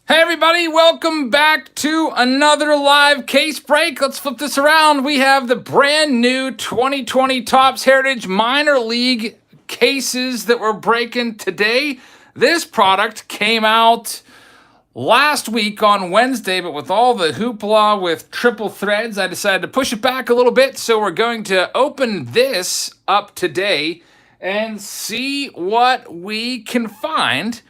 Hey everybody, welcome back to another live case break. Let's flip this around. We have the brand new 2020 Topps Heritage Minor League cases that we're breaking today. This product came out last week on Wednesday, but with all the hoopla with triple threads, I decided to push it back a little bit. So we're going to open this up today and see what we can find.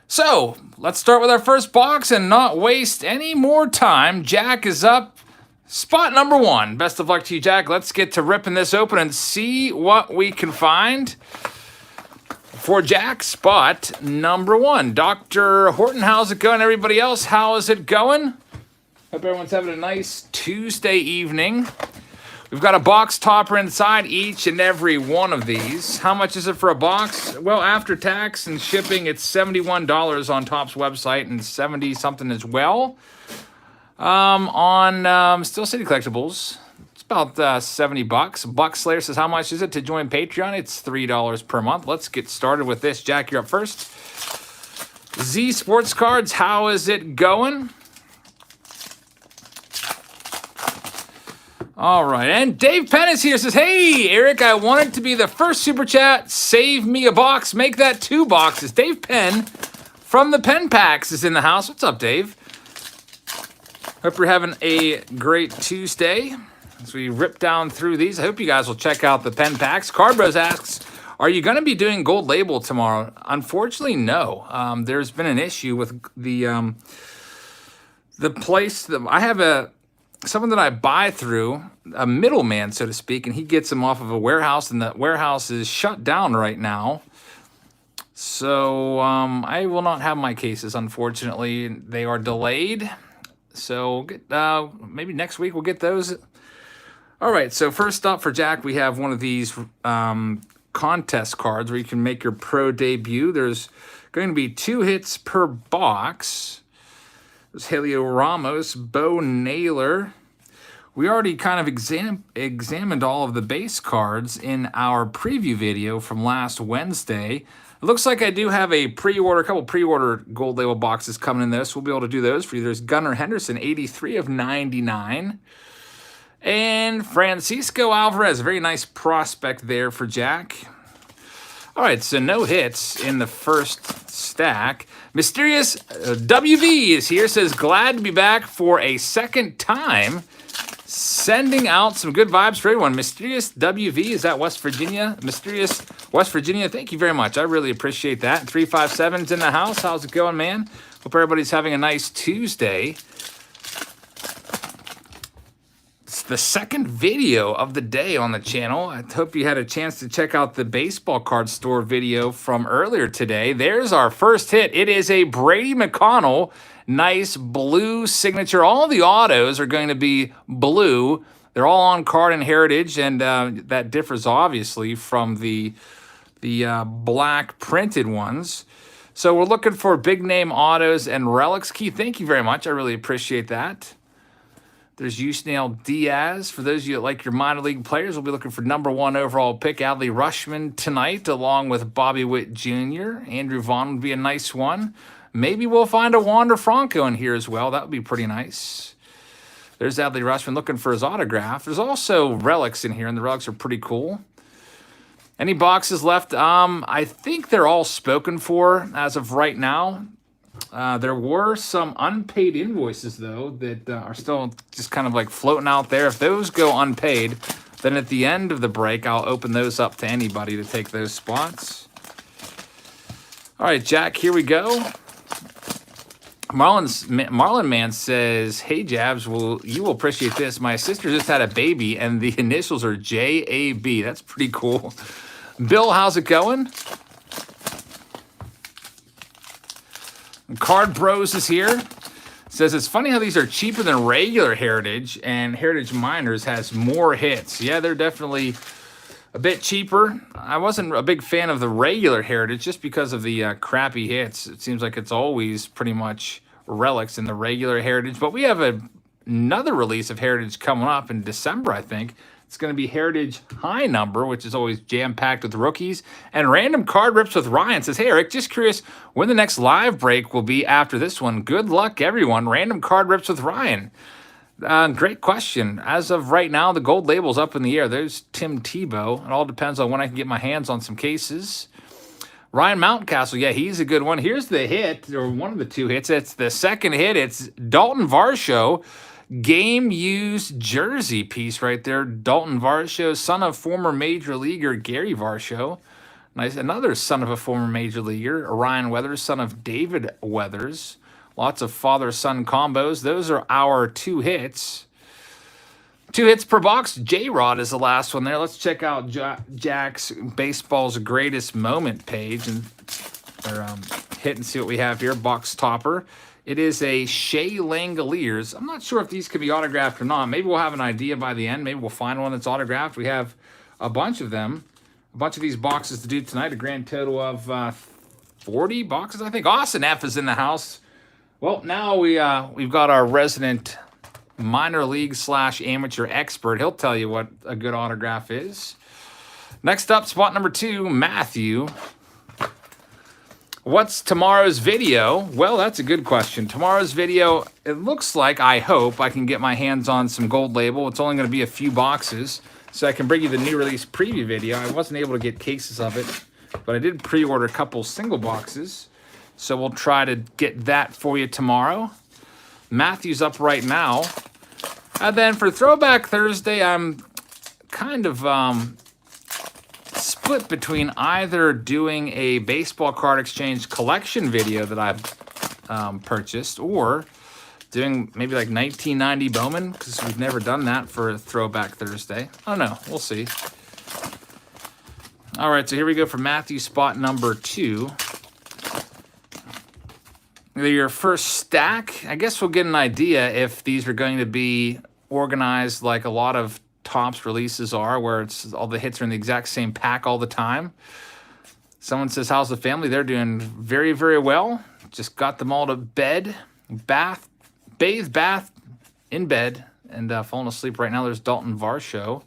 So let's start with our first box and not waste any more time. Jack is up. Spot number one. Best of luck to you, Jack. Let's get to ripping this open and see what we can find. For Jack, spot number one. Dr. Horton, how's it going? Everybody else, how is it going? Hope everyone's having a nice Tuesday evening. We've got a box topper inside each and every one of these. How much is it for a box? Well, after tax and shipping, it's $71 on Topps website and 70 something as well. On Steel City Collectibles, it's about 70 bucks. Buck Slayer says, how much is it to join Patreon? It's $3 per month. Let's get started with this. Jack, you're up first. Z Sports Cards, how is it going? All right, and Dave Penn is here. Says, hey, Eric, I want it to be the first super chat. Save me a box. Make that 2 boxes. Dave Penn from the Pen Packs is in the house. What's up, Dave? Hope you're having a great Tuesday as we rip down through these. I hope you guys will check out the Pen Packs. Cardbros asks, are you going to be doing Gold Label tomorrow? Unfortunately, no. There's been an issue with the place that I have someone that I buy through, a middleman, so to speak, and he gets them off of a warehouse, and that warehouse is shut down right now. So I will not have my cases, unfortunately. They are delayed. So maybe next week we'll get those. All right, so first up for Jack, we have one of these contest cards where you can make your pro debut. There's going to be 2 hits per box. There's Helio Ramos, Bo Naylor. We already kind of examined all of the base cards in our preview video from last Wednesday. It looks like I do have a couple pre-order Gold Label boxes coming in this. We'll be able to do those for you. There's Gunnar Henderson, 83 of 99. And Francisco Alvarez, a very nice prospect there for Jack. All right, so no hits in the first stack. Mysterious WV is here, says, glad to be back for a second time. Sending out some good vibes for everyone. Mysterious WV, is that West Virginia? Mysterious West Virginia, thank you very much. I really appreciate that. 357's in the house. How's it going, man? Hope everybody's having a nice Tuesday. The second video of the day on the channel. I hope you had a chance to check out the baseball card store video from earlier today. There's our first hit. It is a Brady McConnell, nice blue signature. All the autos are going to be blue. They're all on card and heritage, and that differs obviously from the black printed ones. So we're looking for big name autos and relics. Keith, thank you very much. I really appreciate that. There's Yusniel Diaz. For those of you that like your minor league players, we'll be looking for number 1 overall pick, Adley Rutschman, tonight, along with Bobby Witt Jr. Andrew Vaughn would be a nice one. Maybe we'll find a Wander Franco in here as well. That would be pretty nice. There's Adley Rutschman looking for his autograph. There's also relics in here, and the relics are pretty cool. Any boxes left? I think they're all spoken for as of right now. There were some unpaid invoices, though, that are still just kind of like floating out there. If those go unpaid, then at the end of the break, I'll open those up to anybody to take those spots. All right, Jack, here we go. Marlon Man says, hey, Jabs, you will appreciate this. My sister just had a baby, and the initials are JAB. That's pretty cool. Bill, how's it going? Card Bros is here. Says, it's funny how these are cheaper than regular Heritage, and Heritage Miners has more hits. Yeah, they're definitely a bit cheaper. I wasn't a big fan of the regular Heritage just because of the crappy hits. It seems like it's always pretty much relics in the regular Heritage. But we have another release of Heritage coming up in December, I think. It's going to be Heritage High number, which is always jam-packed with rookies. And Random Card Rips with Ryan says, hey, Eric, just curious when the next live break will be after this one. Good luck, everyone. Random Card Rips with Ryan. Great question. As of right now, the gold label's up in the air. There's Tim Tebow. It all depends on when I can get my hands on some cases. Ryan Mountcastle, yeah, he's a good one. Here's the hit, or one of the two hits. It's the second hit. It's Dalton Varsho, game-used jersey piece right there. Dalton Varsho, son of former major leaguer Gary Varsho. Nice. Another son of a former major leaguer, Ryan Weathers, son of David Weathers. Lots of father-son combos. Those are our two hits. 2 hits per box. J-Rod is the last one there. Let's check out Jack's Baseball's Greatest Moment page and hit and see what we have here. Box topper. It is a Shea Langoliers. I'm not sure if these could be autographed or not. Maybe we'll have an idea by the end. Maybe we'll find one that's autographed. We have a bunch of them. A bunch of these boxes to do tonight. A grand total of 40 boxes, I think. Austin F is in the house. Well, now we've got our resident minor league / amateur expert. He'll tell you what a good autograph is. Next up, spot number 2, Matthew. What's tomorrow's video? Well, that's a good question. Tomorrow's video, it looks like, I hope, I can get my hands on some gold label. It's only going to be a few boxes, so I can bring you the new release preview video. I wasn't able to get cases of it, but I did pre-order a couple single boxes. So we'll try to get that for you tomorrow. Matthew's up right now. And then for Throwback Thursday, I'm kind of split between either doing a baseball card exchange collection video that I've purchased, or doing maybe like 1990 Bowman, because we've never done that for Throwback Thursday. I don't know. We'll see. All right, so here we go for Matthew, spot number 2. Your first stack, I guess we'll get an idea if these are going to be organized like a lot of Topps releases are, where it's all the hits are in the exact same pack all the time. Someone says, how's the family? They're doing very, very well. Just got them all to bed, bathe, in bed, and falling asleep right now. There's Dalton Varsho.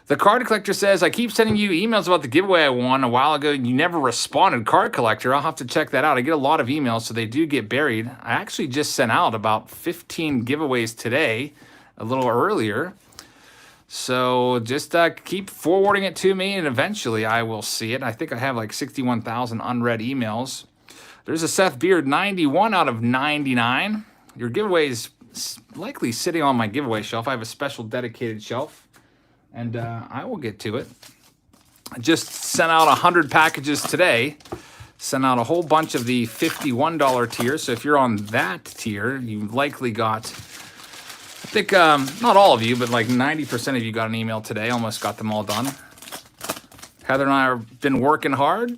The card collector says, I keep sending you emails about the giveaway I won a while ago. You never responded. Card collector, I'll have to check that out. I get a lot of emails, so they do get buried. I actually just sent out about 15 giveaways today, a little earlier. So just keep forwarding it to me, and eventually I will see it. I think I have like 61,000 unread emails. There's a Seth Beard 91 out of 99. Your giveaway is likely sitting on my giveaway shelf. I have a special dedicated shelf. And I will get to it. I just sent out 100 packages today. Sent out a whole bunch of the $51 tier. So if you're on that tier, you likely got, I think, not all of you, but like 90% of you got an email today. Almost got them all done. Heather and I have been working hard.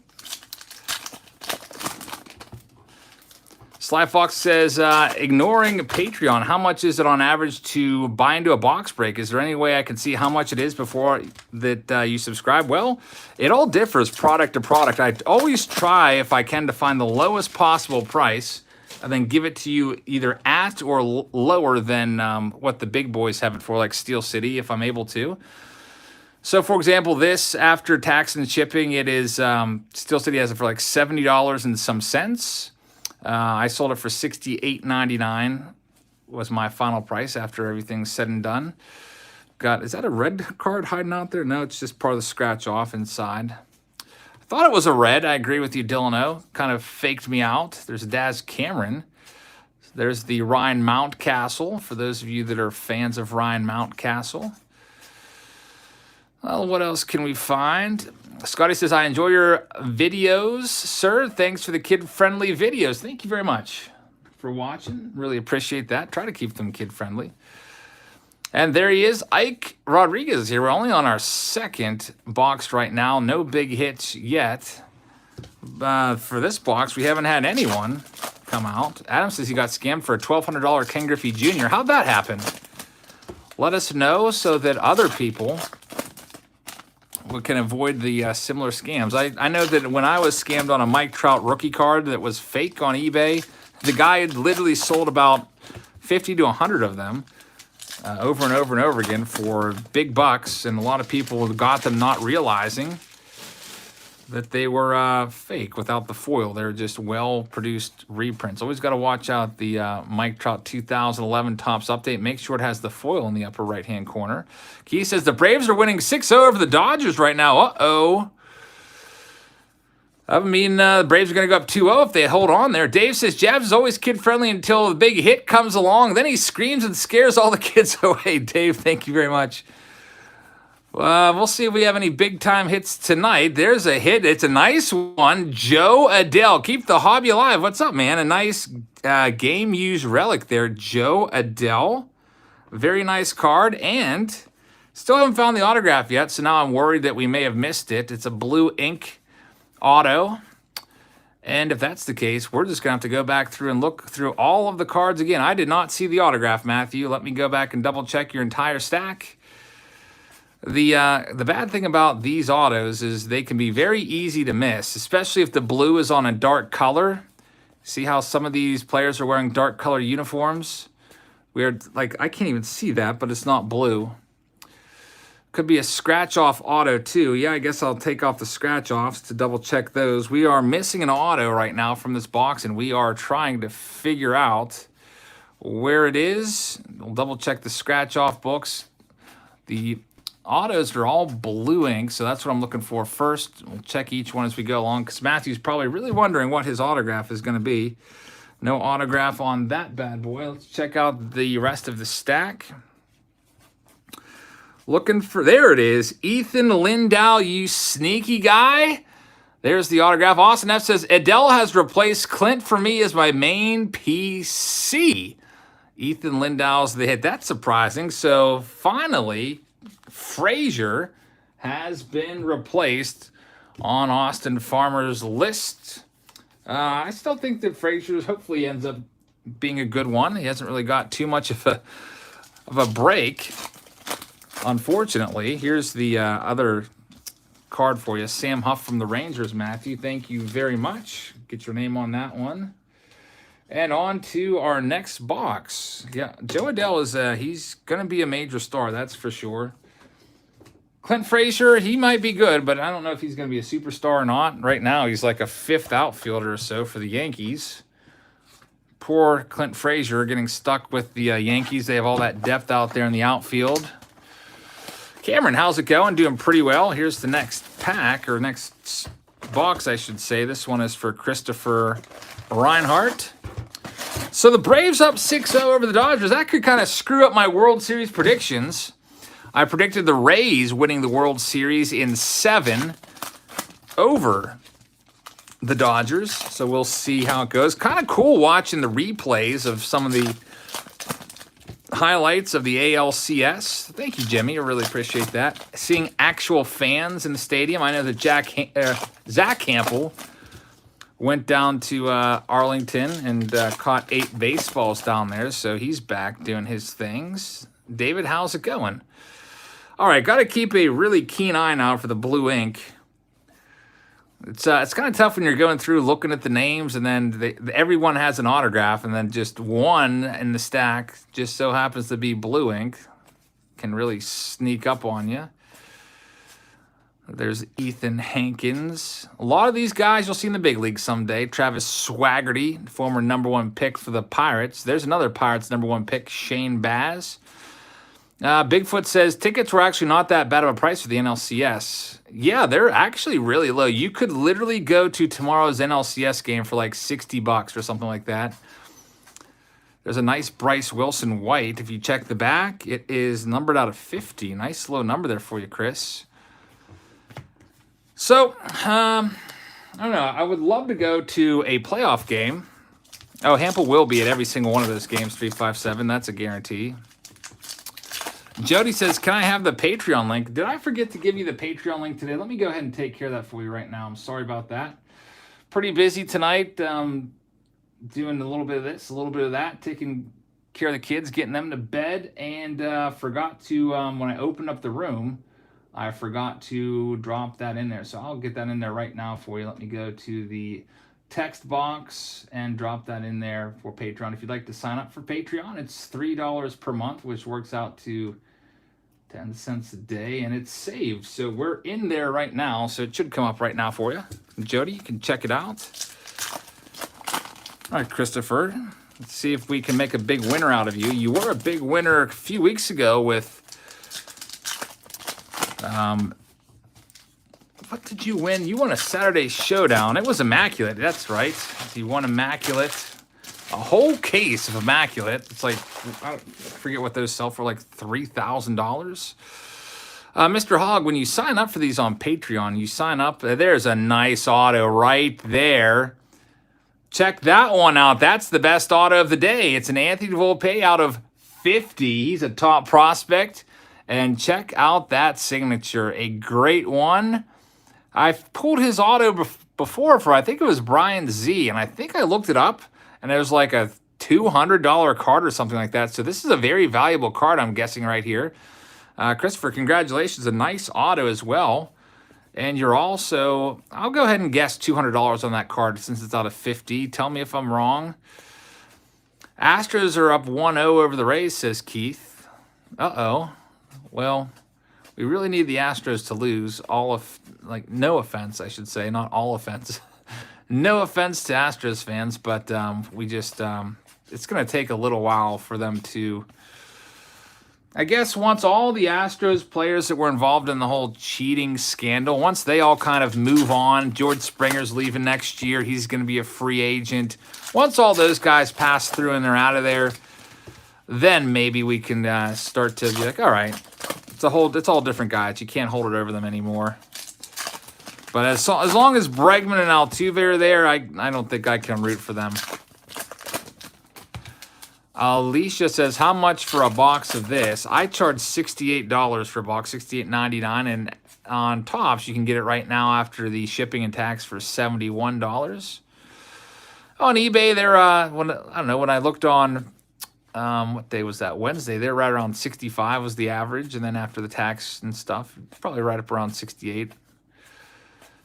Sly Fox says, ignoring Patreon, how much is it on average to buy into a box break? Is there any way I can see how much it is before that you subscribe? Well, it all differs product to product. I always try, if I can, to find the lowest possible price and then give it to you either at or lower than what the big boys have it for, like Steel City, if I'm able to. So, for example, this, after tax and shipping, it is, Steel City has it for like $70 and some cents. I sold it for $68.99 was my final price after everything's said and done. Is that a red card hiding out there? No, it's just part of the scratch off inside. I thought it was a red. I agree with you, Dylan O. Kind of faked me out. There's Daz Cameron. There's the Ryan Mountcastle, for those of you that are fans of Ryan Mountcastle. Well, what else can we find? Scotty says, I enjoy your videos, sir. Thanks for the kid-friendly videos. Thank you very much for watching. Really appreciate that. Try to keep them kid-friendly. And there he is, Ike Rodriguez here. We're only on our second box right now. No big hits yet. For this box, we haven't had anyone come out. Adam says he got scammed for a $1,200 Ken Griffey Jr. How'd that happen? Let us know so that other people can avoid the similar scams. I know that when I was scammed on a Mike Trout rookie card that was fake on eBay, the guy had literally sold about 50 to 100 of them. over and over and over again for big bucks, and a lot of people got them not realizing that they were fake without the foil. They're just well-produced reprints. Always got to watch out the Mike Trout 2011 Topps update. Make sure it has the foil in the upper right-hand corner. Key says the Braves are winning 6-0 over the Dodgers right now. Uh-oh. I mean, the Braves are going to go up 2-0 if they hold on there. Dave says Jabs is always kid-friendly until the big hit comes along. Then he screams and scares all the kids away. Dave, thank you very much. We'll see if we have any big-time hits tonight. There's a hit. It's a nice one. Joe Adell. Keep the hobby alive. What's up, man? A nice game-used relic there. Joe Adell. Very nice card. And still haven't found the autograph yet, so now I'm worried that we may have missed it. It's a blue ink auto. And if that's the case, we're just going to have to go back through and look through all of the cards again. I did not see the autograph, Matthew. Let me go back and double-check your entire stack. The bad thing about these autos is they can be very easy to miss, especially if the blue is on a dark color. See how some of these players are wearing dark color uniforms? Weird, like I can't even see that, but it's not blue. Could be a scratch-off auto too. Yeah, I guess I'll take off the scratch-offs to double-check those. We are missing an auto right now from this box, and we are trying to figure out where it is. We'll double-check the scratch-off books. The autos are all blue ink, so that's what I'm looking for first. We'll check each one as we go along, because Matthew's probably really wondering what his autograph is going to be. No autograph on that bad boy. Let's check out the rest of the stack. Looking for, there it is. Ethan Lindau, you sneaky guy. There's the autograph. Austin F says, Adell has replaced Clint for me as my main PC. Ethan Lindau's the hit. That's surprising. So finally, Frazier has been replaced on Austin Farmer's list. I still think that Frazier hopefully ends up being a good one. He hasn't really got too much of a break, unfortunately. Here's the other card for you. Sam Huff from the Rangers, Matthew. Thank you very much. Get your name on that one. And on to our next box. Yeah, Joe Adell is he's going to be a major star, that's for sure. Clint Frazier, he might be good, but I don't know if he's going to be a superstar or not. Right now, he's like a fifth outfielder or so for the Yankees. Poor Clint Frazier getting stuck with the Yankees. They have all that depth out there in the outfield. Cameron, how's it going? Doing pretty well. Here's the next pack, or next box, I should say. This one is for Christopher Reinhart. So the Braves up 6-0 over the Dodgers. That could kind of screw up my World Series predictions. I predicted the Rays winning the World Series in 7 over the Dodgers. So we'll see how it goes. Kind of cool watching the replays of some of the highlights of the ALCS. Thank you, Jimmy. I really appreciate that. Seeing actual fans in the stadium. I know that Zach Campbell went down to Arlington and caught 8 baseballs down there. So he's back doing his things. David, how's it going? All right, got to keep a really keen eye now for the blue ink. It's kind of tough when you're going through looking at the names, and then everyone has an autograph, and then just one in the stack just so happens to be blue ink. Can really sneak up on you. There's Ethan Hankins. A lot of these guys you'll see in the big league someday. Travis Swaggerty, former #1 pick for the Pirates. There's another Pirates #1 pick, Shane Baz. Bigfoot says tickets were actually not that bad of a price for the NLCS. Yeah, they're actually really low. You could literally go to tomorrow's NLCS game for like $60 or something like that. There's a nice Bryce Wilson white. If you check the back, it is numbered out of 50. Nice low number there for you, Chris. So, I don't know. I would love to go to a playoff game. Oh, Hample will be at every single one of those games, 357. That's a guarantee. Jody says, can I have the Patreon link? Did I forget to give you the Patreon link today? Let me go ahead and take care of that for you right now. I'm sorry about that. Pretty busy tonight, doing a little bit of this, a little bit of that, taking care of the kids, getting them to bed, and forgot to, when I opened up the room, I forgot to drop that in there. So I'll get that in there right now for you. Let me go to the text box and drop that in there for Patreon. If you'd like to sign up for Patreon, it's $3 per month, which works out to 10 cents a day, and it's saved. So we're in there right now, so it should come up right now for you. Jody, you can check it out. All right, Christopher, let's see if we can make a big winner out of you. You were a big winner a few weeks ago with, what did you win? You won a Saturday Showdown. It was Immaculate, that's right. You won Immaculate. A whole case of Immaculate. It's like, I forget what those sell for, like $3,000. Mr. Hogg, when you sign up for these on Patreon, you sign up, there's a nice auto right there. Check that one out. That's the best auto of the day. It's an Anthony Volpe out of 50. He's a top prospect. And check out that signature. A great one. I've pulled his auto before for, I think it was Brian Z. And I think I looked it up, and it was like a $200 card or something like that. So this is a very valuable card, I'm guessing, right here. Christopher, congratulations. A nice auto as well. And you're also, I'll go ahead and guess $200 on that card since it's out of 50. Tell me if I'm wrong. Astros are up 1-0 over the Rays, says Keith. Uh-oh. Well, we really need the Astros to lose. No offense, I should say, not all offense. No offense to Astros fans, but it's going to take a little while for them to, I guess, once all the Astros players that were involved in the whole cheating scandal, once they all kind of move on, George Springer's leaving next year, he's going to be a free agent. Once all those guys pass through and they're out of there, then maybe we can start to be like, all right, it's all different guys. You can't hold it over them anymore. But as long as Bregman and Altuve are there, I don't think I can root for them. Alicia says, how much for a box of this? I charge $68 for a box, $68.99, and on Topps, you can get it right now after the shipping and tax for $71. On eBay, they're, I don't know, when I looked on, what day was that? Wednesday, they're right around 65 was the average, and then after the tax and stuff, probably right up around 68.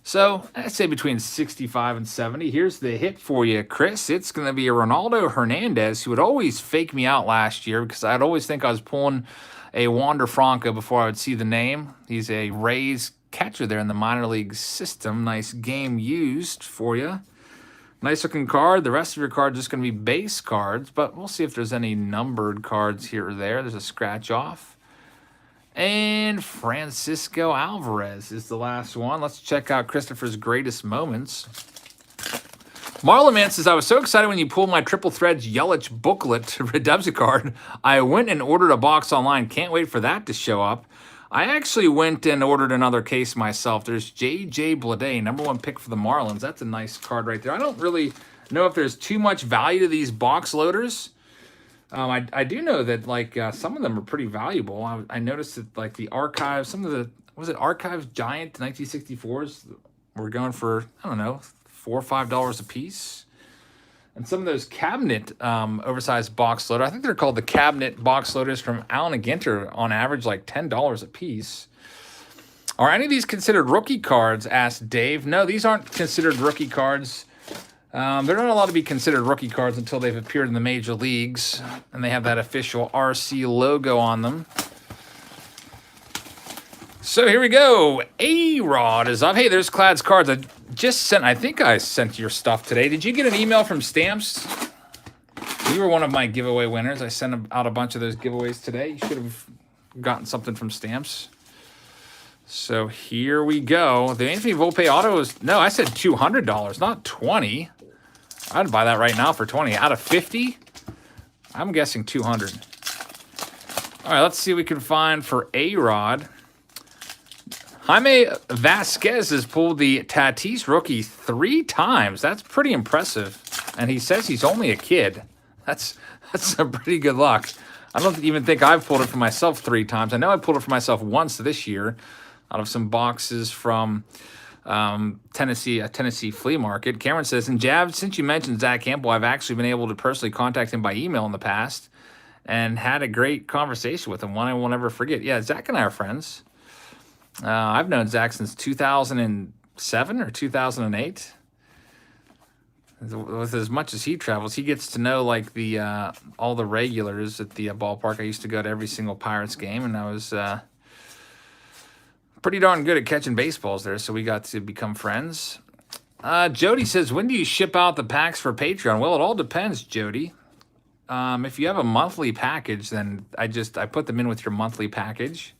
So I'd say between 65 and 70. Here's the hit for you, Chris. It's going to be a Ronaldo Hernandez, who would always fake me out last year because I'd always think I was pulling a Wander Franco before I would see the name. He's a Rays catcher there in the minor league system. Nice game used for you. Nice looking card. The rest of your cards are just going to be base cards, but we'll see if there's any numbered cards here or there. There's a scratch off. And Francisco Alvarez is the last one. Let's check out Christopher's greatest moments. Marlon Man says, I was so excited when you pulled my Triple Threads Yelich booklet redemption card. I went and ordered a box online. Can't wait for that to show up. I actually went and ordered another case myself. There's J.J. Bleday, #1 pick for the Marlins. That's a nice card right there. I don't really know if there's too much value to these box loaders. I do know that, like, some of them are pretty valuable. I noticed that, like, the archives, some of the, was it Archives Giant 1964s were going for, I don't know, $4 or $5 a piece. And some of those cabinet oversized box loaders, I think they're called the cabinet box loaders from Allen and Ginter, on average like $10 a piece. Are any of these considered rookie cards? Asked Dave. No, these aren't considered rookie cards. They're not allowed to be considered rookie cards until they've appeared in the major leagues and they have that official RC logo on them. So here we go. A-Rod is up. Hey, there's Clad's cards. I think I sent your stuff today. Did you get an email from Stamps? You were one of my giveaway winners. I sent out a bunch of those giveaways today. You should have gotten something from Stamps. So here we go. The Anthony Volpe auto is, no, I said $200, not $20. I'd buy that right now for $20. Out of 50, I'm guessing 200. All right, let's see what we can find for A-Rod. Jaime Vasquez has pulled the Tatis rookie 3 times. That's pretty impressive. And he says he's only a kid. That's a pretty good luck. I don't even think I've pulled it for myself 3 times. I know I pulled it for myself once this year out of some boxes from Tennessee flea market. Cameron says, and Jab, since you mentioned Zach Campbell, I've actually been able to personally contact him by email in the past and had a great conversation with him, one I will never forget. Yeah, Zach and I are friends. I've known Zach since 2007 or 2008. with as much as he travels, he gets to know like the all the regulars at the ballpark. I used to go to every single Pirates game, and I was pretty darn good at catching baseballs there, so we got to become friends. Jody says, when do you ship out the packs for Patreon? Well, it all depends, Jody. If you have a monthly package, then I put them in with your monthly package.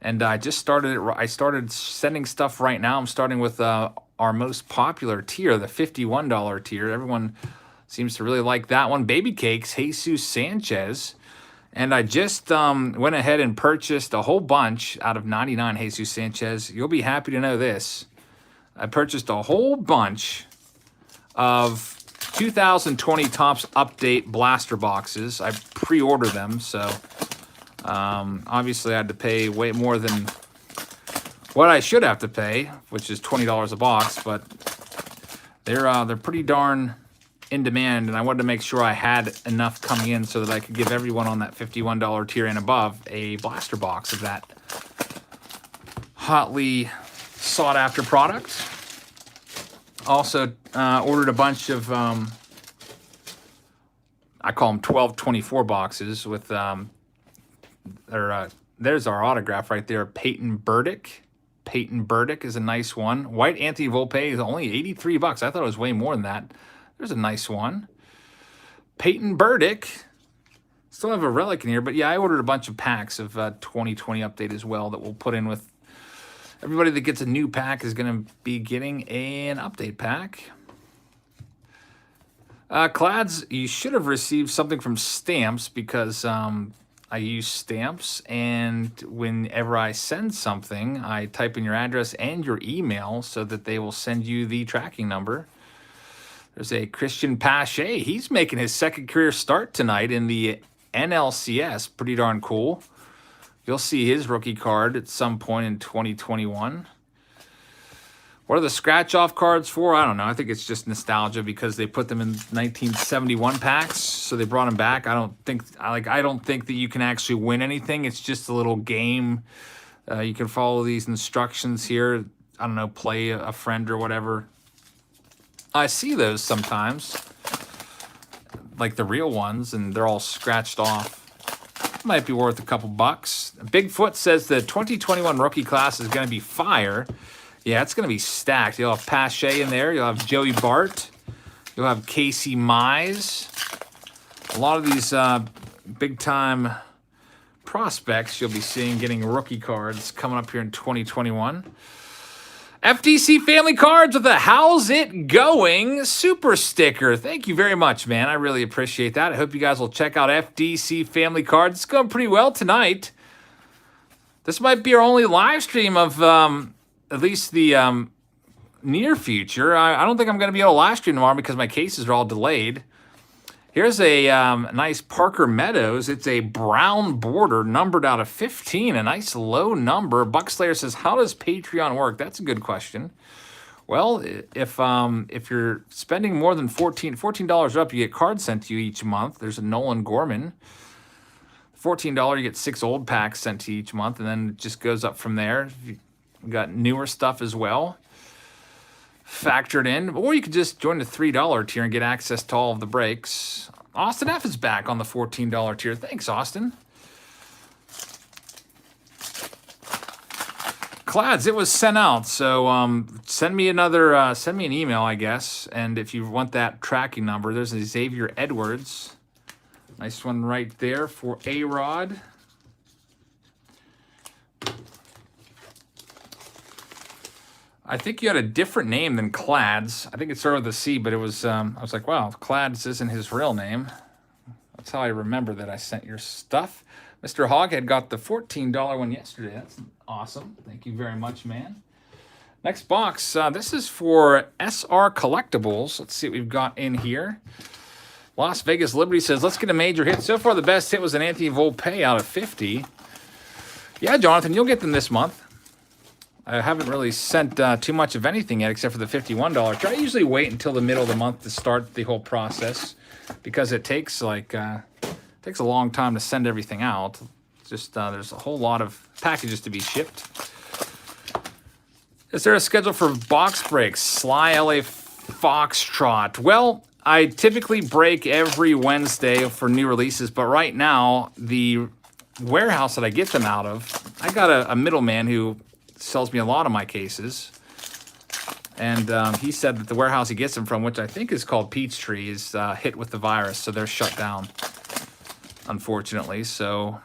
And I just started it. I started sending stuff right now. I'm starting with our most popular tier, the $51 tier. Everyone seems to really like that one. Baby Cakes, Jesus Sanchez. And I just went ahead and purchased a whole bunch out of 99 Jesus Sanchez. You'll be happy to know this. I purchased a whole bunch of 2020 Topps Update blaster boxes. I pre-ordered them, so obviously I had to pay way more than what I should have to pay, which is $20 a box, but they're pretty darn in demand, and I wanted to make sure I had enough coming in so that I could give everyone on that $51 tier and above a blaster box of that hotly sought after product. Also ordered a bunch of I call them 1224 boxes with there's our autograph right there, Peyton Burdick. Peyton Burdick is a nice one. White Anthony Volpe is only $83. I thought it was way more than that. There's a nice one. Peyton Burdick. Still have a relic in here, but yeah, I ordered a bunch of packs of 2020 update as well that we'll put in with everybody that gets a new pack is going to be getting an update pack. Clads, you should have received something from Stamps because I use Stamps, and whenever I send something, I type in your address and your email so that they will send you the tracking number. There's a Christian Pache. He's making his second career start tonight in the NLCS. Pretty darn cool. You'll see his rookie card at some point in 2021. What are the scratch-off cards for? I don't know. I think it's just nostalgia because they put them in 1971 packs, so they brought them back. I don't think that you can actually win anything. It's just a little game. You can follow these instructions here. I don't know, play a friend or whatever. I see those sometimes, like the real ones, and they're all scratched off. Might be worth a couple bucks. Bigfoot says the 2021 rookie class is going to be fire. Yeah, it's going to be stacked. You'll have Pache in there. You'll have Joey Bart. You'll have Casey Mize. A lot of these big-time prospects you'll be seeing getting rookie cards coming up here in 2021. FDC Family Cards with a How's It Going super sticker. Thank you very much, man. I really appreciate that. I hope you guys will check out FDC Family Cards. It's going pretty well tonight. This might be our only live stream of at least the near future. I don't think I'm going to be able to live stream tomorrow because my cases are all delayed. Here's a nice Parker Meadows. It's a brown border, numbered out of 15. A nice low number. Buckslayer says, how does Patreon work? That's a good question. Well, if you're spending more than $14 up, you get cards sent to you each month. There's a Nolan Gorman. $14, you get 6 old packs sent to you each month, and then it just goes up from there. You've got newer stuff as well factored in, or you could just join the $3 tier and get access to all of the breaks. Austin F is back on the $14 tier. Thanks, Austin. Clads, it was sent out, so send me send me an email, I guess. And if you want that tracking number, there's a Xavier Edwards. Nice one right there for A-Rod. I think you had a different name than Clads. I think it started with a C, but it was, I was like, wow, Clads isn't his real name. That's how I remember that I sent your stuff. Mr. Hoghead got the $14 one yesterday. That's awesome. Thank you very much, man. Next box. This is for SR Collectibles. Let's see what we've got in here. Las Vegas Liberty says, let's get a major hit. So far, the best hit was an Anthony Volpe out of 50. Yeah, Jonathan, you'll get them this month. I haven't really sent too much of anything yet except for the $51 tier. I usually wait until the middle of the month to start the whole process because it takes a long time to send everything out. Just there's a whole lot of packages to be shipped. Is there a schedule for box breaks? Sly LA Foxtrot. Well, I typically break every Wednesday for new releases, but right now, the warehouse that I get them out of, I got a middleman who sells me a lot of my cases. And he said that the warehouse he gets them from, which I think is called Peachtree, is hit with the virus, so they're shut down, unfortunately. So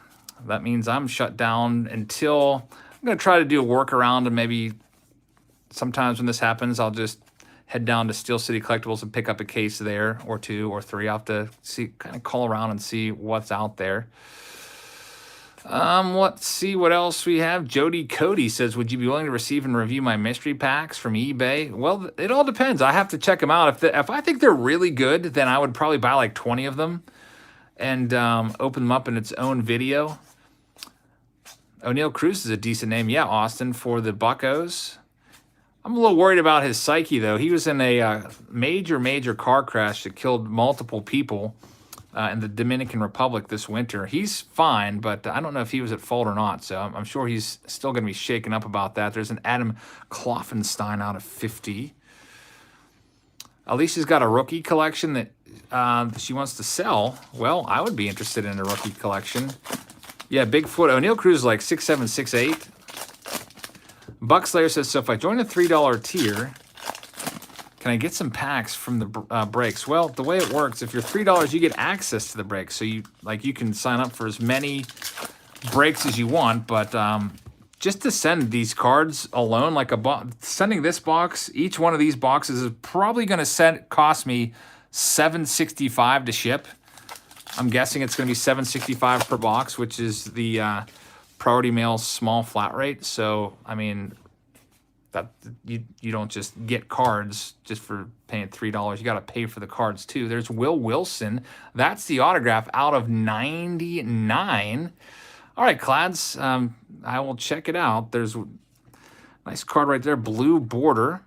that means I'm shut down until I'm going to try to do a workaround, and maybe sometimes when this happens, I'll just head down to Steel City Collectibles and pick up a case there, or 2 or 3. I'll have to see, kind of call around and see what's out there. Let's see what else we have. Jody Cody says, would you be willing to receive and review my mystery packs from eBay? Well, it all depends. I have to check them out. If I think they're really good, then I would probably buy like 20 of them and open them up in its own video. O'Neal Cruz is a decent name. Yeah, Austin, for the Buccos. I'm a little worried about his psyche, though. He was in a major car crash that killed multiple people in the Dominican Republic this winter. He's fine, but I don't know if he was at fault or not, so I'm sure he's still going to be shaken up about that. There's an Adam Kloffenstein out of 50. Alicia's got a rookie collection that she wants to sell. Well, I would be interested in a rookie collection. Yeah, Bigfoot. O'Neal Cruz is like 6'7", 6'8". Buckslayer says, so if I join a $3 tier, can I get some packs from the breaks? Well, the way it works, if you're $3, you get access to the breaks. So you can sign up for as many breaks as you want, but just to send these cards alone, like sending this box, each one of these boxes is probably going to cost me $7.65 to ship. I'm guessing it's going to be $7.65 per box, which is the Priority Mail small flat rate. So, I mean, that you don't just get cards just for paying $3. You got to pay for the cards too. There's Will Wilson. That's the autograph out of 99. All right, Clads, I will check it out. There's a nice card right there, blue border.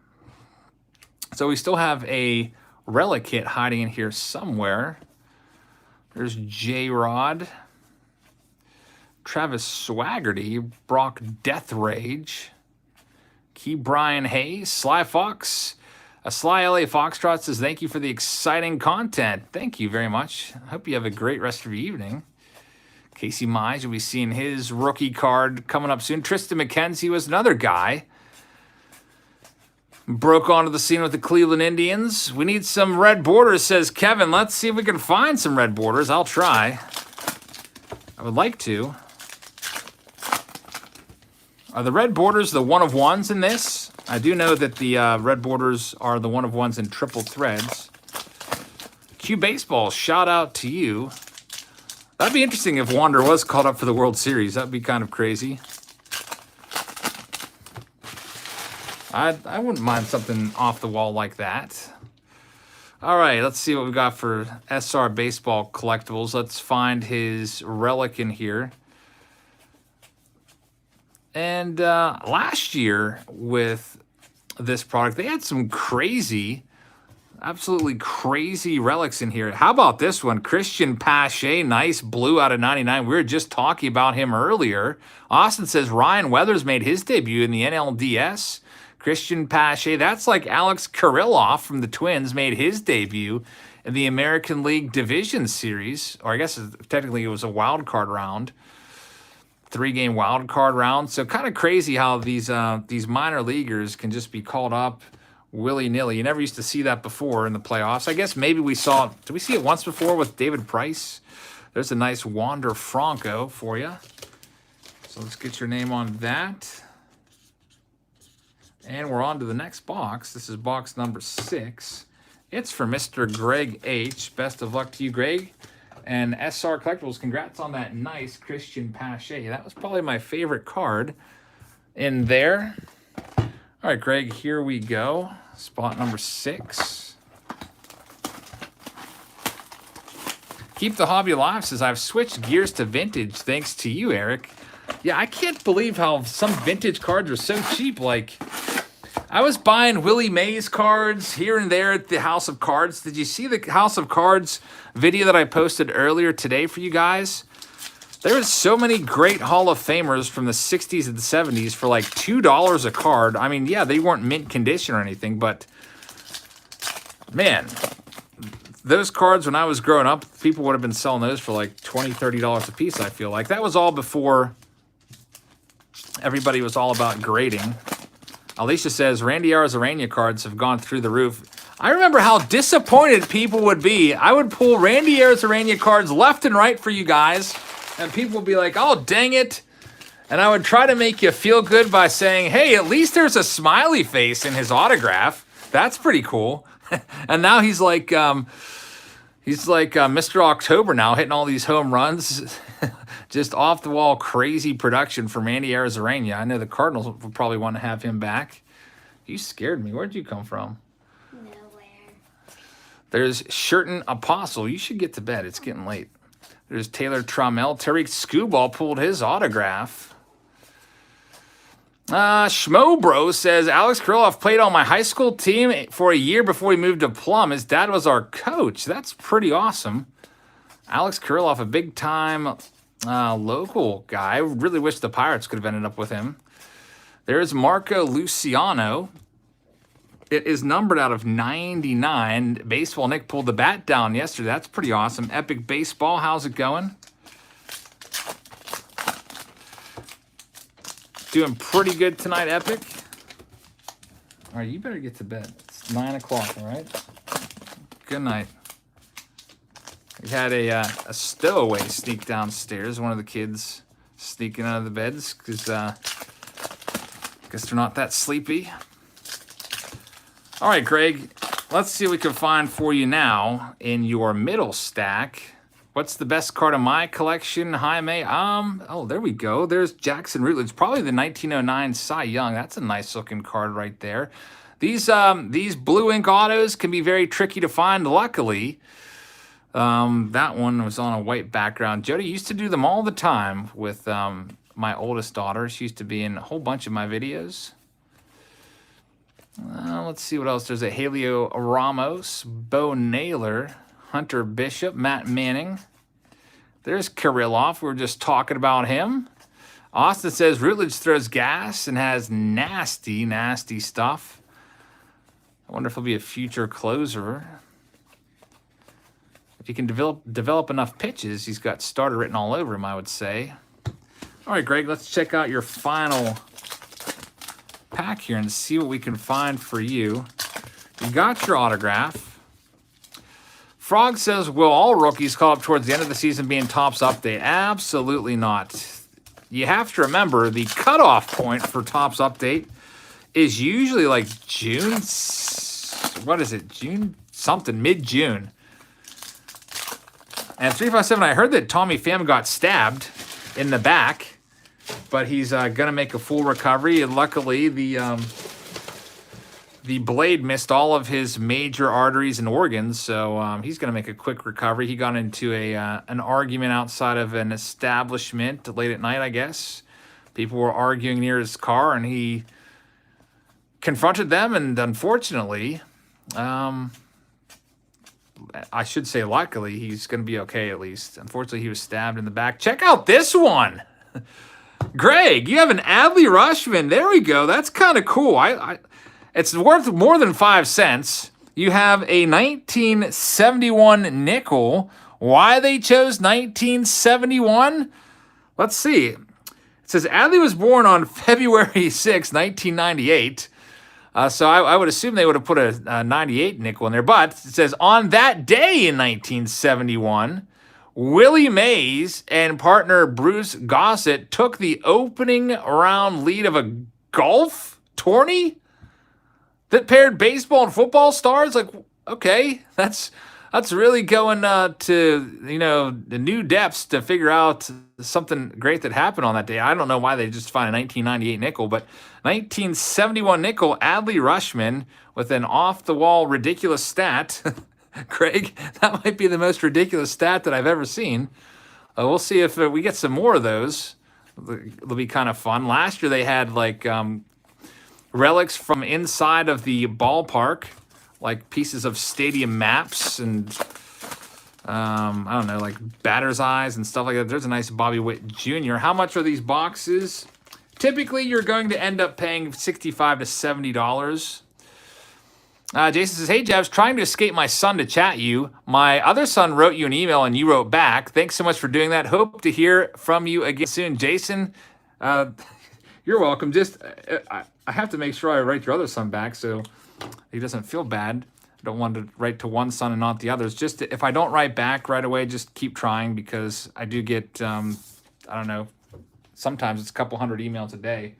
So we still have a relic kit hiding in here somewhere. There's J-Rod, Travis Swaggerty, Brock Death Rage, Key Brian Hayes, Sly Fox, a Sly LA Foxtrot says, thank you for the exciting content. Thank you very much. I hope you have a great rest of your evening. Casey Mize, you'll be seeing his rookie card coming up soon. Tristan McKenzie was another guy. Broke onto the scene with the Cleveland Indians. We need some red borders, says Kevin. Let's see if we can find some red borders. I'll try. I would like to. Are the red borders the one-of-ones in this? I do know that the red borders are the one-of-ones in triple threads. Q Baseball, shout out to you. That'd be interesting if Wander was called up for the World Series. That'd be kind of crazy. I wouldn't mind something off the wall like that. All right, let's see what we got for SR Baseball Collectibles. Let's find his relic in here. And last year with this product, they had some crazy, absolutely crazy relics in here. How about this one? Christian Pache, nice blue out of 99. We were just talking about him earlier. Austin says Ryan Weathers made his debut in the NLDS. Christian Pache, that's like Alex Kirilloff from the Twins, made his debut in the American League Division Series, or I guess technically it was a wild card round, 3-game wild card round. So kind of crazy how these minor leaguers can just be called up willy-nilly. You never used to see that before in the playoffs. I guess maybe we saw it. Did we see it once before with David Price? There's a nice Wander Franco for you. So let's get your name on that. And we're on to the next box. This is box number 6. It's for Mr. Greg H. Best of luck to you, Greg. And SR Collectibles, congrats on that nice Christian Pache. That was probably my favorite card in there. All right, Greg, here we go. Spot number 6. Keep the hobby alive says, I've switched gears to vintage thanks to you, Eric. Yeah, I can't believe how some vintage cards are so cheap. Like, I was buying Willie Mays cards here and there at the House of Cards. Did you see the House of Cards video that I posted earlier today for you guys? There was so many great Hall of Famers from the 60s and the 70s for like $2 a card. I mean, yeah, they weren't mint condition or anything, but Man, those cards when I was growing up, people would have been selling those for like $20, $30 a piece, I feel like. That was all before everybody was all about grading. Alicia says, Randy Arozarena cards have gone through the roof. I remember how disappointed people would be. I would pull Randy Arozarena cards left and right for you guys, and people would be like, oh, dang it. And I would try to make you feel good by saying, hey, at least there's a smiley face in his autograph. That's pretty cool. And now he's like Mr. October now, hitting all these home runs. Just off the wall, crazy production from Randy Arozarena. I know the Cardinals would probably want to have him back. You scared me. Where'd you come from? Nowhere. There's Shirton Apostle. You should get to bed. It's getting late. There's Taylor Trammell. Tariq Skubal pulled his autograph. Schmo Bro says, Alex Kirilloff played on my high school team for a year before he moved to Plum. His dad was our coach. That's pretty awesome. Alex Kirilloff, a big-time local guy. I really wish the Pirates could have ended up with him. There's Marco Luciano. It is numbered out of 99. Baseball Nick pulled the bat down yesterday. That's pretty awesome. Epic Baseball, how's it going? Doing pretty good tonight, Epic. All right, you better get to bed. It's 9 o'clock, all right? Good night. We had a stowaway sneak downstairs. One of the kids sneaking out of the beds because guess they're not that sleepy. All right, Greg, let's see what we can find for you now in your middle stack. What's the best card of my collection, Jaime? Oh, there we go. There's Jackson Rutledge, probably the 1909 Cy Young. That's a nice looking card right there. These blue ink autos can be very tricky to find. Luckily, that one was on a white background. Jody used to do them all the time with my oldest daughter. She used to be in a whole bunch of my videos. Let's see what else. There's a Helio Ramos, Bo Naylor, Hunter Bishop, Matt Manning. There's Kirilloff. We were just talking about him. Austin says Rutledge throws gas and has nasty, nasty stuff. I wonder if he'll be a future closer. If he can develop enough pitches, he's got starter written all over him, I would say. All right, Greg, let's check out your final pack here and see what we can find for you. You got your autograph. Frog says, will all rookies call up towards the end of the season being Topps Update? Absolutely not. You have to remember the cutoff point for Topps Update is usually like June, what is it, June something, mid-June. And 357, I heard that Tommy Pham got stabbed in the back, but he's going to make a full recovery. And luckily, the blade missed all of his major arteries and organs, so he's going to make a quick recovery. He got into an argument outside of an establishment late at night, I guess. People were arguing near his car, and he confronted them, and unfortunately, I should say luckily, he's going to be okay at least. Unfortunately, he was stabbed in the back. Check out this one! Greg, you have an Adley Rutschman. There we go. That's kind of cool. It's worth more than 5 cents. You have a 1971 nickel. Why they chose 1971? Let's see. It says Adley was born on February 6, 1998. So I would assume they would have put a 98 nickel in there. But it says on that day in 1971, Willie Mays and partner Bruce Gossett took the opening round lead of a golf tourney that paired baseball and football stars. Like, okay, that's really going to, the new depths to figure out something great that happened on that day. I don't know why they just find a 1998 nickel, but 1971 nickel, Adley Rutschman with an off-the-wall ridiculous stat. Craig, that might be the most ridiculous stat that I've ever seen. We'll see if we get some more of those. It'll be kind of fun. Last year they had like relics from inside of the ballpark, like pieces of stadium maps and I don't know, like batter's eyes and stuff like that. There's a nice Bobby Witt Jr. How much are these boxes? Typically, you're going to end up paying $65 to $70. Jason says, hey, Jebs, trying to escape my son to chat you. My other son wrote you an email and you wrote back. Thanks so much for doing that. Hope to hear from you again soon. Jason, you're welcome. Just, I have to make sure I write your other son back so he doesn't feel bad. I don't want to write to one son and not the others. Just if I don't write back right away, just keep trying because I do get, I don't know, sometimes it's a couple hundred emails a day,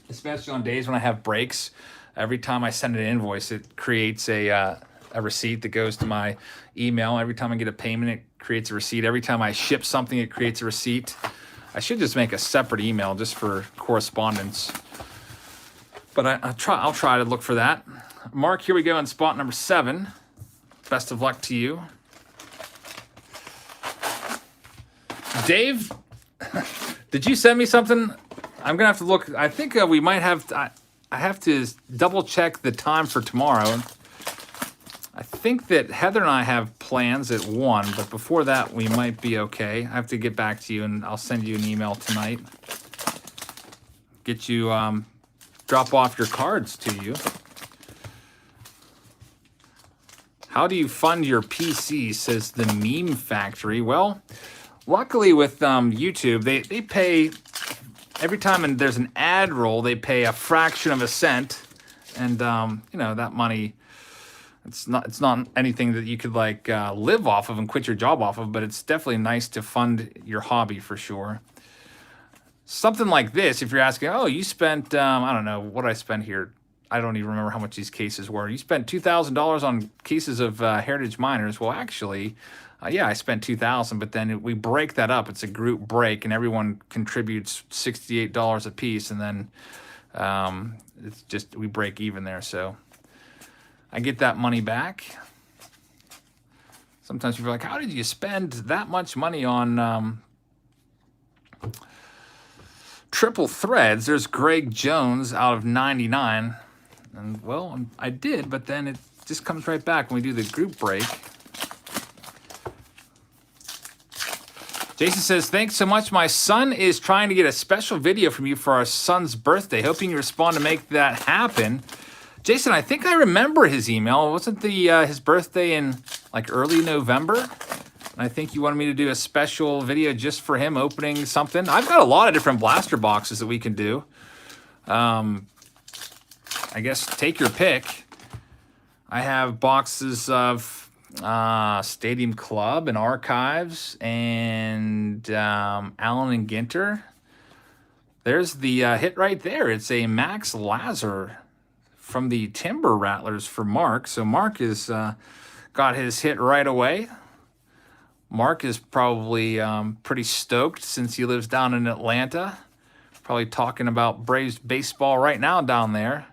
especially on days when I have breaks. Every time I send an invoice, it creates a receipt that goes to my email. Every time I get a payment, it creates a receipt. Every time I ship something, it creates a receipt. I should just make a separate email just for correspondence. But I'll try to look for that. Mark, here we go in spot number 7. Best of luck to you. Dave, did you send me something? I'm gonna have to look. I think we might have. I have to double check the time for tomorrow. I think that Heather and I have plans at 1, but before that we might be okay. I have to get back to you, and I'll send you an email tonight. Get you drop off your cards to you. How do you fund your PC, says the Meme Factory. Well, luckily with YouTube, they pay, every time there's an ad roll, they pay a fraction of a cent. And, you know, that money, it's not anything that you could like live off of and quit your job off of, but it's definitely nice to fund your hobby for sure. Something like this, if you're asking, oh, you spent, I don't know, what I spent here. I don't even remember how much these cases were. You spent $2,000 on cases of Heritage Miners. Well, actually, yeah, I spent $2,000, but then we break that up. It's a group break, and everyone contributes $68 a piece, and then it's just we break even there. So I get that money back. Sometimes people are like, how did you spend that much money on triple threads? There's Greg Jones out of 99. And, well, I did, but then it just comes right back when we do the group break. Jason says, thanks so much. My son is trying to get a special video from you for our son's birthday. Hoping you respond to make that happen. Jason, I think I remember his email. Wasn't his birthday in, like, early November? And I think you wanted me to do a special video just for him opening something. I've got a lot of different blaster boxes that we can do. I guess take your pick. I have boxes of Stadium Club and Archives and Allen and Ginter. There's the hit right there. It's a Max Lazar from the Timber Rattlers for Mark. So Mark is got his hit right away. Mark is probably pretty stoked since he lives down in Atlanta. Probably talking about Braves baseball right now down there.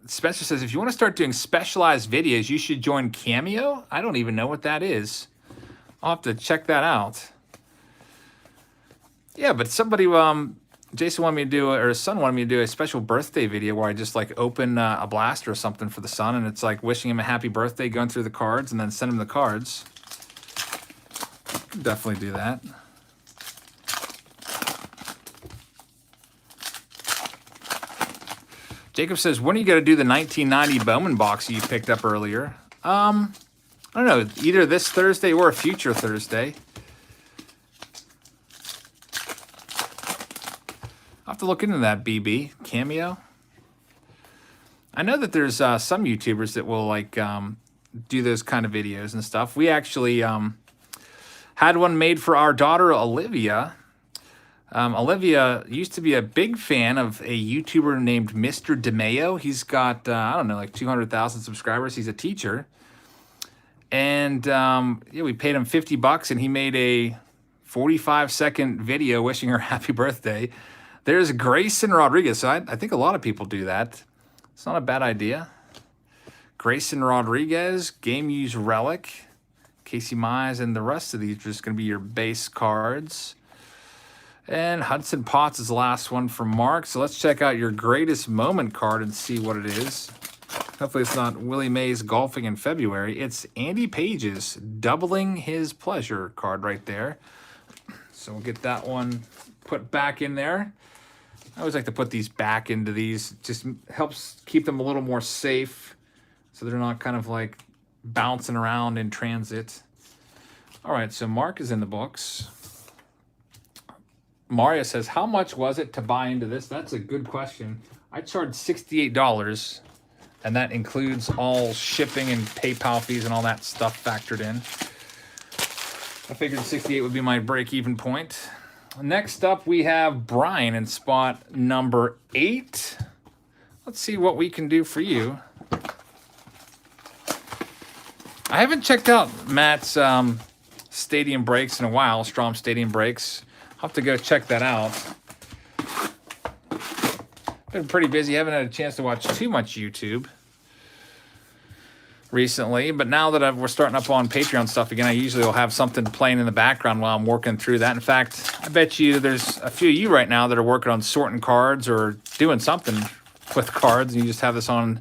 Spencer says, if you want to start doing specialized videos, you should join Cameo. I don't even know what that is. I'll have to check that out. Yeah, but somebody, Jason wanted me to do, or his son wanted me to do a special birthday video where I just like open a blaster or something for the son, and it's like wishing him a happy birthday, going through the cards, and then send him the cards. Could definitely do that. Jacob says, when are you going to do the 1990 Bowman box you picked up earlier? I don't know, either this Thursday or a future Thursday. I'll have to look into that, BB. Cameo. I know that there's some YouTubers that will like do those kind of videos and stuff. We actually had one made for our daughter, Olivia. Olivia used to be a big fan of a YouTuber named Mr. DeMeo. He's got, I don't know, like 200,000 subscribers. He's a teacher. And yeah, we paid him $50 and he made a 45-second video wishing her happy birthday. There's Grayson Rodriguez. So I think a lot of people do that. It's not a bad idea. Grayson Rodriguez, Game Use Relic, Casey Mize, and the rest of these are just going to be your base cards. And Hudson Potts is the last one from Mark. So let's check out your greatest moment card and see what it is. Hopefully it's not Willie Mays golfing in February. It's Andy Page's Doubling His Pleasure card right there. So we'll get that one put back in there. I always like to put these back into these. It just helps keep them a little more safe so they're not kind of like bouncing around in transit. All right, so Mark is in the books. Mario says, how much was it to buy into this? That's a good question. I charged $68, and that includes all shipping and PayPal fees and all that stuff factored in. I figured 68 would be my break-even point. Next up, we have Brian in spot number 8. Let's see what we can do for you. I haven't checked out Matt's stadium breaks in a while, Strom Stadium breaks. I'll have to go check that out. Been pretty busy. Haven't had a chance to watch too much YouTube recently, but now that we're starting up on Patreon stuff again, I usually will have something playing in the background while I'm working through that. In fact, I bet you there's a few of you right now that are working on sorting cards or doing something with cards, and you just have this on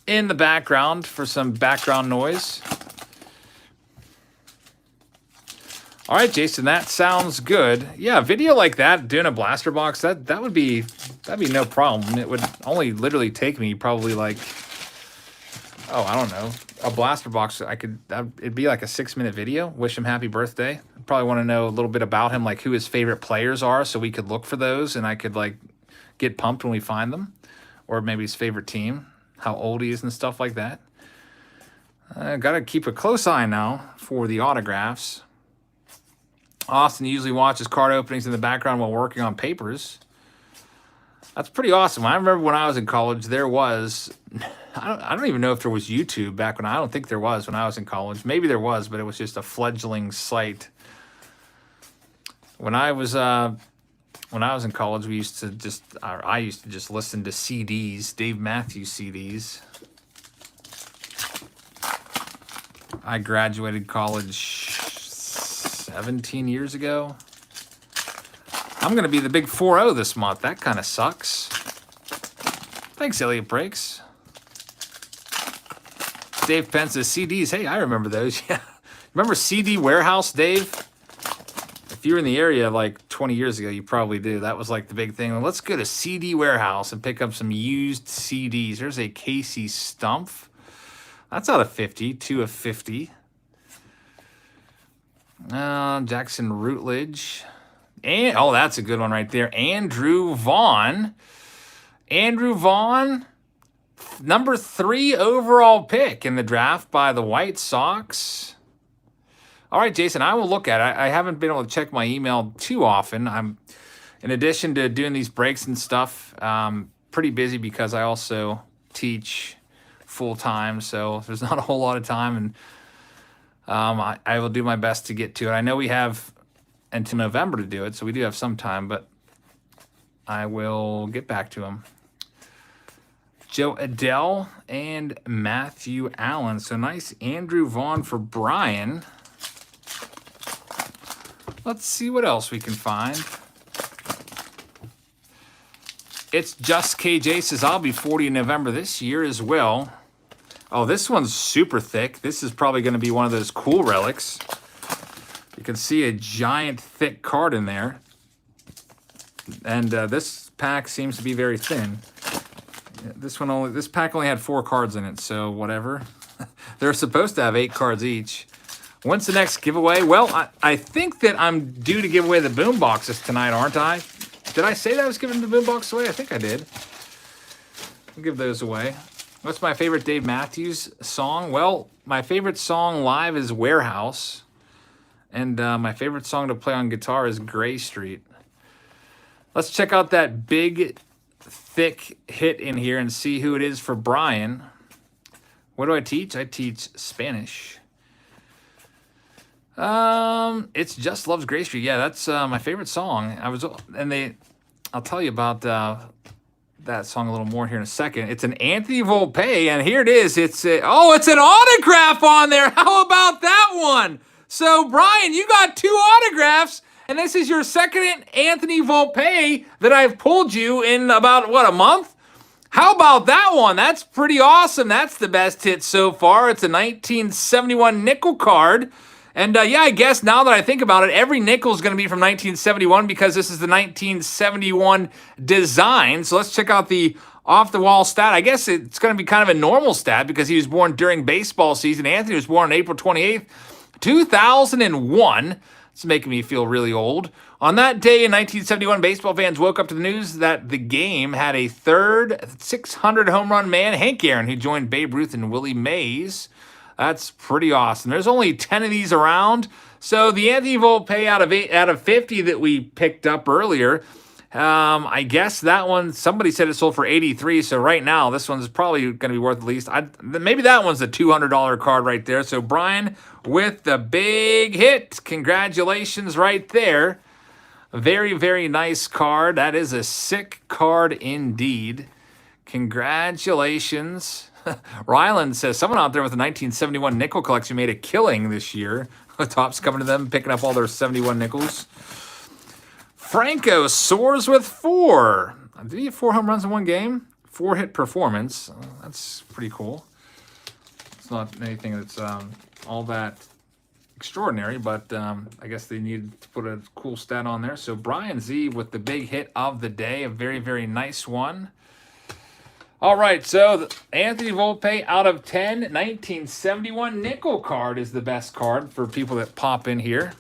in the background for some background noise. All right, Jason, that sounds good. Yeah, video like that, doing a blaster box, that'd be no problem. It would only literally take me probably like, oh, I don't know, a blaster box. It'd be like a 6-minute video. Wish him happy birthday. I'd probably want to know a little bit about him, like who his favorite players are, so we could look for those, and I could like get pumped when we find them, or maybe his favorite team, how old he is, and stuff like that. I gotta keep a close eye now for the autographs. Austin usually watches card openings in the background while working on papers. That's pretty awesome. I remember when I was in college, there was, I don't even know if there was YouTube back when. I don't think there was when I was in college. Maybe there was, but it was just a fledgling site. When I was in college, I used to just listen to CDs, Dave Matthews CDs. I graduated college 17 years ago. I'm going to be the big 4-0 this month. That kind of sucks. Thanks, Elliot Breaks. Dave Pence's CDs. Hey, I remember those. Yeah. Remember CD Warehouse, Dave? If you were in the area like 20 years ago, you probably do. That was like the big thing. Well, let's go to CD Warehouse and pick up some used CDs. There's a Casey Stumpf. That's out of 50, 2 of 50. Jackson Routledge. And, oh, that's a good one right there. Andrew Vaughn. Andrew Vaughn, number 3 overall pick in the draft by the White Sox. All right, Jason, I will look at it. I haven't been able to check my email too often. I'm, in addition to doing these breaks and stuff, pretty busy because I also teach full-time, so there's not a whole lot of time, and I will do my best to get to it. I know we have until November to do it, so we do have some time, but I will get back to him. Joe Adele and Matthew Allen. So nice Andrew Vaughn for Brian. Let's see what else we can find. It's Just KJ says, I'll be 40 in November this year as well. Oh, this one's super thick. This is probably going to be one of those cool relics. You can see a giant thick card in there. And this pack seems to be very thin. This pack only had 4 cards in it, so whatever. They're supposed to have 8 cards each. When's the next giveaway? Well, I think that I'm due to give away the boom boxes tonight, aren't I? Did I say that I was giving the boom box away? I think I did. I'll give those away. What's my favorite Dave Matthews song? Well, my favorite song live is Warehouse. And my favorite song to play on guitar is Gray Street. Let's check out that big, thick hit in here and see who it is for Brian. What do I teach? I teach Spanish. It's Just Loves Gray Street. Yeah, that's my favorite song. I'll tell you about that song a little more here in a second. It's an Anthony Volpe, and here it is. It's an autograph on there. How about that one? So, Brian, you got 2 autographs, and this is your second Anthony Volpe that I've pulled you in about, a month? How about that one? That's pretty awesome. That's the best hit so far. It's a 1971 nickel card, And yeah, I guess now that I think about it, every nickel is going to be from 1971 because this is the 1971 design. So let's check out the off-the-wall stat. I guess it's going to be kind of a normal stat because he was born during baseball season. Anthony was born on April 28th, 2001. It's making me feel really old. On that day in 1971, baseball fans woke up to the news that the game had a third 600 home run man, Hank Aaron, who joined Babe Ruth and Willie Mays. That's pretty awesome. There's only 10 of these around. So the Anthony Volpe out of 50 that we picked up earlier, I guess that one, somebody said it sold for 83. So right now, this one's probably going to be worth at least, maybe that one's a $200 card right there. So Brian with the big hit. Congratulations right there. Very, very nice card. That is a sick card indeed. Congratulations. Ryland says, someone out there with a 1971 nickel collection made a killing this year. Topps coming to them, picking up all their 71 nickels. Franco soars with 4. Did he have 4 home runs in one game? 4-hit performance. That's pretty cool. It's not anything that's all that extraordinary, but I guess they needed to put a cool stat on there. So Brian Z with the big hit of the day. A very, very nice one. All right, so Anthony Volpe out of 10, 1971 nickel card is the best card for people that pop in here.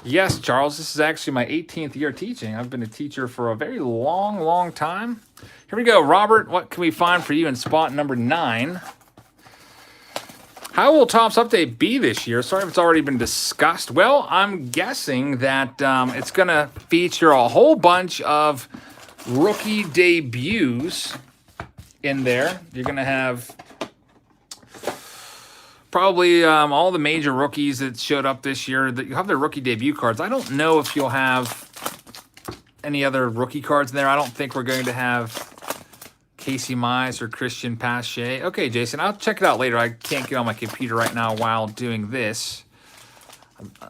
Yes, Charles, this is actually my 18th year teaching. I've been a teacher for a very long, long time. Here we go, Robert. What can we find for you in spot number 9? How will Topps Update be this year? Sorry if it's already been discussed. Well, I'm guessing that it's going to feature a whole bunch of rookie debuts in there. You're going to have probably all the major rookies that showed up this year. That you have their rookie debut cards. I don't know if you'll have any other rookie cards in there. I don't think we're going to have Casey Mize or Christian Pache. Okay, Jason, I'll check it out later. I can't get on my computer right now while doing this.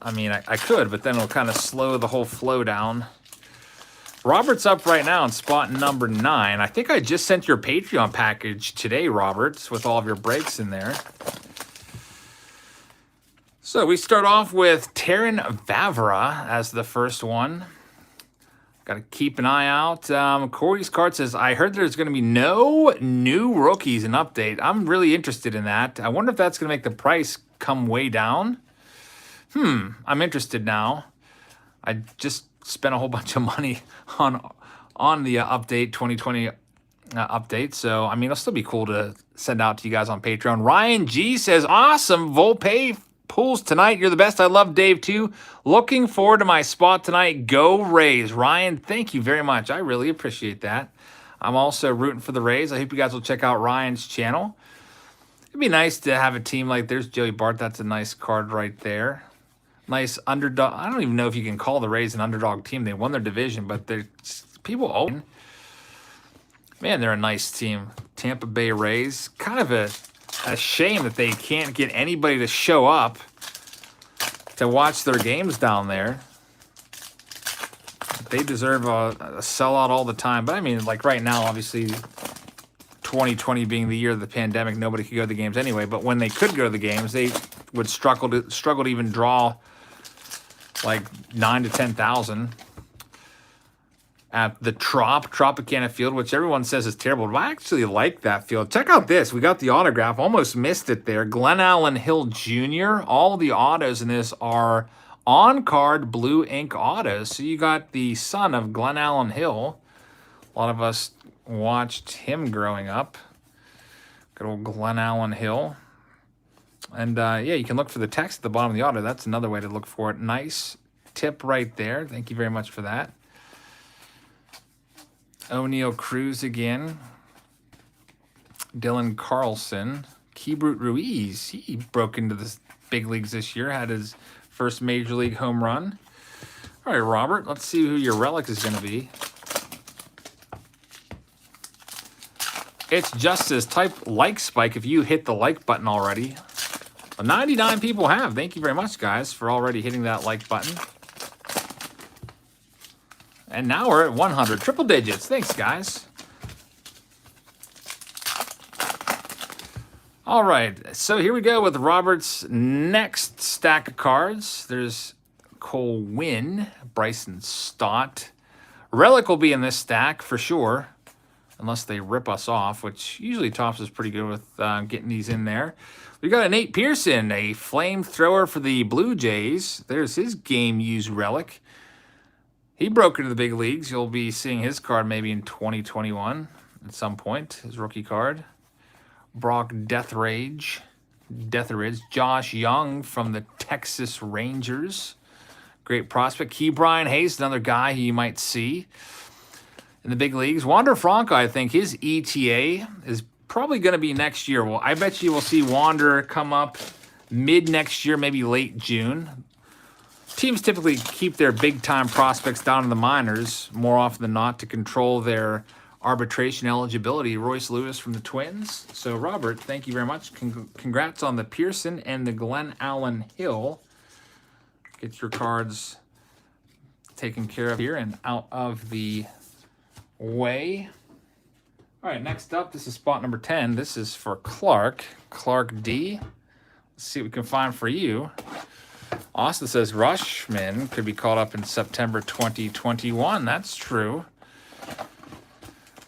I mean, I could, but then it'll kind of slow the whole flow down. Robert's up right now in spot number 9. I think I just sent your Patreon package today, Roberts, with all of your breaks in there. So we start off with Terrin Vavra as the first one. Got to keep an eye out. Corey's card says, I heard there's going to be no new rookies in update. I'm really interested in that. I wonder if that's going to make the price come way down. I'm interested now. I just spent a whole bunch of money on the update 2020 update. So, I mean, it'll still be cool to send out to you guys on Patreon. Ryan G says, awesome. Volpe pulls tonight. You're the best. I love Dave too. Looking forward to my spot tonight. Go Rays. Ryan, thank you very much. I really appreciate that. I'm also rooting for the Rays. I hope you guys will check out Ryan's channel. It'd be nice to have a team like, there's Joey Bart. That's a nice card right there. Nice underdog. I don't even know if you can call the Rays an underdog team. They won their division, but people own. Man, they're a nice team. Tampa Bay Rays. Kind of a shame that they can't get anybody to show up to watch their games down there. They deserve a sellout all the time. But I mean, like right now, obviously, 2020 being the year of the pandemic, nobody could go to the games anyway. But when they could go to the games, they would struggle to even draw like 9,000 to 10,000 at the Tropicana Field, which everyone says is terrible. But I actually like that field. Check out this. We got the autograph. Almost missed it there. Glenallen Hill Jr. All the autos in this are on-card blue ink autos. So you got the son of Glenallen Hill. A lot of us watched him growing up. Good old Glenallen Hill. And, yeah, you can look for the text at the bottom of the auto. That's another way to look for it. Nice tip right there. Thank you very much for that. O'Neal Cruz again. Dylan Carlson. Keibert Ruiz. He broke into the big leagues this year. Had his first major league home run. All right, Robert. Let's see who your relic is going to be. It's Justice. Type like Spike if you hit the like button already. 99 people have. Thank you very much, guys, for already hitting that like button. And now we're at 100. Triple digits. Thanks, guys. All right, so here we go with Robert's next stack of cards. There's Cole Winn, Bryson Stott. Relic will be in this stack for sure, unless they rip us off, which usually Topps is pretty good with getting these in there. We got a Nate Pearson, a flamethrower for the Blue Jays. There's his game-used relic. He broke into the big leagues. You'll be seeing his card maybe in 2021 at some point, his rookie card. Brock Deathridge. Josh Young from the Texas Rangers. Great prospect. Ke'Bryan Hayes, another guy who you might see in the big leagues. Wander Franco, I think his ETA is probably going to be next year. Well, I bet you will see Wander come up mid next year, maybe late June. Teams typically keep their big-time prospects down in the minors more often than not to control their arbitration eligibility. Royce Lewis from the Twins. So, Robert, thank you very much. Congrats on the Pearson and the Glenn Allen Hill. Get your cards taken care of here and out of the way. All right, next up, this is spot number 10. This is for Clark D. Let's see what we can find for you. Austin says Rushman could be called up in September 2021. That's true.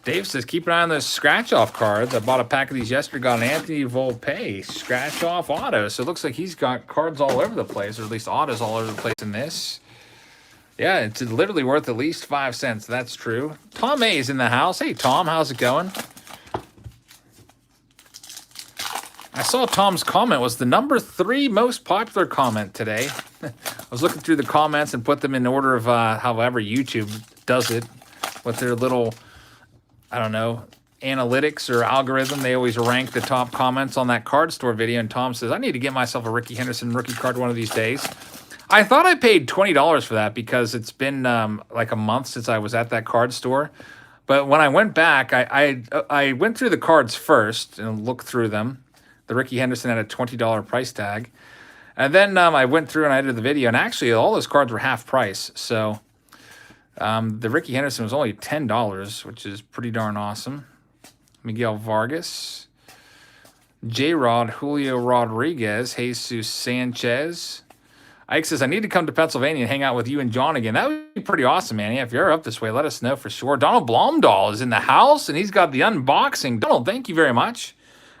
Dave says, keep an eye on those scratch-off cards. I bought a pack of these yesterday, got an Anthony Volpe scratch-off auto. So it looks like he's got cards all over the place, or at least autos all over the place in this. Yeah, it's literally worth at least 5 cents. That's true. Tom A is in the house. Hey, Tom, how's it going? I saw Tom's comment was the number 3 most popular comment today. I was looking through the comments and put them in order of however YouTube does it with their little, I don't know, analytics or algorithm. They always rank the top comments on that card store video. And Tom says, I need to get myself a Ricky Henderson rookie card one of these days. I thought I paid $20 for that because it's been like a month since I was at that card store. But when I went back, I went through the cards first and looked through them. The Ricky Henderson had a $20 price tag. And then I went through and I did the video. And actually, all those cards were half price. So the Ricky Henderson was only $10, which is pretty darn awesome. Miguel Vargas. J-Rod, Julio Rodriguez, Jesus Sanchez. Ike says, I need to come to Pennsylvania and hang out with you and John again. That would be pretty awesome, man. Yeah, if you're up this way, let us know for sure. Donald Blomdahl is in the house, and he's got the unboxing. Donald, thank you very much.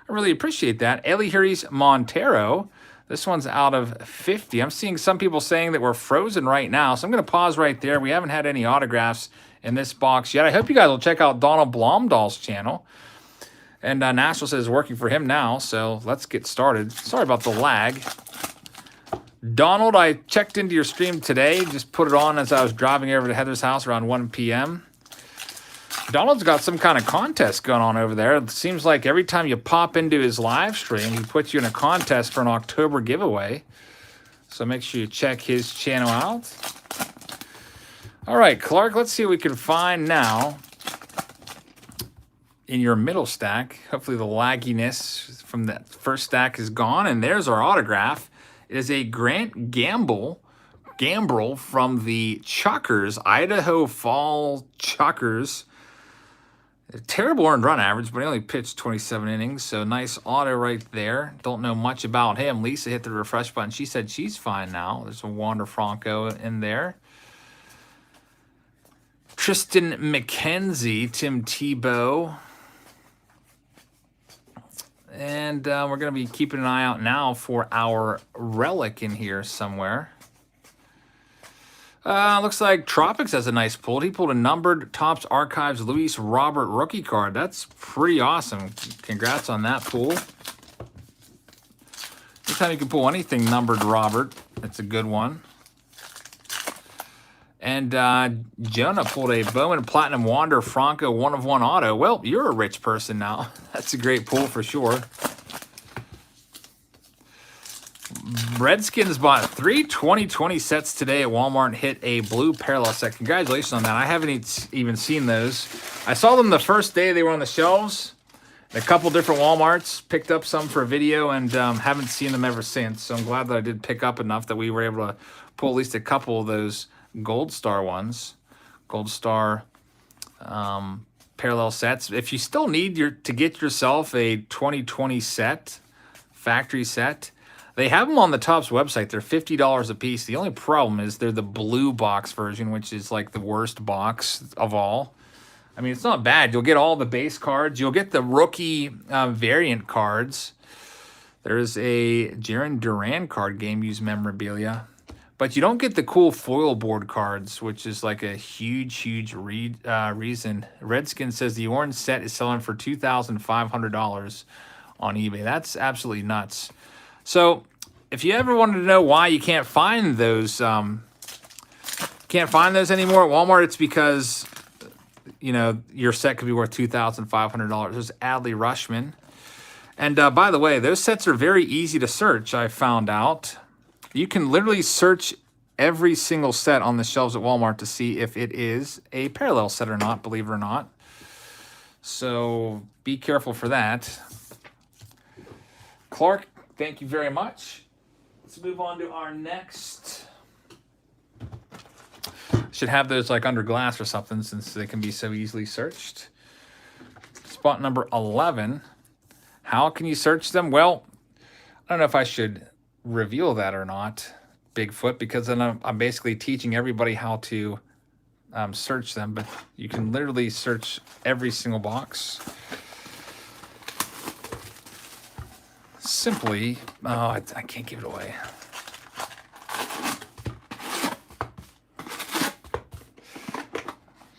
I really appreciate that. Elihuris Montero. This one's out of 50. I'm seeing some people saying that we're frozen right now, so I'm going to pause right there. We haven't had any autographs in this box yet. I hope you guys will check out Donald Blomdahl's channel. And Nashville says working for him now, so let's get started. Sorry about the lag. Donald, I checked into your stream today. Just put it on as I was driving over to Heather's house around 1 p.m. Donald's got some kind of contest going on over there. It seems like every time you pop into his live stream, he puts you in a contest for an October giveaway. So make sure you check his channel out. All right, Clark, let's see what we can find now in your middle stack. Hopefully the lagginess from that first stack is gone. And there's our autograph. It is a Grant Gamble from the Chuckers, Idaho Fall Chuckers. A terrible earned run average, but he only pitched 27 innings, so nice auto right there. Don't know much about him. Lisa hit the refresh button. She said she's fine now. There's a Wander Franco in there. Tristan McKenzie, Tim Tebow. And we're going to be keeping an eye out now for our relic in here somewhere. Looks like Tropics has a nice pull. He pulled a numbered Topps Archives Luis Robert rookie card. That's pretty awesome. Congrats on that pull. Anytime you can pull anything numbered Robert, it's a good one. And Jonah pulled a Bowman Platinum Wander Franco 1/1 auto. Well, you're a rich person now. That's a great pull for sure. Redskins bought 3 2020 sets today at Walmart and hit a blue parallel set. Congratulations on that. I haven't even seen those. I saw them the first day they were on the shelves. A couple different Walmarts. Picked up some for a video and haven't seen them ever since. So I'm glad that I did pick up enough that we were able to pull at least a couple of those Gold Star ones. Gold Star parallel sets. If you still need to get yourself a 2020 set, factory set. They have them on the Topps website. They're $50 a piece. The only problem is they're the blue box version, which is like the worst box of all. I mean, it's not bad. You'll get all the base cards. You'll get the rookie variant cards. There's a Jaron Duran card, game used memorabilia. But you don't get the cool foil board cards, which is like a huge reason. Redskin says the orange set is selling for $2,500 on eBay. That's absolutely nuts. So if you ever wanted to know why you can't find those, anymore at Walmart, it's because, you know, your set could be worth $2,500. There's Adley Rushman. And by the way, those sets are very easy to search, I found out. You can literally search every single set on the shelves at Walmart to see if it is a parallel set or not, believe it or not. So be careful for that. Clark, thank you very much. Let's move on to our next. Should have those like under glass or something since they can be so easily searched. Spot number 11. How can you search them? Well, I don't know if I should reveal that or not, Bigfoot, because then I'm basically teaching everybody how to search them, but you can literally search every single box. Simply, I can't give it away.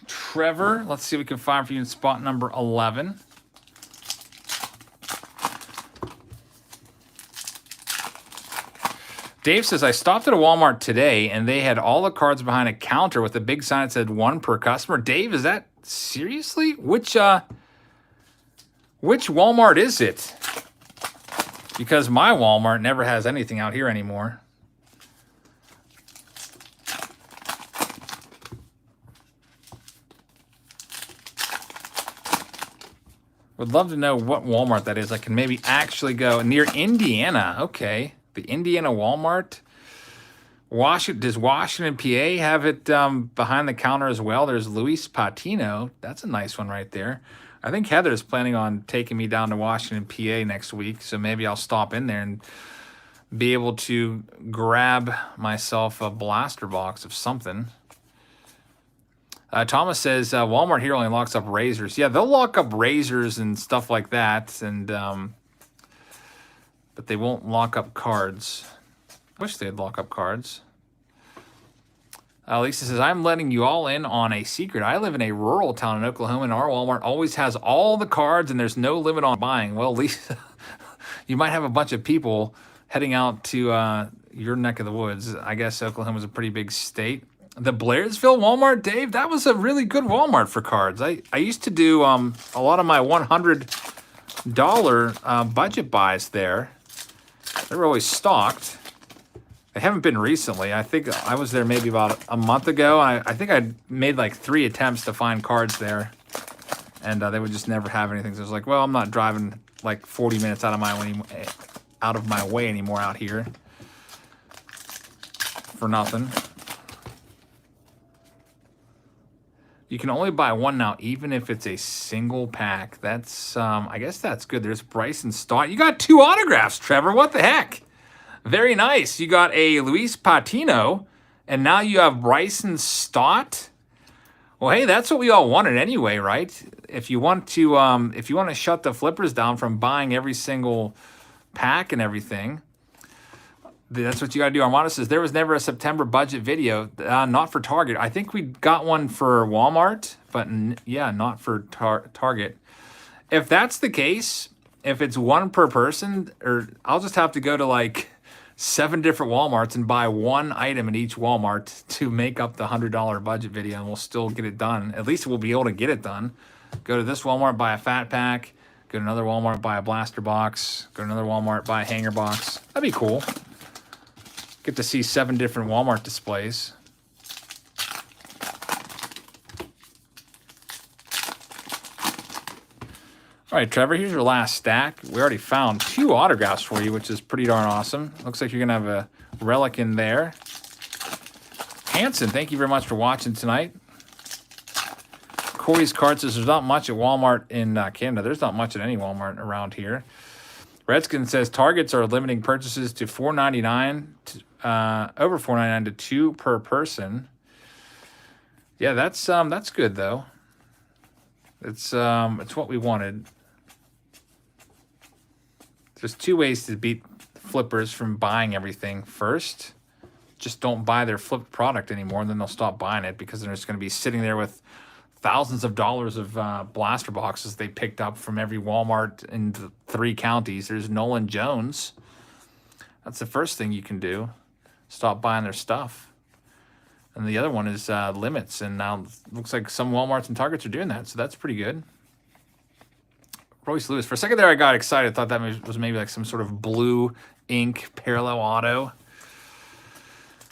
Trevor, let's see what we can find for you in spot number 11. Dave says, I stopped at a Walmart today and they had all the cards behind a counter with a big sign that said 1 per customer. Dave, is that seriously? Which Walmart is it? Because my Walmart never has anything out here anymore. Would love to know what Walmart that is. I can maybe actually go near Indiana. Okay. The Indiana Walmart. Does Washington, PA have it behind the counter as well? There's Luis Patino. That's a nice one right there. I think Heather's planning on taking me down to Washington, PA next week, so maybe I'll stop in there and be able to grab myself a blaster box of something. Thomas says Walmart here only locks up razors. Yeah, they'll lock up razors and stuff like that, and but they won't lock up cards. Wish they'd lock up cards. Lisa says, I'm letting you all in on a secret. I live in a rural town in Oklahoma, and our Walmart always has all the cards, and there's no limit on buying. Well, Lisa, you might have a bunch of people heading out to your neck of the woods. I guess Oklahoma's a pretty big state. The Blairsville Walmart, Dave, that was a really good Walmart for cards. I used to do a lot of my $100 budget buys there. They were always stocked. They haven't been recently. I think I was there maybe about a month ago. I think I made like 3 attempts to find cards there, and they would just never have anything. So I was like, well, I'm not driving like 40 minutes out of my way anymore out here for nothing. You can only buy one now, even if it's a single pack. That's, I guess that's good. There's Bryson Stott. You got 2 autographs, Trevor. What the heck? Very nice. You got a Luis Patino, and now you have Bryson Stott. Well, hey, that's what we all wanted anyway, right? If you want to shut the flippers down from buying every single pack and everything, that's what you got to do. Armando says, there was never a September budget video, not for Target. I think we got one for Walmart, but yeah, not for Target. If that's the case, if it's 1 per person, or I'll just have to go to like 7 different Walmarts and buy 1 item at each Walmart to make up the $100 budget video, and we'll still get it done. At least we'll be able to get it done. Go to this Walmart, buy a fat pack. Go to another Walmart, buy a blaster box. Go to another Walmart, buy a hanger box. That'd be cool. Get to see 7 different Walmart displays. All right, Trevor, here's your last stack. We already found 2 autographs for you, which is pretty darn awesome. Looks like you're going to have a relic in there. Hanson, thank you very much for watching tonight. Corey's Card says there's not much at Walmart in Canada. There's not much at any Walmart around here. Redskin says Targets are limiting purchases to $4.99 over $4.99 to 2 per person. Yeah, that's good though. It's what we wanted. There's 2 ways to beat flippers from buying everything. First, just don't buy their flipped product anymore, and then they'll stop buying it because they're just going to be sitting there with thousands of dollars of blaster boxes they picked up from every Walmart in the 3 counties. There's Nolan Jones. That's the first thing you can do. Stop buying their stuff. And the other one is limits. And now it looks like some Walmarts and Targets are doing that. So that's pretty good. Royce Lewis. For a second there, I got excited. Thought that was maybe like some sort of blue ink parallel auto.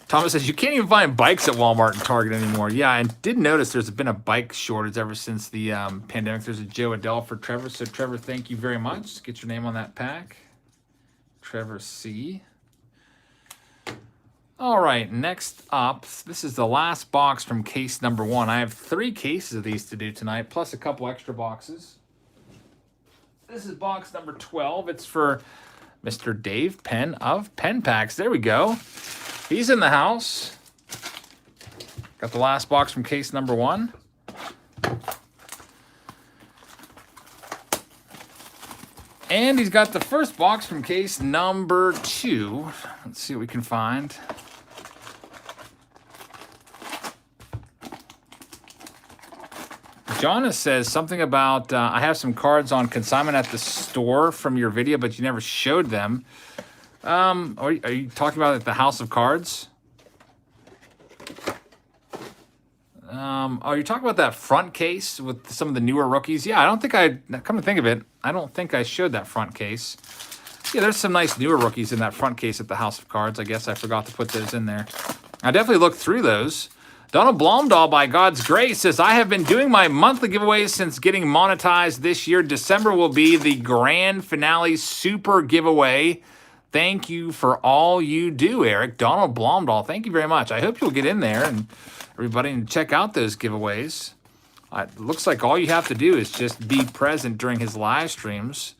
Thomas says, you can't even find bikes at Walmart and Target anymore. Yeah, I did notice there's been a bike shortage ever since the pandemic. There's a Joe Adele for Trevor. So, Trevor, thank you very much. Get your name on that pack. Trevor C. All right, next up, this is the last box from case number 1. I have 3 cases of these to do tonight, plus a couple extra boxes. This is box number 12. It's for Mr. Dave Penn of Pen Packs. There we go. He's in the house. Got the last box from case number 1. And he's got the first box from case number 2. Let's see what we can find. Jonas says something about, I have some cards on consignment at the store from your video, but you never showed them. Are you talking about at the House of Cards? Are you talking about that front case with some of the newer rookies? Yeah, I don't think come to think of it, I don't think I showed that front case. Yeah, there's some nice newer rookies in that front case at the House of Cards. I guess I forgot to put those in there. I definitely looked through those. Donald Blomdahl, by God's grace, says, I have been doing my monthly giveaways since getting monetized this year. December will be the grand finale super giveaway. Thank you for all you do, Eric. Donald Blomdahl, thank you very much. I hope you'll get in there and everybody and check out those giveaways. It looks like all you have to do is just be present during his live streams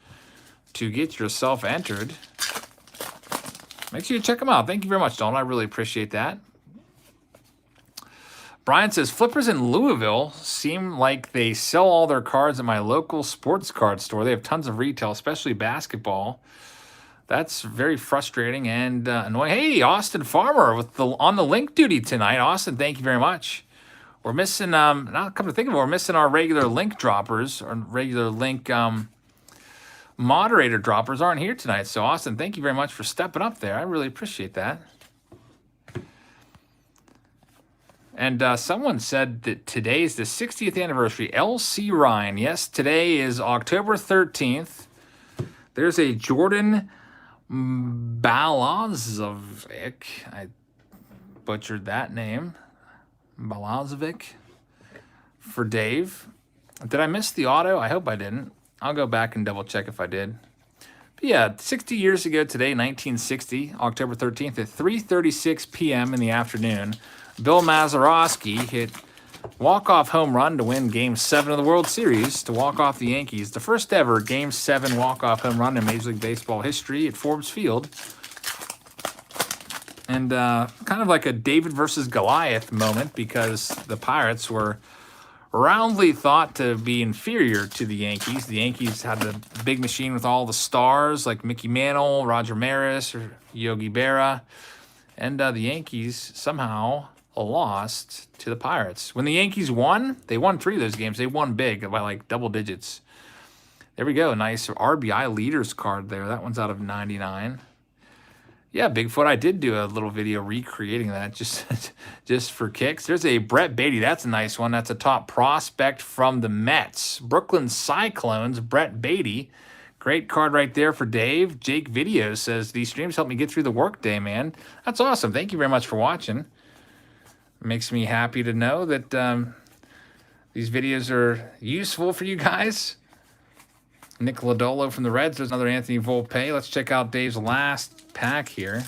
to get yourself entered. Make sure you check them out. Thank you very much, Donald. I really appreciate that. Brian says, flippers in Louisville seem like they sell all their cards at my local sports card store. They have tons of retail, especially basketball. That's very frustrating and annoying. Hey, Austin Farmer with on the link duty tonight. Austin, thank you very much. We're missing, now come to think of it, we're missing our regular link droppers, or regular link moderator droppers aren't here tonight. So, Austin, thank you very much for stepping up there. I really appreciate that. And someone said that today is the 60th anniversary. LC Ryan. Yes, today is October 13th. There's a Jordan Balazovic. I butchered that name. Balazovic for Dave. Did I miss the auto? I hope I didn't. I'll go back and double check if I did. But yeah, 60 years ago today, 1960, October 13th at 3:36 p.m. in the afternoon, Bill Mazeroski hit walk-off home run to win Game 7 of the World Series to walk off the Yankees. The first ever Game 7 walk-off home run in Major League Baseball history at Forbes Field. And kind of like a David versus Goliath moment because the Pirates were roundly thought to be inferior to the Yankees. The Yankees had the big machine with all the stars like Mickey Mantle, Roger Maris, or Yogi Berra. And the Yankees somehow lost to the Pirates. When the Yankees won, they won 3 of those games. They won big by like double digits. There we go. Nice RBI leaders card there. That one's out of 99. Yeah, Bigfoot, I did do a little video recreating that just for kicks. There's a Brett Beatty. That's a nice one. That's a top prospect from the Mets. Brooklyn Cyclones, Brett Beatty. Great card right there for Dave. Jake Video says, these streams help me get through the workday, man. That's awesome. Thank you very much for watching. It makes me happy to know that these videos are useful for you guys. Nick Lodolo from the Reds. There's another Anthony Volpe. Let's check out Dave's last pack here.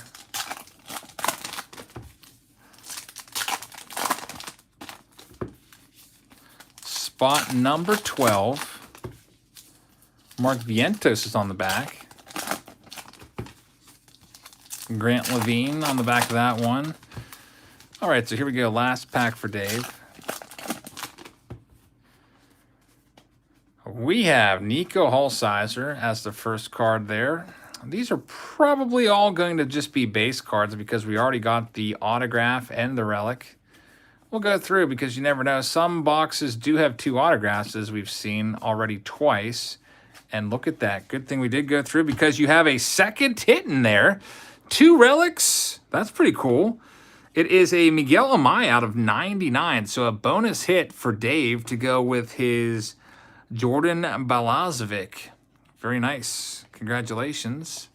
Spot number 12. Mark Vientos is on the back. Grant Levine on the back of that one. All right, so here we go. Last pack for Dave. We have Nico Hulsizer as the first card there. These are probably all going to just be base cards because we already got the autograph and the relic. We'll go through because you never know. Some boxes do have 2 autographs, as we've seen already twice. And look at that. Good thing we did go through because you have a second hit in there. 2 relics. That's pretty cool. It is a Miguel Amaya out of 99. So a bonus hit for Dave to go with his Jordan Balazovic. Very nice. Congratulations.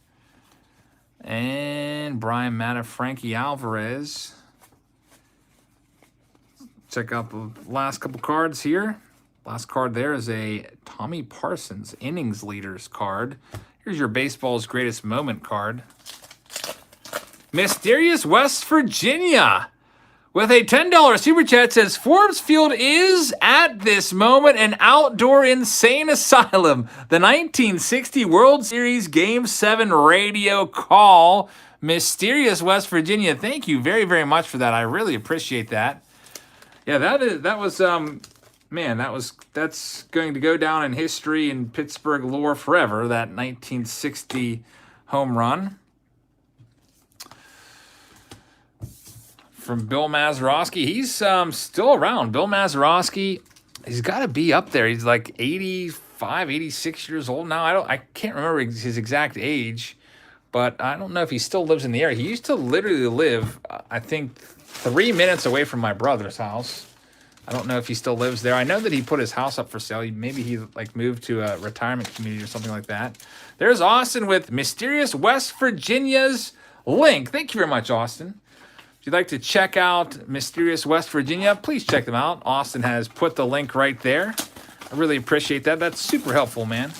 And Brian Matta, Frankie Alvarez. Check out the last couple cards here. Last card there is a Tommy Parsons innings leaders card. Here's your baseball's greatest moment card. Mysterious West Virginia with a $10 super chat says Forbes Field is at this moment an outdoor insane asylum. The 1960 World Series Game 7 radio call. Mysterious West Virginia. Thank you very, very much for that. I really appreciate that. Yeah, that's going to go down in history in Pittsburgh lore forever, that 1960 home run. From Bill Mazeroski. He's still around. Bill Mazeroski, he's got to be up there. He's like 85, 86 years old now. I can't remember his exact age, but I don't know if he still lives in the area. He used to literally live, I think, 3 minutes away from my brother's house. I don't know if he still lives there. I know that he put his house up for sale. Maybe he like moved to a retirement community or something like that. There's Austin with Mysterious West Virginia's link. Thank you very much, Austin. If you'd like to check out Mysterious West Virginia, please check them out. Austin has put the link right there. I really appreciate that. That's super helpful, man.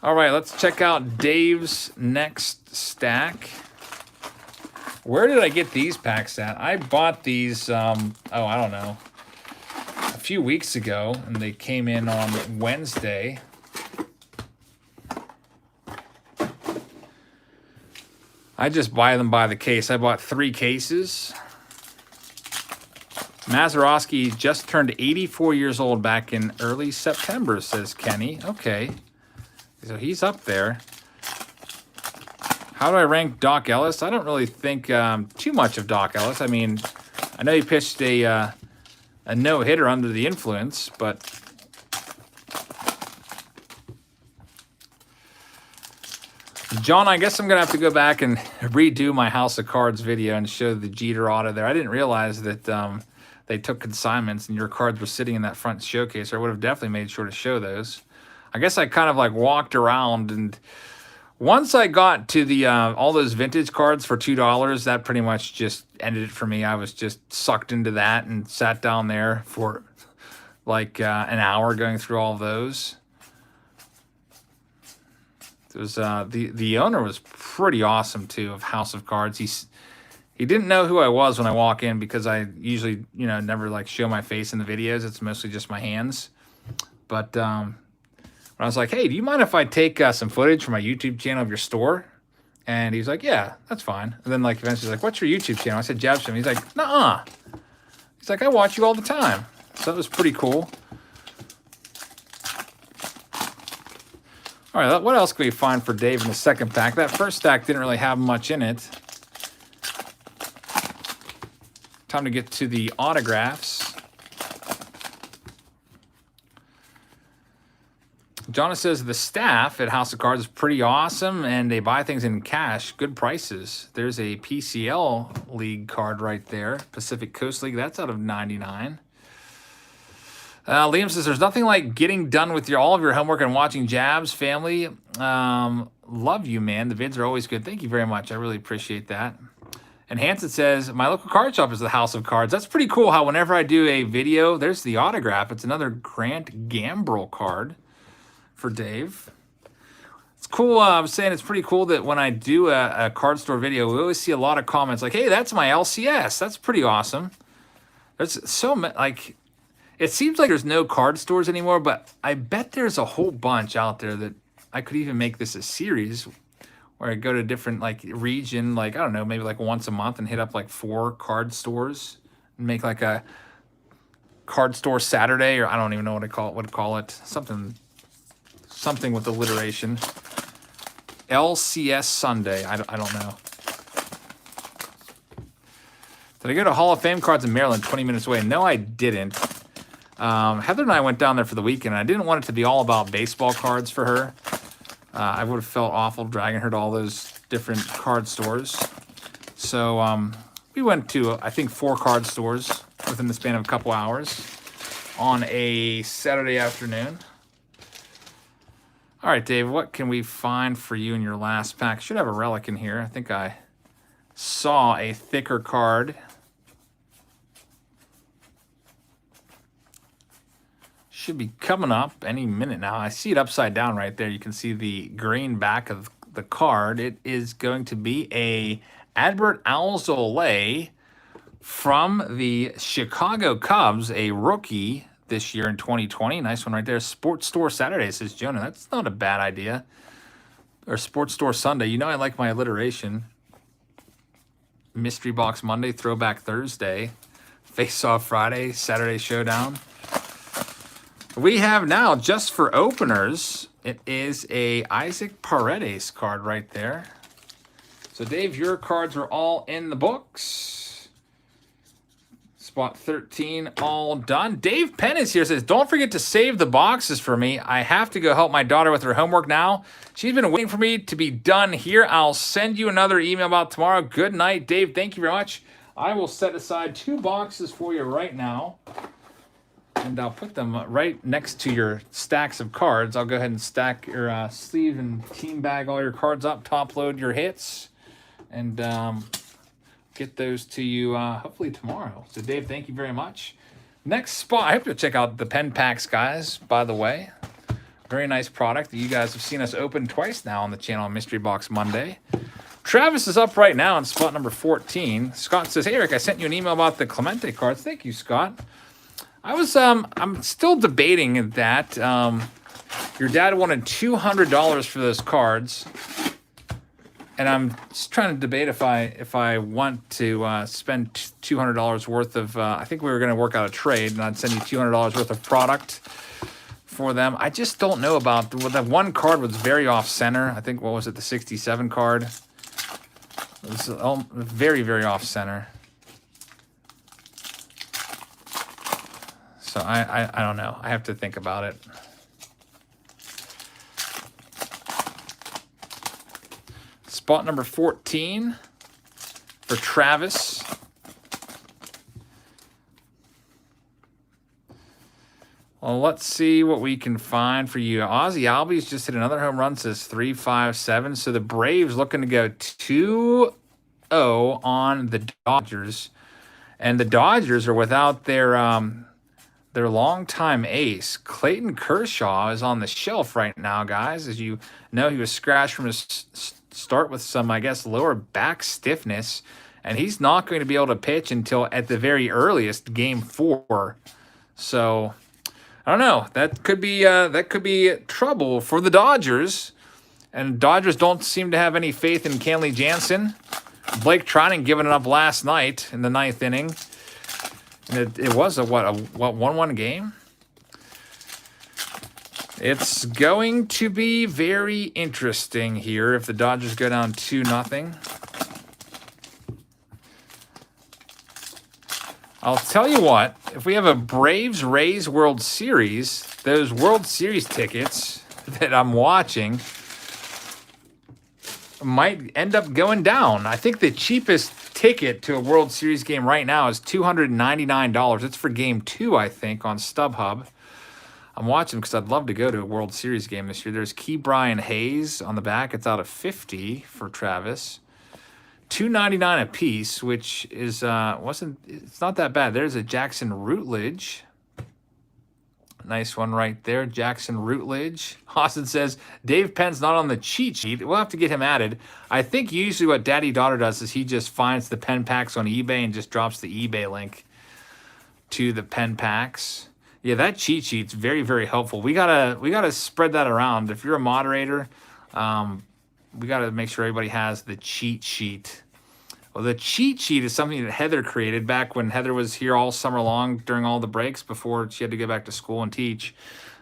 All right, let's check out Dave's next stack. Where did I get these packs at? I bought these, I don't know, a few weeks ago, and they came in on Wednesday. I just buy them by the case. I bought 3 cases. Mazeroski just turned 84 years old back in early September, says Kenny. Okay, so he's up there. How do I rank Doc Ellis? I don't really think too much of Doc Ellis. I mean, I know he pitched a no-hitter under the influence, but John, I guess I'm going to have to go back and redo my House of Cards video and show the Jeter auto there. I didn't realize that they took consignments and your cards were sitting in that front showcase. I would have definitely made sure to show those. I guess I kind of like walked around, and once I got to the all those vintage cards for $2, that pretty much just ended it for me. I was just sucked into that and sat down there for like an hour going through all of those. It was the owner was pretty awesome too of House of Cards. He didn't know who I was when I walk in because I usually never like show my face in the videos. It's mostly just my hands. But when I was like, hey, do you mind if I take some footage from my YouTube channel of your store? And he's like, yeah, that's fine. And then like eventually he's like, what's your YouTube channel? I said Jabstream. He's like, nuh-uh. He's like, I watch you all the time. So that was pretty cool. All right, what else can we find for Dave in the second pack? That first stack didn't really have much in it. Time to get to the autographs. Jonas says the staff at House of Cards is pretty awesome, and they buy things in cash, good prices. There's a PCL League card right there, Pacific Coast League. That's out of 99. Liam says, there's nothing like getting done with all of your homework and watching Jabs family. Love you, man. The vids are always good. Thank you very much. I really appreciate that. And Hanson says, my local card shop is the House of Cards. That's pretty cool how whenever I do a video, there's the autograph. It's another Grant Gambrell card for Dave. It's cool. I was saying it's pretty cool that when I do a card store video, we always see a lot of comments like, hey, that's my LCS. That's pretty awesome. There's so many, like, it seems like there's no card stores anymore, but I bet there's a whole bunch out there that I could even make this a series where I go to different like region, like I don't know, maybe like once a month and hit up like 4 card stores and make like a card store Saturday, or I don't even know what I call it, something with alliteration. LCS Sunday. I don't know. Did I go to Hall of Fame cards in Maryland, 20 minutes away? No, I didn't. Heather and I went down there for the weekend. I didn't want it to be all about baseball cards for her. I would have felt awful dragging her to all those different card stores. So we went to, I think, 4 card stores within the span of a couple hours on a Saturday afternoon. All right, Dave, what can we find for you in your last pack? Should have a relic in here. I think I saw a thicker card. Should be coming up any minute now. I see it upside down right there. You can see the green back of the card. It is going to be a Adbert Alzolay from the Chicago Cubs, a rookie this year in 2020. Nice one right there. Sports Store Saturday, says Jonah. That's not a bad idea. Or Sports Store Sunday. You know I like my alliteration. Mystery Box Monday, Throwback Thursday, Face Off Friday, Saturday Showdown. We have now, just for openers, it is a Isaac Paredes card right there. So, Dave, your cards are all in the books. Spot 13, all done. Dave Penn is here, says, don't forget to save the boxes for me. I have to go help my daughter with her homework now. She's been waiting for me to be done here. I'll send you another email about tomorrow. Good night, Dave. Thank you very much. I will set aside 2 boxes for you right now. And I'll put them right next to your stacks of cards. I'll go ahead and stack your sleeve and team bag all your cards up, top load your hits, and get those to you hopefully tomorrow. So, Dave, thank you very much. Next spot, I hope you'll check out the pen packs, guys, by the way. Very nice product that you guys have seen us open twice now on the channel on Mystery Box Monday. Travis is up right now in spot number 14. Scott says, hey, Eric, I sent you an email about the Clemente cards. Thank you, Scott. I'm still debating that. Your dad wanted $200 for those cards, and I'm just trying to debate if I want to spend $200 worth of. I think we were going to work out a trade, and I'd send you $200 worth of product for them. I just don't know about that one card was very off center. I think what was it, the 67 card? It was very, very off center. So I don't know. I have to think about it. Spot number 14 for Travis. Well, let's see what we can find for you. Ozzy Albies just hit another home run, says 3-5-7. So the Braves looking to go 2-0 on the Dodgers. And the Dodgers are without their longtime ace. Clayton Kershaw is on the shelf right now, guys. As you know, he was scratched from his start with some, I guess, lower back stiffness. And he's not going to be able to pitch until at the very earliest, Game 4. So, I don't know. That could be trouble for the Dodgers. And Dodgers don't seem to have any faith in Kenley Jansen. Blake Trinan giving it up last night in the 9th inning. And it was a 1-1 game? It's going to be very interesting here if the Dodgers go down 2-0. I'll tell you what, if we have a Braves-Rays World Series, those World Series tickets that I'm watching might end up going down. I think the cheapest ticket to a World Series game right now is $299. It's for Game 2, I think, on StubHub. I'm watching because I'd love to go to a World Series game this year. There's Key Brian Hayes on the back. It's out of 50 for Travis. $299 a piece, which is it's not that bad. There's a Jackson Routledge. Nice one right there, Jackson Routledge. Austin says, Dave Penn's not on the cheat sheet. We'll have to get him added. I think usually what Daddy Daughter does is he just finds the pen packs on eBay and just drops the eBay link to the pen packs. Yeah, that cheat sheet's very, very helpful. We gotta spread that around. If you're a moderator, we got to make sure everybody has the cheat sheet. Well, the cheat sheet is something that Heather created back when Heather was here all summer long during all the breaks before she had to get back to school and teach.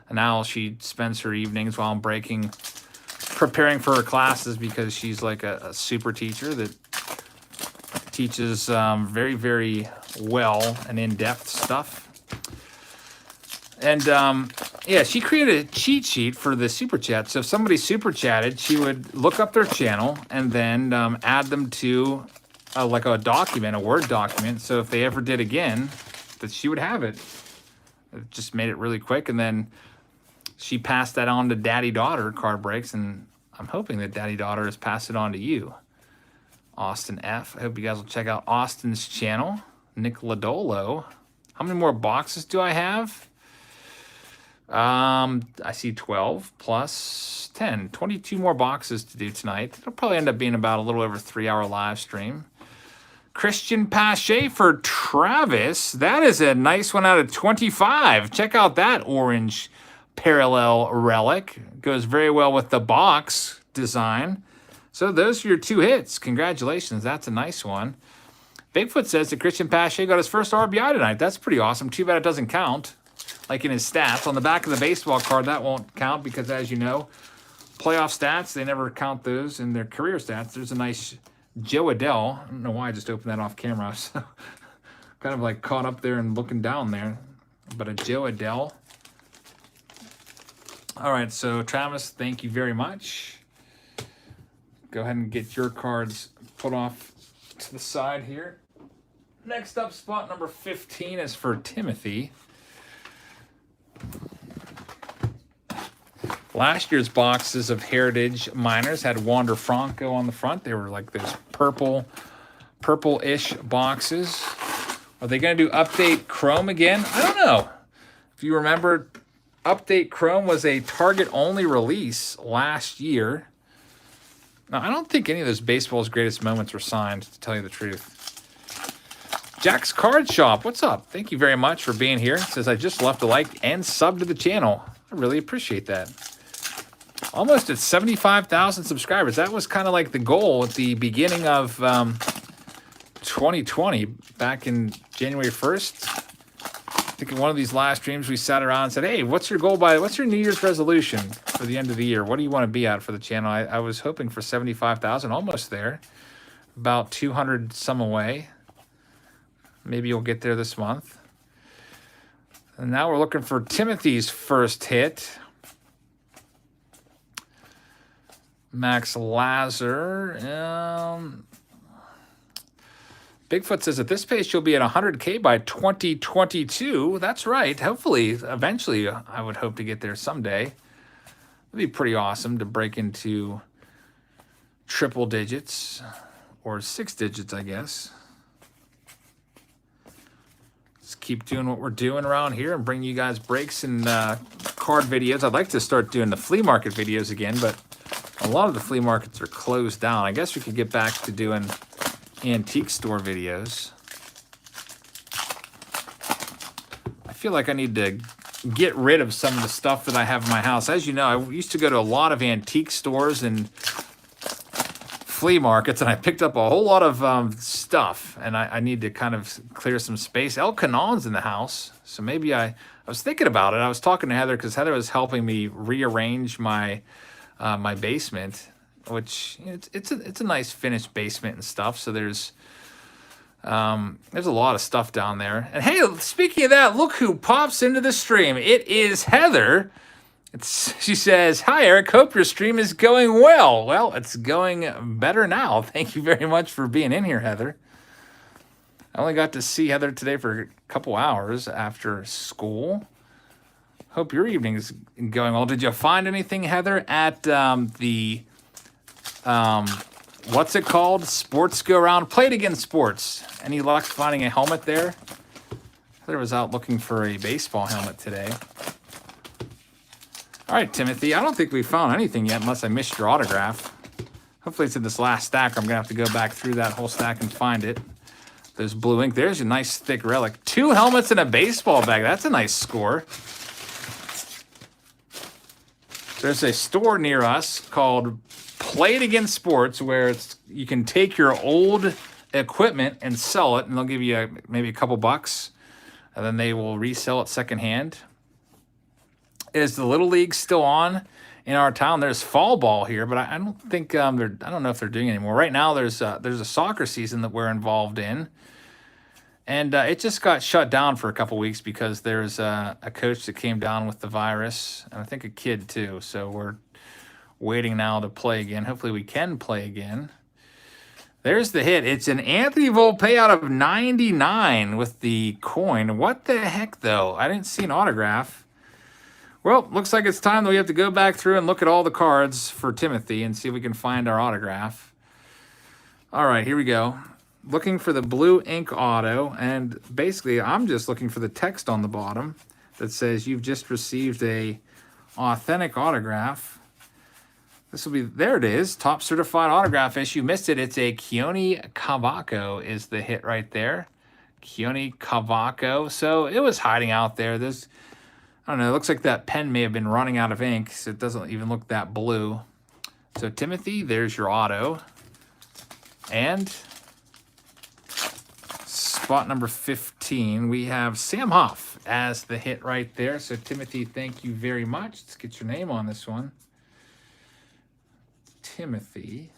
And now she spends her evenings while I'm breaking, preparing for her classes because she's like a super teacher that teaches very, very well and in-depth stuff. And yeah, she created a cheat sheet for the super chat. So if somebody super chatted, she would look up their channel and then add them to like a document, a Word document. So if they ever did again, that she would have it. It just made it really quick. And then she passed that on to Daddy-Daughter Card Breaks, and I'm hoping that Daddy-Daughter has passed it on to you. Austin F. I hope you guys will check out Austin's channel. Nick Lodolo. How many more boxes do I have? I see 12 plus 10. 22 more boxes to do tonight. It'll probably end up being about a little over 3-hour live stream. Christian Pache for Travis. That is a nice one out of 25. Check out that orange parallel relic. Goes very well with the box design. So those are your 2 hits. Congratulations. That's a nice one. Bigfoot says that Christian Pache got his first RBI tonight. That's pretty awesome. Too bad it doesn't count. Like in his stats. On the back of the baseball card, that won't count because, as you know, playoff stats, they never count those in their career stats. There's a nice Joe Adell. I don't know why I just opened that off camera. So kind of like caught up there and looking down there. But a Joe Adell. All right, so Travis, thank you very much. Go ahead and get your cards put off to the side here. Next up, spot number 15 is for Timothy. Last year's boxes of Heritage Miners had Wander Franco on the front. They were like those purple-ish boxes. Are they going to do Update Chrome again? I don't know. If you remember, Update Chrome was a Target-only release last year. Now, I don't think any of those baseball's greatest moments were signed, to tell you the truth. Jack's Card Shop, what's up? Thank you very much for being here. It says, I just left a like and sub to the channel. I really appreciate that. Almost at 75,000 subscribers. That was kind of like the goal at the beginning of 2020, back in January 1st. I think in one of these last streams, we sat around and said, hey, what's your goal what's your New Year's resolution for the end of the year? What do you want to be at for the channel? I was hoping for 75,000, almost there. About 200 some away. Maybe you'll get there this month. And now we're looking for Timothy's first hit. Max Lazar. Bigfoot says at this pace you'll be at 100K by 2022. That's right. Hopefully, eventually, I would hope to get there someday. It'd be pretty awesome to break into triple digits or 6 digits, I guess. Let's keep doing what we're doing around here and bring you guys breaks and card videos. I'd like to start doing the flea market videos again, but a lot of the flea markets are closed down. I guess we could get back to doing antique store videos. I feel like I need to get rid of some of the stuff that I have in my house. As you know, I used to go to a lot of antique stores and flea markets, and I picked up a whole lot of stuff, and I need to kind of clear some space. El Canon's in the house, so maybe I was thinking about it. I was talking to Heather because Heather was helping me rearrange my my basement, which it's a nice finished basement and stuff. So there's a lot of stuff down there. And hey, speaking of that, look who pops into the stream. It is Heather. She says, hi, Eric. Hope your stream is going well. Well, it's going better now. Thank you very much for being in here, Heather. I only got to see Heather today for a couple hours after school. Hope your evening is going well. Did you find anything, Heather, at the, what's it called? Sports Go Round? Play It Again Sports. Any luck finding a helmet there? Heather was out looking for a baseball helmet today. All right, Timothy, I don't think we found anything yet unless I missed your autograph. Hopefully it's in this last stack. I'm going to have to go back through that whole stack and find it. There's blue ink. There's a nice thick relic. 2 helmets and a baseball bag. That's a nice score. There's a store near us called Play It Again Sports, where you can take your old equipment and sell it, and they'll give you maybe a couple bucks, and then they will resell it secondhand. Is the Little League still on in our town? There's fall ball here, but I don't think I don't know if they're doing it anymore. Right now, there's a soccer season that we're involved in, and it just got shut down for a couple weeks because there's a coach that came down with the virus, and I think a kid too. So we're waiting now to play again. Hopefully, we can play again. There's the hit. It's an Anthony Volpe out of 99 with the coin. What the heck, though? I didn't see an autograph. Well, looks like it's time that we have to go back through and look at all the cards for Timothy and see if we can find our autograph. All right, here we go. Looking for the blue ink auto, and basically I'm just looking for the text on the bottom that says you've just received a authentic autograph. This will be, there it is, top certified autograph issue. Missed it. It's a Keoni Cavaco is the hit right there. Keoni Cavaco. So it was hiding out there. There's, I don't know, it looks like that pen may have been running out of ink, so it doesn't even look that blue. So Timothy, there's your auto. And spot number 15, we have Sam Huff as the hit right there. So Timothy, thank you very much. Let's get your name on this one. Timothy.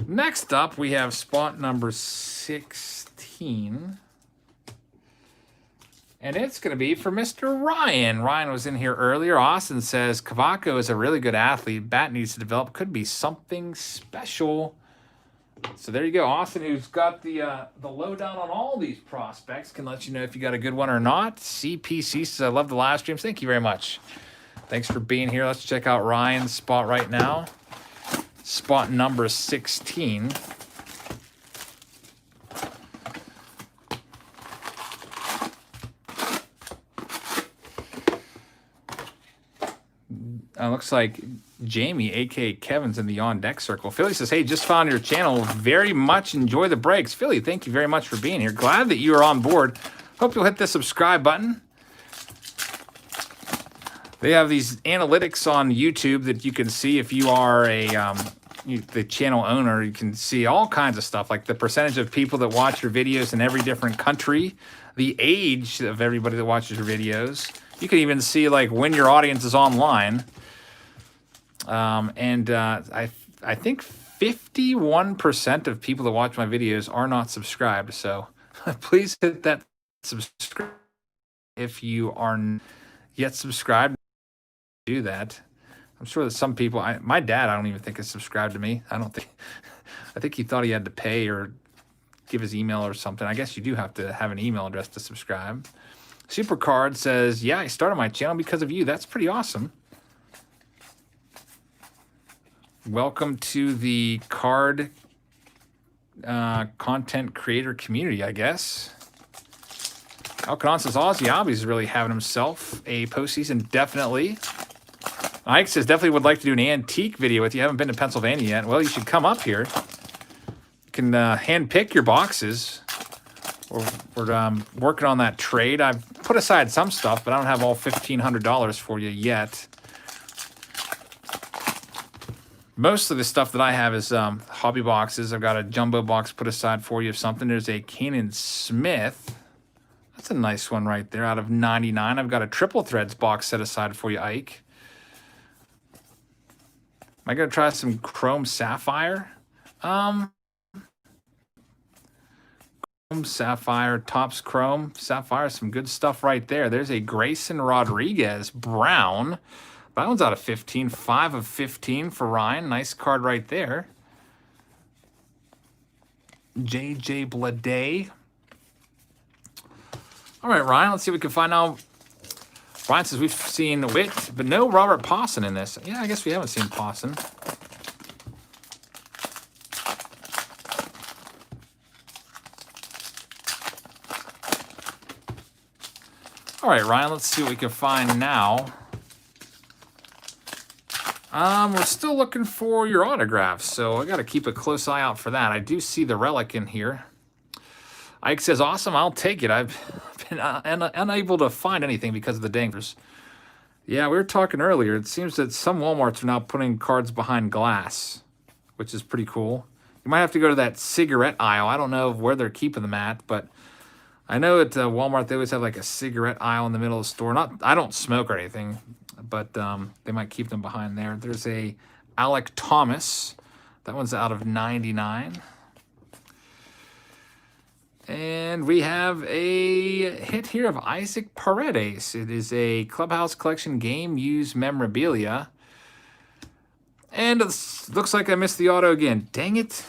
Next up, we have spot number 16. And it's going to be for Mr. Ryan. Ryan was in here earlier. Austin says, Cavaco is a really good athlete. Bat needs to develop. Could be something special. So there you go. Austin, who's got the lowdown on all these prospects, can let you know if you got a good one or not. CPC says, I love the live streams. Thank you very much. Thanks for being here. Let's check out Ryan's spot right now. Spot number 16. Looks like Jamie, a.k.a. Kevin's in the On Deck circle. Philly says, hey, just found your channel. Very much enjoy the breaks. Philly, thank you very much for being here. Glad that you are on board. Hope you'll hit the subscribe button. They have these analytics on YouTube that you can see if you are the channel owner. You can see all kinds of stuff, like the percentage of people that watch your videos in every different country, the age of everybody that watches your videos. You can even see like when your audience is online. I think 51% of people that watch my videos are not subscribed. So please hit that subscribe if you aren't yet subscribed. Do that. I'm sure that some people, my dad, I don't even think is subscribed to me. I think he thought he had to pay or give his email or something. I guess you do have to have an email address to subscribe. Supercard says, yeah, I started my channel because of you. That's pretty awesome. Welcome to the card content creator community, I guess. Alcanon says, Ozzy Albies is really having himself a postseason, definitely. Ike says, definitely would like to do an antique video with you. Haven't been to Pennsylvania yet. Well, you should come up here. You can hand pick your boxes. We're working on that trade. I've put aside some stuff, but I don't have all $1,500 for you yet. Most of the stuff that I have is hobby boxes. I've got a jumbo box put aside for you if something. There's a Kanan Smith. That's a nice one right there out of 99. I've got a Triple Threads box set aside for you, Ike. Am I going to try some Chrome Sapphire? Chrome Sapphire, Topps Chrome Sapphire, some good stuff right there. There's a Grayson Rodriguez Brown. That one's out of 15. 5 of 15 for Ryan. Nice card right there. J.J. Bleday. All right, Ryan, let's see if we can find out. Ryan says we've seen Witt, but no Robert Posson in this. Yeah, I guess we haven't seen Posson. All right, Ryan, let's see what we can find now. We're still looking for your autographs, so I got to keep a close eye out for that. I do see the relic in here. Ike says, awesome, I'll take it. I've been unable to find anything because of the dangers. Yeah, we were talking earlier. It seems that some Walmarts are now putting cards behind glass, which is pretty cool. You might have to go to that cigarette aisle. I don't know where they're keeping them at, but I know at Walmart they always have like a cigarette aisle in the middle of the store. Not, I don't smoke or anything, but they might keep them behind there. There's a Alec Thomas. That one's out of 99. And we have a hit here of Isaac Paredes. It is a Clubhouse Collection game used memorabilia. And it looks like I missed the auto again. Dang it.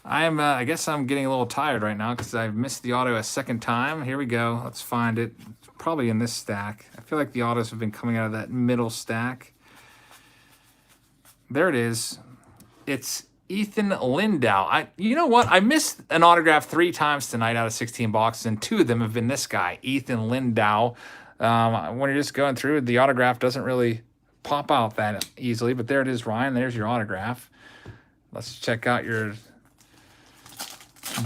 I guess I'm getting a little tired right now because I've missed the auto a second time. Here we go. Let's find it. It's probably in this stack. I feel like the autos have been coming out of that middle stack. There it is. It's Ethan Lindau. You know what? I missed an autograph 3 times tonight out of 16 boxes, and 2 of them have been this guy, Ethan Lindau. When you're just going through, the autograph doesn't really pop out that easily, but there it is, Ryan. There's your autograph. Let's check out your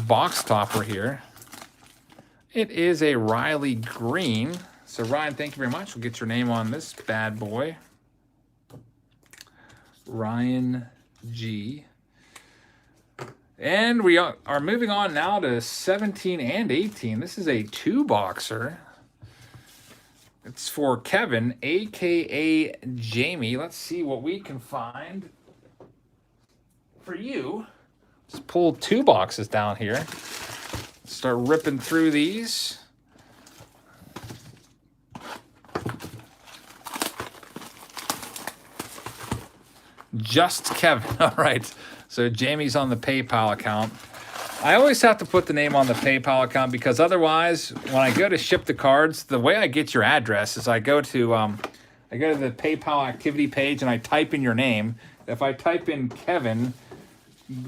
box topper here. It is a Riley Green. So Ryan, thank you very much. We'll get your name on this bad boy. Ryan G. And we are moving on now to 17 and 18. This is a 2-boxer. It's for Kevin, a.k.a. Jamie. Let's see what we can find for you. Just pull 2 boxes down here. Start ripping through these. Just Kevin. All right. So Jamie's on the PayPal account. I always have to put the name on the PayPal account because otherwise, when I go to ship the cards, the way I get your address is I go to the PayPal activity page and I type in your name. If I type in Kevin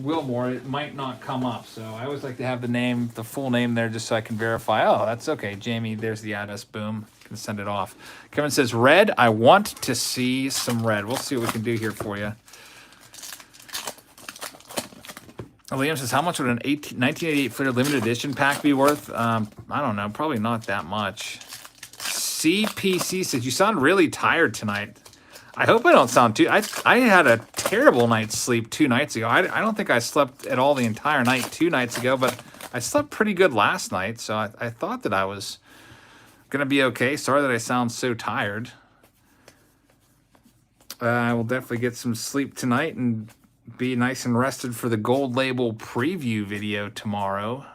Wilmore, it might not come up. So I always like to have the name, the full name there, just so I can verify. Oh, that's okay. Jamie, there's the address. Boom. Can send it off. Kevin says, red. I want to see some red. We'll see what we can do here for you. Liam says, how much would an 1988 Fleer limited edition pack be worth? I don't know. Probably not that much. CPC says, you sound really tired tonight. I hope I don't sound too... I had a terrible night's sleep 2 nights ago. I don't think I slept at all the entire night 2 nights ago, but I slept pretty good last night, so I thought that I was going to be okay. Sorry that I sound so tired. I will definitely get some sleep tonight and be nice and rested for the Gold Label preview video tomorrow.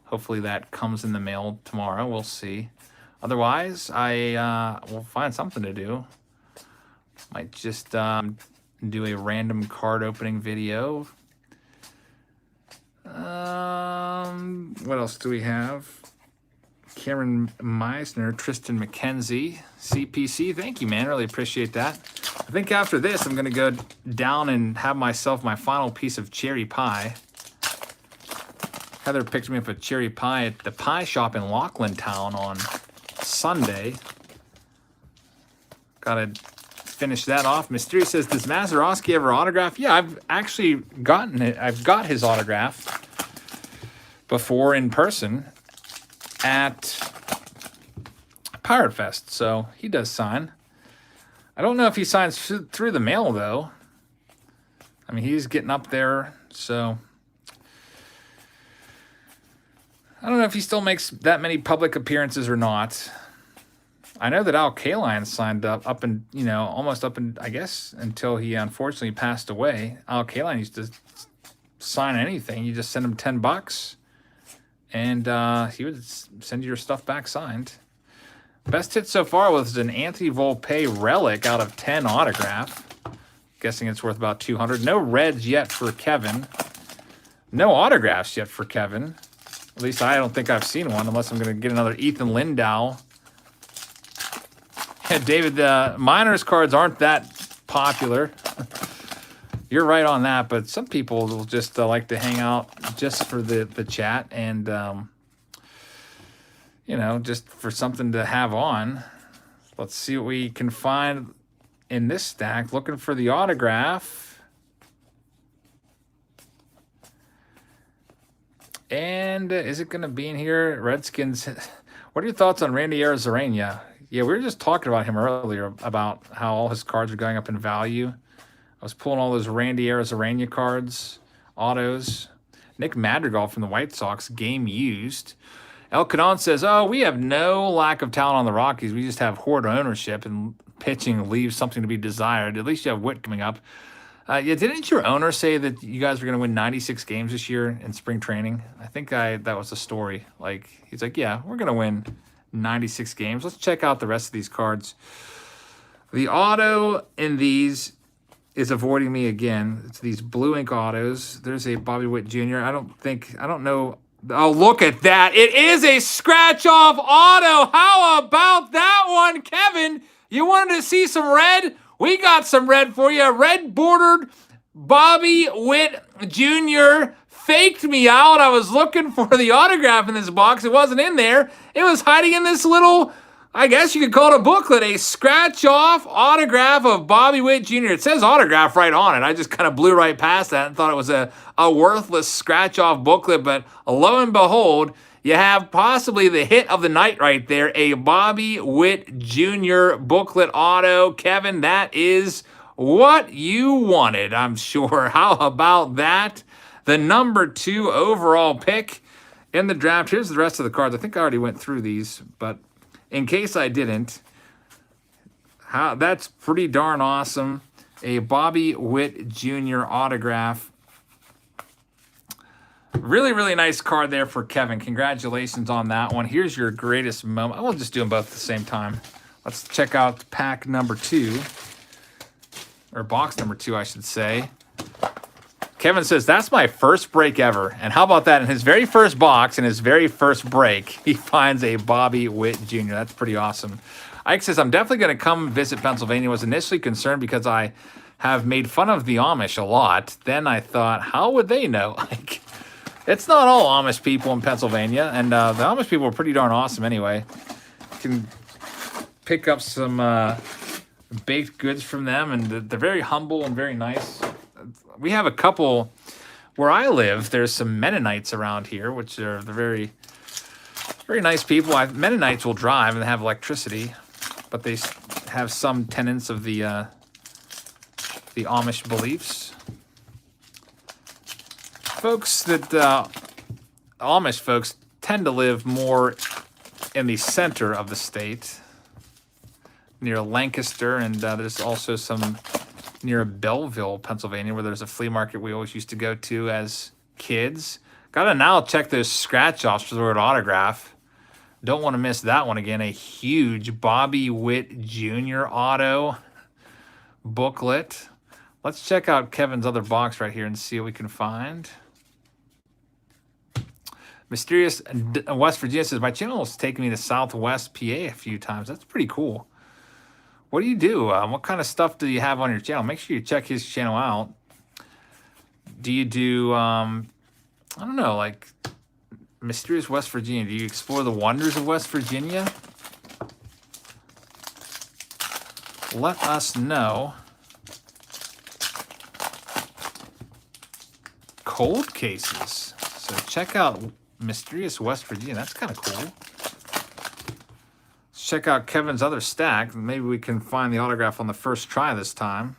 Hopefully that comes in the mail tomorrow. We'll see. Otherwise, I will find something to do. Might just do a random card opening video. What else do we have? Cameron Meisner, Tristan McKenzie, CPC. Thank you, man. Really appreciate that. I think after this, I'm going to go down and have myself my final piece of cherry pie. Heather picked me up a cherry pie at the pie shop in Laughlin Town on Sunday. Got to finish that off. Mystery says, does Mazeroski ever autograph? Yeah, I've actually gotten it. I've got his autograph before in person at Pirate Fest, so he does sign. I don't know if he signs through the mail, though. I mean, he's getting up there, so I don't know if he still makes that many public appearances or not. I know that Al Kaline signed up and, you know, almost up and I guess until he unfortunately passed away. Al Kaline used to sign anything. You just send him $10 and he would send you your stuff back signed. Best hit so far was an Anthony Volpe relic out of 10 autograph. Guessing it's worth about 200. No reds yet for Kevin. No autographs yet for Kevin. At least I don't think I've seen one unless I'm going to get another Ethan Lindau. Yeah, David, the minors cards aren't that popular. You're right on that, but some people will just like to hang out just for the chat and, you know, just for something to have on. Let's see what we can find in this stack. Looking for the autograph. And is it going to be in here? Redskins. What are your thoughts on Randy Arozarena? Yeah, we were just talking about him earlier about how all his cards are going up in value. I was pulling all those Randy Arozarena cards, autos. Nick Madrigal from the White Sox, game used. El Canon says, oh, we have no lack of talent on the Rockies. We just have hoard ownership, and pitching leaves something to be desired. At least you have Witt coming up. Yeah, didn't your owner say that you guys were going to win 96 games this year in spring training? I think that was the story. Like, he's like, yeah, we're going to win 96 games. Let's check out the rest of these cards. The auto in these is avoiding me again. It's these blue ink autos. There's a Bobby Witt Jr. I don't know. Oh, look at that. It is a scratch off auto. How about that one, Kevin? You wanted to see some red? We got some red for you. Red bordered Bobby Witt Jr. faked me out. I was looking for the autograph in this box. It wasn't in there. It was hiding in this little, I guess you could call it a booklet, a scratch-off autograph of Bobby Witt Jr. It says autograph right on it. I just kind of blew right past that and thought it was a worthless scratch-off booklet, but lo and behold, you have possibly the hit of the night right there, a Bobby Witt Jr. booklet auto. Kevin, that is what you wanted, I'm sure. How about that? The number 2 overall pick in the draft. Here's the rest of the cards. I think I already went through these, but in case I didn't, that's pretty darn awesome. A Bobby Witt Jr. autograph. Really, really nice card there for Kevin. Congratulations on that one. Here's your greatest moment. I will just do them both at the same time. Let's check out pack number 2. Or box number 2, I should say. Kevin says, that's my first break ever. And how about that? In his very first box, in his very first break, he finds a Bobby Witt Jr. That's pretty awesome. Ike says, I'm definitely going to come visit Pennsylvania. Was initially concerned because I have made fun of the Amish a lot. Then I thought, how would they know? Like, it's not all Amish people in Pennsylvania. And the Amish people are pretty darn awesome anyway. You can pick up some baked goods from them. And they're very humble and very nice. We have a couple where I live. There's some Mennonites around here, which are the very, very nice people. Mennonites will drive and have electricity, but they have some tenets of the Amish beliefs. Folks that Amish folks tend to live more in the center of the state, near Lancaster, and there's also some near Belleville, Pennsylvania, where there's a flea market we always used to go to as kids. Gotta now check those scratch-offs for the word autograph. Don't want to miss that one again. A huge Bobby Witt Jr. auto booklet. Let's check out Kevin's other box right here and see what we can find. Mysterious West Virginia says, my channel has taken me to Southwest PA a few times. That's pretty cool. What do you do? What kind of stuff do you have on your channel? Make sure you check his channel out. Do you do, I don't know, like Mysterious West Virginia? Do you explore the wonders of West Virginia? Let us know. Cold cases. So check out Mysterious West Virginia. That's kind of cool. Check out Kevin's other stack. Maybe we can find the autograph on the first try this time.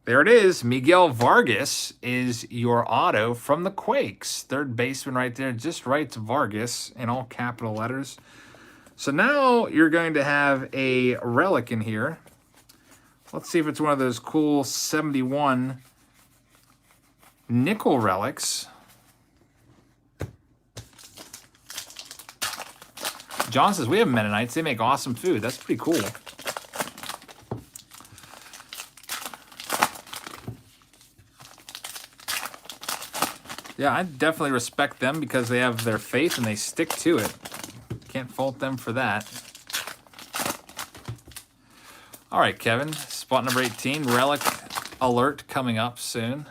There it is. Miguel Vargas is your auto from the Quakes. Third baseman right there. Just writes Vargas in all capital letters. So now you're going to have a relic in here. Let's see if it's one of those cool 71 nickel relics. John says, we have Mennonites. They make awesome food. That's pretty cool. Yeah, I definitely respect them because they have their faith and they stick to it. Can't fault them for that. All right, Kevin. Spot number 18. Relic alert coming up soon.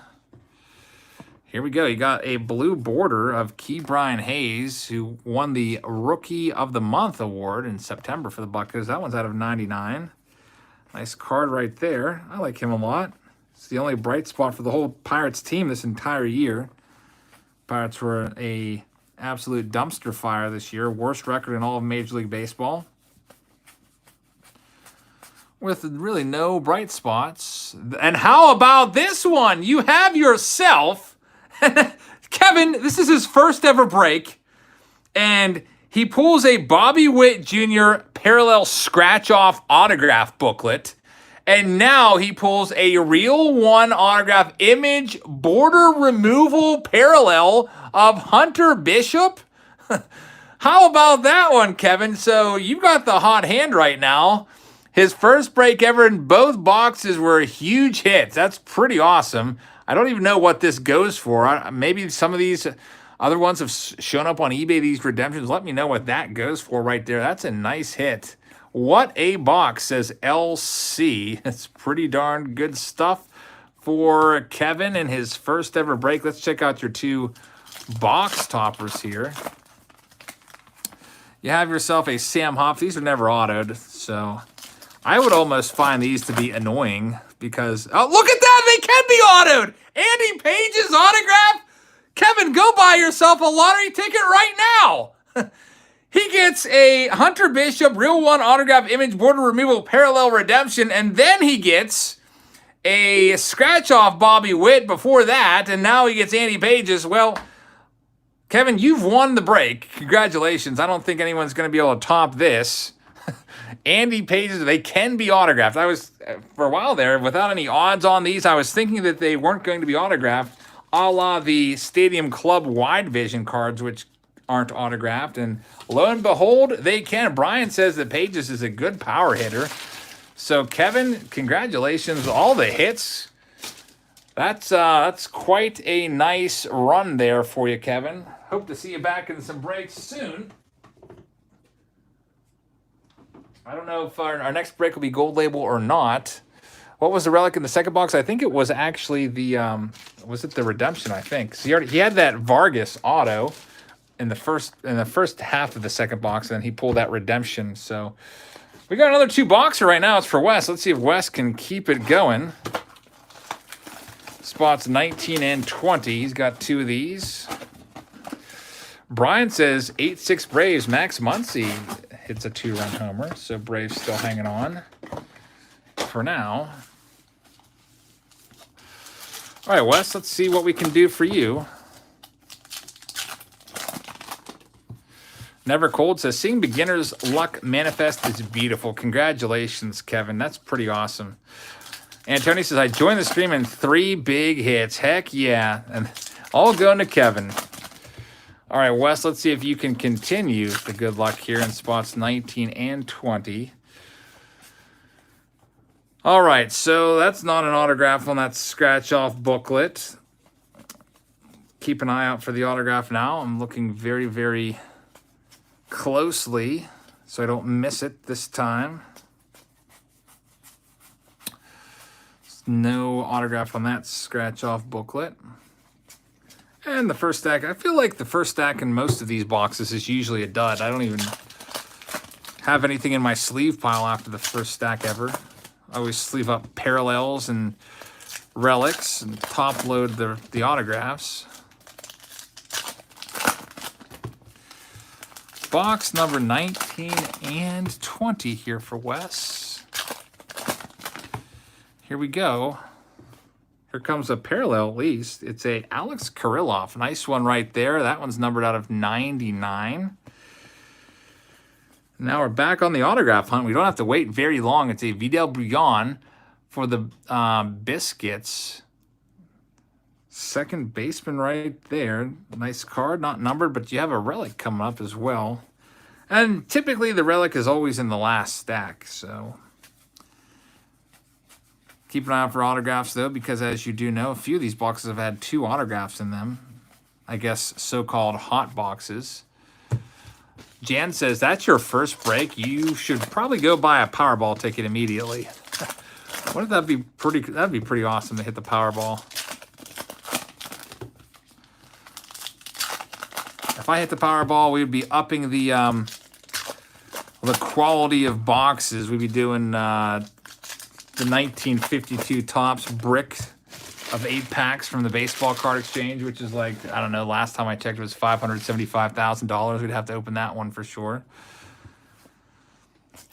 Here we go. You got a blue border of Ke'Bryan Hayes, who won the Rookie of the Month award in September for the Buckeyes. That one's out of 99. Nice card right there. I like him a lot. It's the only bright spot for the whole Pirates team this entire year. Pirates were a absolute dumpster fire this year. Worst record in all of Major League Baseball. With really no bright spots. And how about this one? You have yourself, Kevin, this is his first ever break, and he pulls a Bobby Witt Jr. parallel scratch-off autograph booklet, and now he pulls a Real One autograph image border removal parallel of Hunter Bishop. How about that one, Kevin? So you've got the hot hand right now. His first break ever in both boxes were huge hits. That's pretty awesome. I don't even know what this goes for. Maybe some of these other ones have shown up on eBay, these redemptions. Let me know what that goes for right there. That's a nice hit. What a box, says LC. It's pretty darn good stuff for Kevin in his first ever break. Let's check out your two box toppers here. You have yourself a Sam Hoff. These are never autoed, so I would almost find these to be annoying because, oh, look at that! They can be autoed! Andy Page's autograph? Kevin, go buy yourself a lottery ticket right now! He gets a Hunter Bishop Real One autograph image border removal parallel redemption, and then he gets a scratch-off Bobby Witt before that, and now he gets Andy Page's. Well, Kevin, you've won the break. Congratulations. I don't think anyone's going to be able to top this. Andy Page's, they can be autographed. I was, for a while there, without any odds on these, I was thinking that they weren't going to be autographed, a la the Stadium Club Wide Vision cards, which aren't autographed. And lo and behold, they can. Brian says that Pages is a good power hitter. So, Kevin, congratulations. All the hits. That's quite a nice run there for you, Kevin. Hope to see you back in some breaks soon. I don't know if our next break will be gold label or not. What was the relic in the second box? I think it was actually the, was it the redemption, I think. So he had that Vargas auto in the first half of the second box, and then he pulled that redemption. So we got another two boxer right now. It's for Wes. Let's see if Wes can keep it going. Spots 19 and 20. He's got two of these. Brian says 8-6 Braves. Max Muncy hits a 2-run homer. So Braves still hanging on for now. All right, Wes, let's see what we can do for you. Never Cold says, seeing beginner's luck manifest is beautiful. Congratulations, Kevin. That's pretty awesome. And Tony says, I joined the stream in 3 big hits. Heck yeah. And all going to Kevin. All right, Wes, let's see if you can continue the good luck here in spots 19 and 20. All right, so that's not an autograph on that scratch-off booklet. Keep an eye out for the autograph now. I'm looking very, very closely so I don't miss it this time. No autograph on that scratch-off booklet. And the first stack, I feel like the first stack in most of these boxes is usually a dud. I don't even have anything in my sleeve pile after the first stack ever. I always sleeve up parallels and relics and top load the autographs. Box number 19 and 20 here for Wes. Here we go. Here comes a parallel at least. It's a Alex Kirilloff. Nice one right there. That one's numbered out of 99. Now we're back on the autograph hunt. We don't have to wait very long. It's a Vidal Bruján for the Biscuits. Second baseman right there. Nice card. Not numbered, but you have a relic coming up as well. And typically the relic is always in the last stack, so keep an eye out for autographs, though, because as you do know, a few of these boxes have had 2 autographs in them. I guess so-called hot boxes. Jan says, that's your first break. You should probably go buy a Powerball ticket immediately. Wouldn't that be pretty? That'd be pretty awesome to hit the Powerball. If I hit the Powerball, we'd be upping the quality of boxes. We'd be doing the 1952 Topps brick of 8 packs from the baseball card exchange, which is like, I don't know, last time I checked it was $575,000. We'd have to open that one for sure.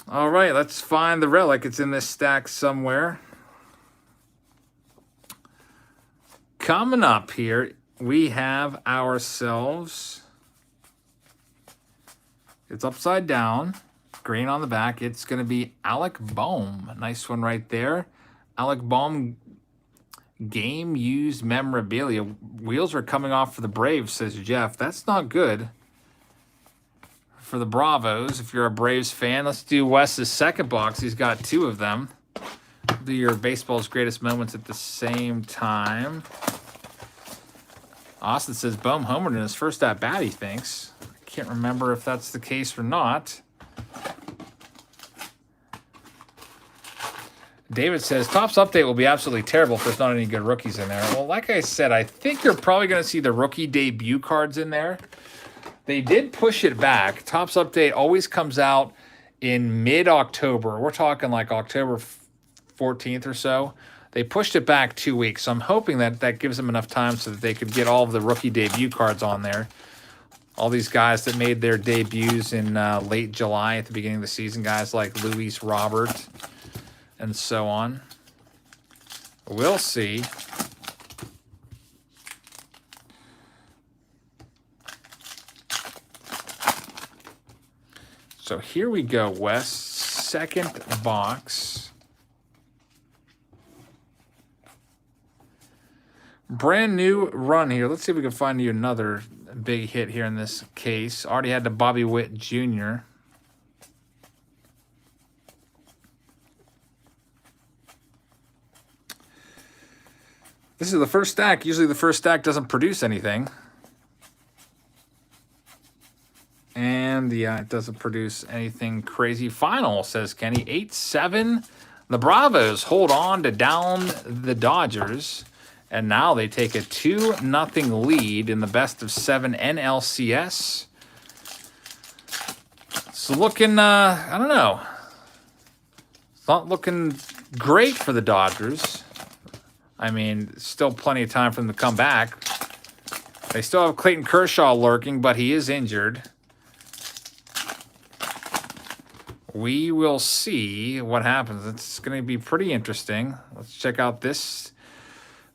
All right, let's find the relic. It's in this stack somewhere. Coming up here, we have ourselves, it's upside down, green on the back. It's going to be Alec Bohm. Nice one right there. Alec Bohm game used memorabilia. Wheels are coming off for the Braves, says Jeff. That's not good for the Bravos if you're a Braves fan. Let's do Wes's second box. He's got 2 of them. Do your baseball's greatest moments at the same time. Austin says Bohm homered in his first at bat, he thinks. I can't remember if that's the case or not. David says, Topps update will be absolutely terrible if there's not any good rookies in there. Well, like I said, I think you're probably going to see the rookie debut cards in there. They did push it back. Topps update always comes out in mid-October. We're talking like October 14th or so. They pushed it back 2 weeks, so I'm hoping that that gives them enough time so that they could get all of the rookie debut cards on there. All these guys that made their debuts in late July at the beginning of the season, guys like Luis Robert and so on. We'll see. So here we go, Wes. Second box. Brand new run here. Let's see if we can find you another big hit here in this case. Already had the Bobby Witt Jr. This is the first stack. Usually the first stack doesn't produce anything. And yeah, it doesn't produce anything crazy. Final, says Kenny. 8-7. The Bravos hold on to down the Dodgers. And now they take a 2-0 lead in the best of 7 NLCS. It's looking, I don't know. It's not looking great for the Dodgers. I mean, still plenty of time for them to come back. They still have Clayton Kershaw lurking, but he is injured. We will see what happens. It's going to be pretty interesting. Let's check out this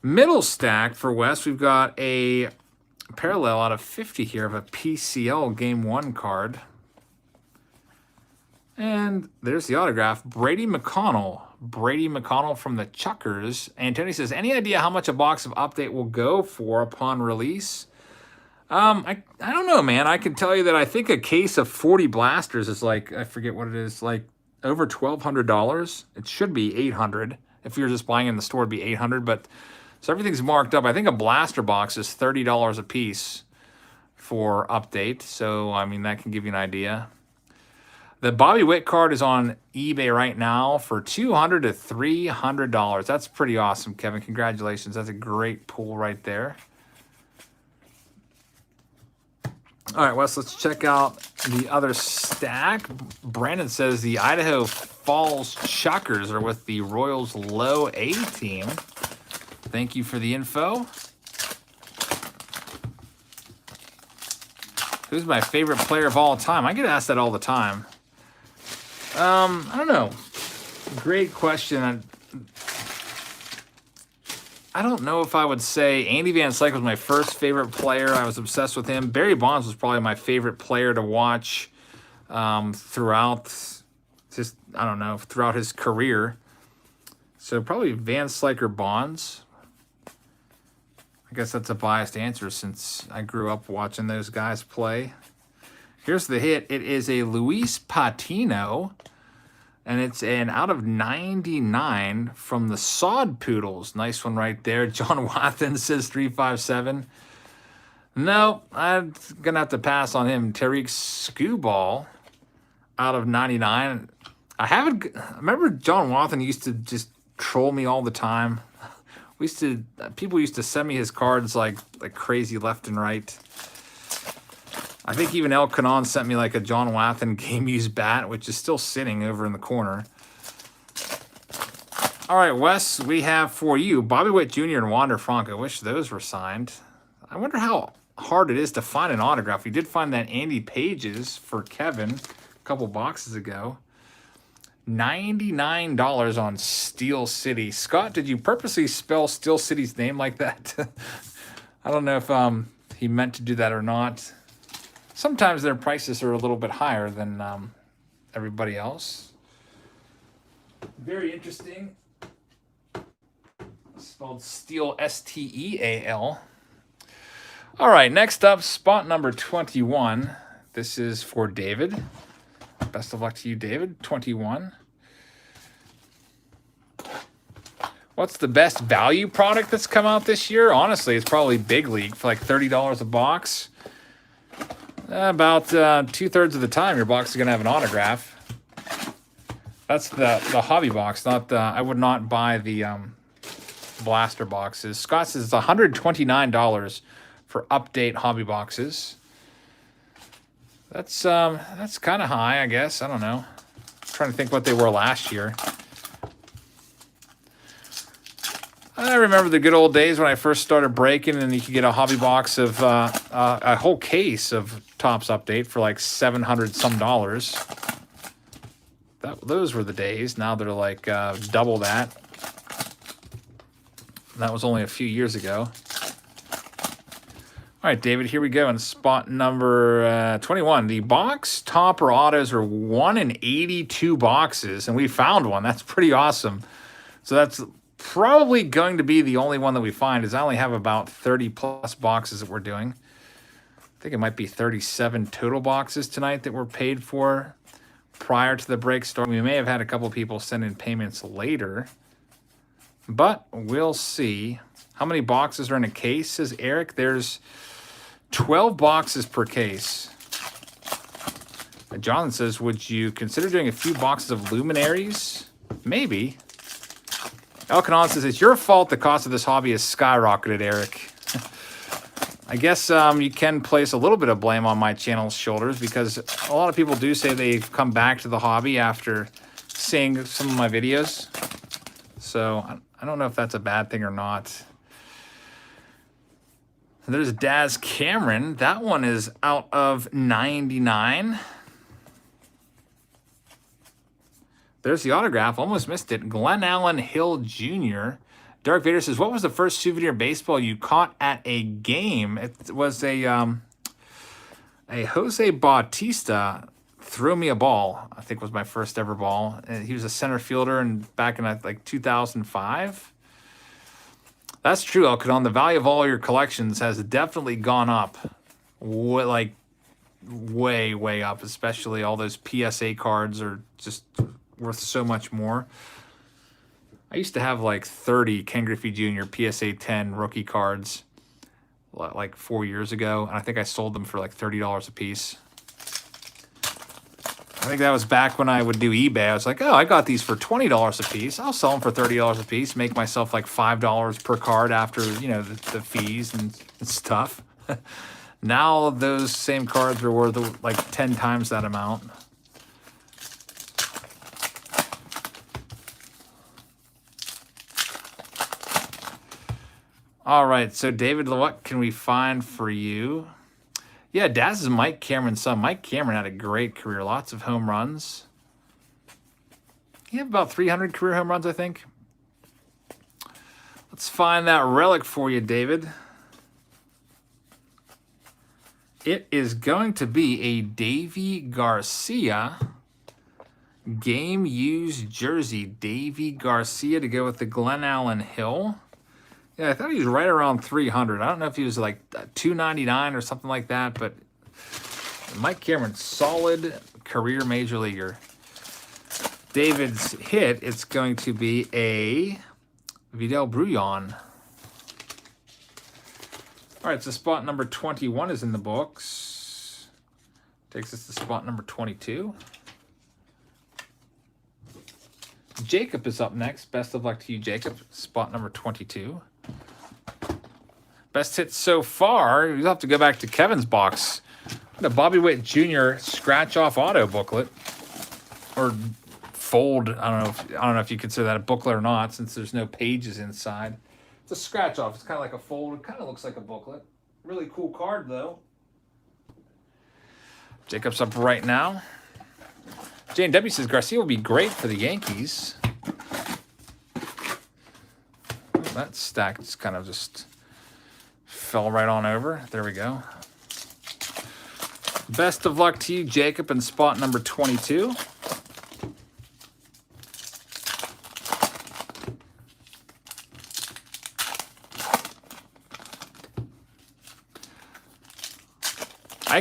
middle stack for Wes. We've got a parallel out of 50 here of a PCL Game 1 card. And there's the autograph. Brady McConnell. Brady McConnell from the Chuckers. And Tony says, any idea how much a box of Update will go for upon release? I don't know, man. I can tell you that I think a case of 40 blasters is like, I forget what it is, like over $1,200. It should be $800. If you're just buying in the store, it'd be $800. But so everything's marked up. I think a blaster box is $30 a piece for Update. So, I mean, that can give you an idea. The Bobby Witt card is on eBay right now for $200 to $300. That's pretty awesome, Kevin. Congratulations. That's a great pull right there. All right, Wes, let's check out the other stack. Brandon says the Idaho Falls Chuckers are with the Royals Low A team. Thank you for the info. Who's my favorite player of all time? I get asked that all the time. I don't know. Great question. I don't know if I would say Andy Van Slyke was my first favorite player. I was obsessed with him. Barry Bonds was probably my favorite player to watch throughout his career. So probably Van Slyke or Bonds. I guess that's a biased answer since I grew up watching those guys play. Here's the hit. It is a Luis Patino, and it's an out of 99 from the Sod Poodles. Nice one right there. John Watson says 357. No, I'm going to have to pass on him. Tariq Skubal out of 99. I remember John Watson used to just troll me all the time. People used to send me his cards like crazy left and right. I think even El Canon sent me like a John Watson game-used bat, which is still sitting over in the corner. All right, Wes, we have for you Bobby Witt Jr. and Wander Franco. I wish those were signed. I wonder how hard it is to find an autograph. We did find that Andy Pages for Kevin a couple boxes ago. $99 on Steel City. Scott, did you purposely spell Steel City's name like that? I don't know if he meant to do that or not. Sometimes their prices are a little bit higher than everybody else. Very interesting. Spelled Steel, S-T-E-A-L. All right, next up, spot number 21. This is for David. Best of luck to you, David. 21. What's the best value product that's come out this year? Honestly, it's probably Big League for like $30 a box. About 2/3 of the time, your box is going to have an autograph. That's the hobby box, not the. I would not buy the blaster boxes. Scott says it's $129 for update hobby boxes. That's kind of high, I guess. I don't know. I'm trying to think what they were last year. I remember the good old days when I first started breaking, and you could get a hobby box of a whole case of Topps Update for like $700 some. Those were the days. Now they're like double that. That was only a few years ago. All right, David, here we go in spot number 21. The box topper autos are 1 in 82 boxes, and we found one. That's pretty awesome. So that's probably going to be the only one that we find, is I only have about 30 plus boxes that we're doing. I think it might be 37 total boxes tonight that were paid for prior to the break start. We may have had a couple people send in payments later, but we'll see. How many boxes are in a case, says Eric? There's 12 boxes per case. Jonathan says, would you consider doing a few boxes of luminaries? Maybe. Elkanon says, it's your fault the cost of this hobby has skyrocketed, Eric. I guess you can place a little bit of blame on my channel's shoulders, because a lot of people do say they've come back to the hobby after seeing some of my videos. So I don't know if that's a bad thing or not. There's Daz Cameron. That one is out of 99. There's the autograph. Almost missed it. Glenn Allen Hill Jr. Dark Vader says, what was the first souvenir baseball you caught at a game? It was a Jose Bautista threw me a ball, I think was my first ever ball. And he was a center fielder back in like 2005. That's true, Elkadon. The value of all your collections has definitely gone up. Way up. Especially all those PSA cards are just worth so much more. I used to have like 30 Ken Griffey Jr. PSA 10 rookie cards like 4 years ago. And I think I sold them for like $30 a piece. I think that was back when I would do eBay. I was like, oh, I got these for $20 a piece. I'll sell them for $30 a piece, make myself like $5 per card after, you know, the fees and stuff. Now those same cards are worth like 10 times that amount. All right, so David, what can we find for you? Yeah, Daz is Mike Cameron's son. Mike Cameron had a great career, lots of home runs. He had about 300 career home runs, I think. Let's find that relic for you, David. It is going to be a Davy Garcia game-used jersey. Davy Garcia to go with the Glenn Allen Hill. Yeah, I thought he was right around 300. I don't know if he was like 299 or something like that, but Mike Cameron, solid career major leaguer. David's hit, it's going to be a Vidal Brujan. All right, so spot number 21 is in the books. Takes us to spot number 22. Jacob is up next. Best of luck to you, Jacob. Spot number 22. Best hit so far, you'll have to go back to Kevin's box. The Bobby Witt Jr. scratch-off auto booklet. Or fold. I don't know if you consider that a booklet or not, since there's no pages inside. It's a scratch off. It's kind of like a fold. It kind of looks like a booklet. Really cool card though. Jacob's up right now. J&W says Garcia will be great for the Yankees. That stack just kind of just fell right on over. There we go. Best of luck to you, Jacob, in spot number 22.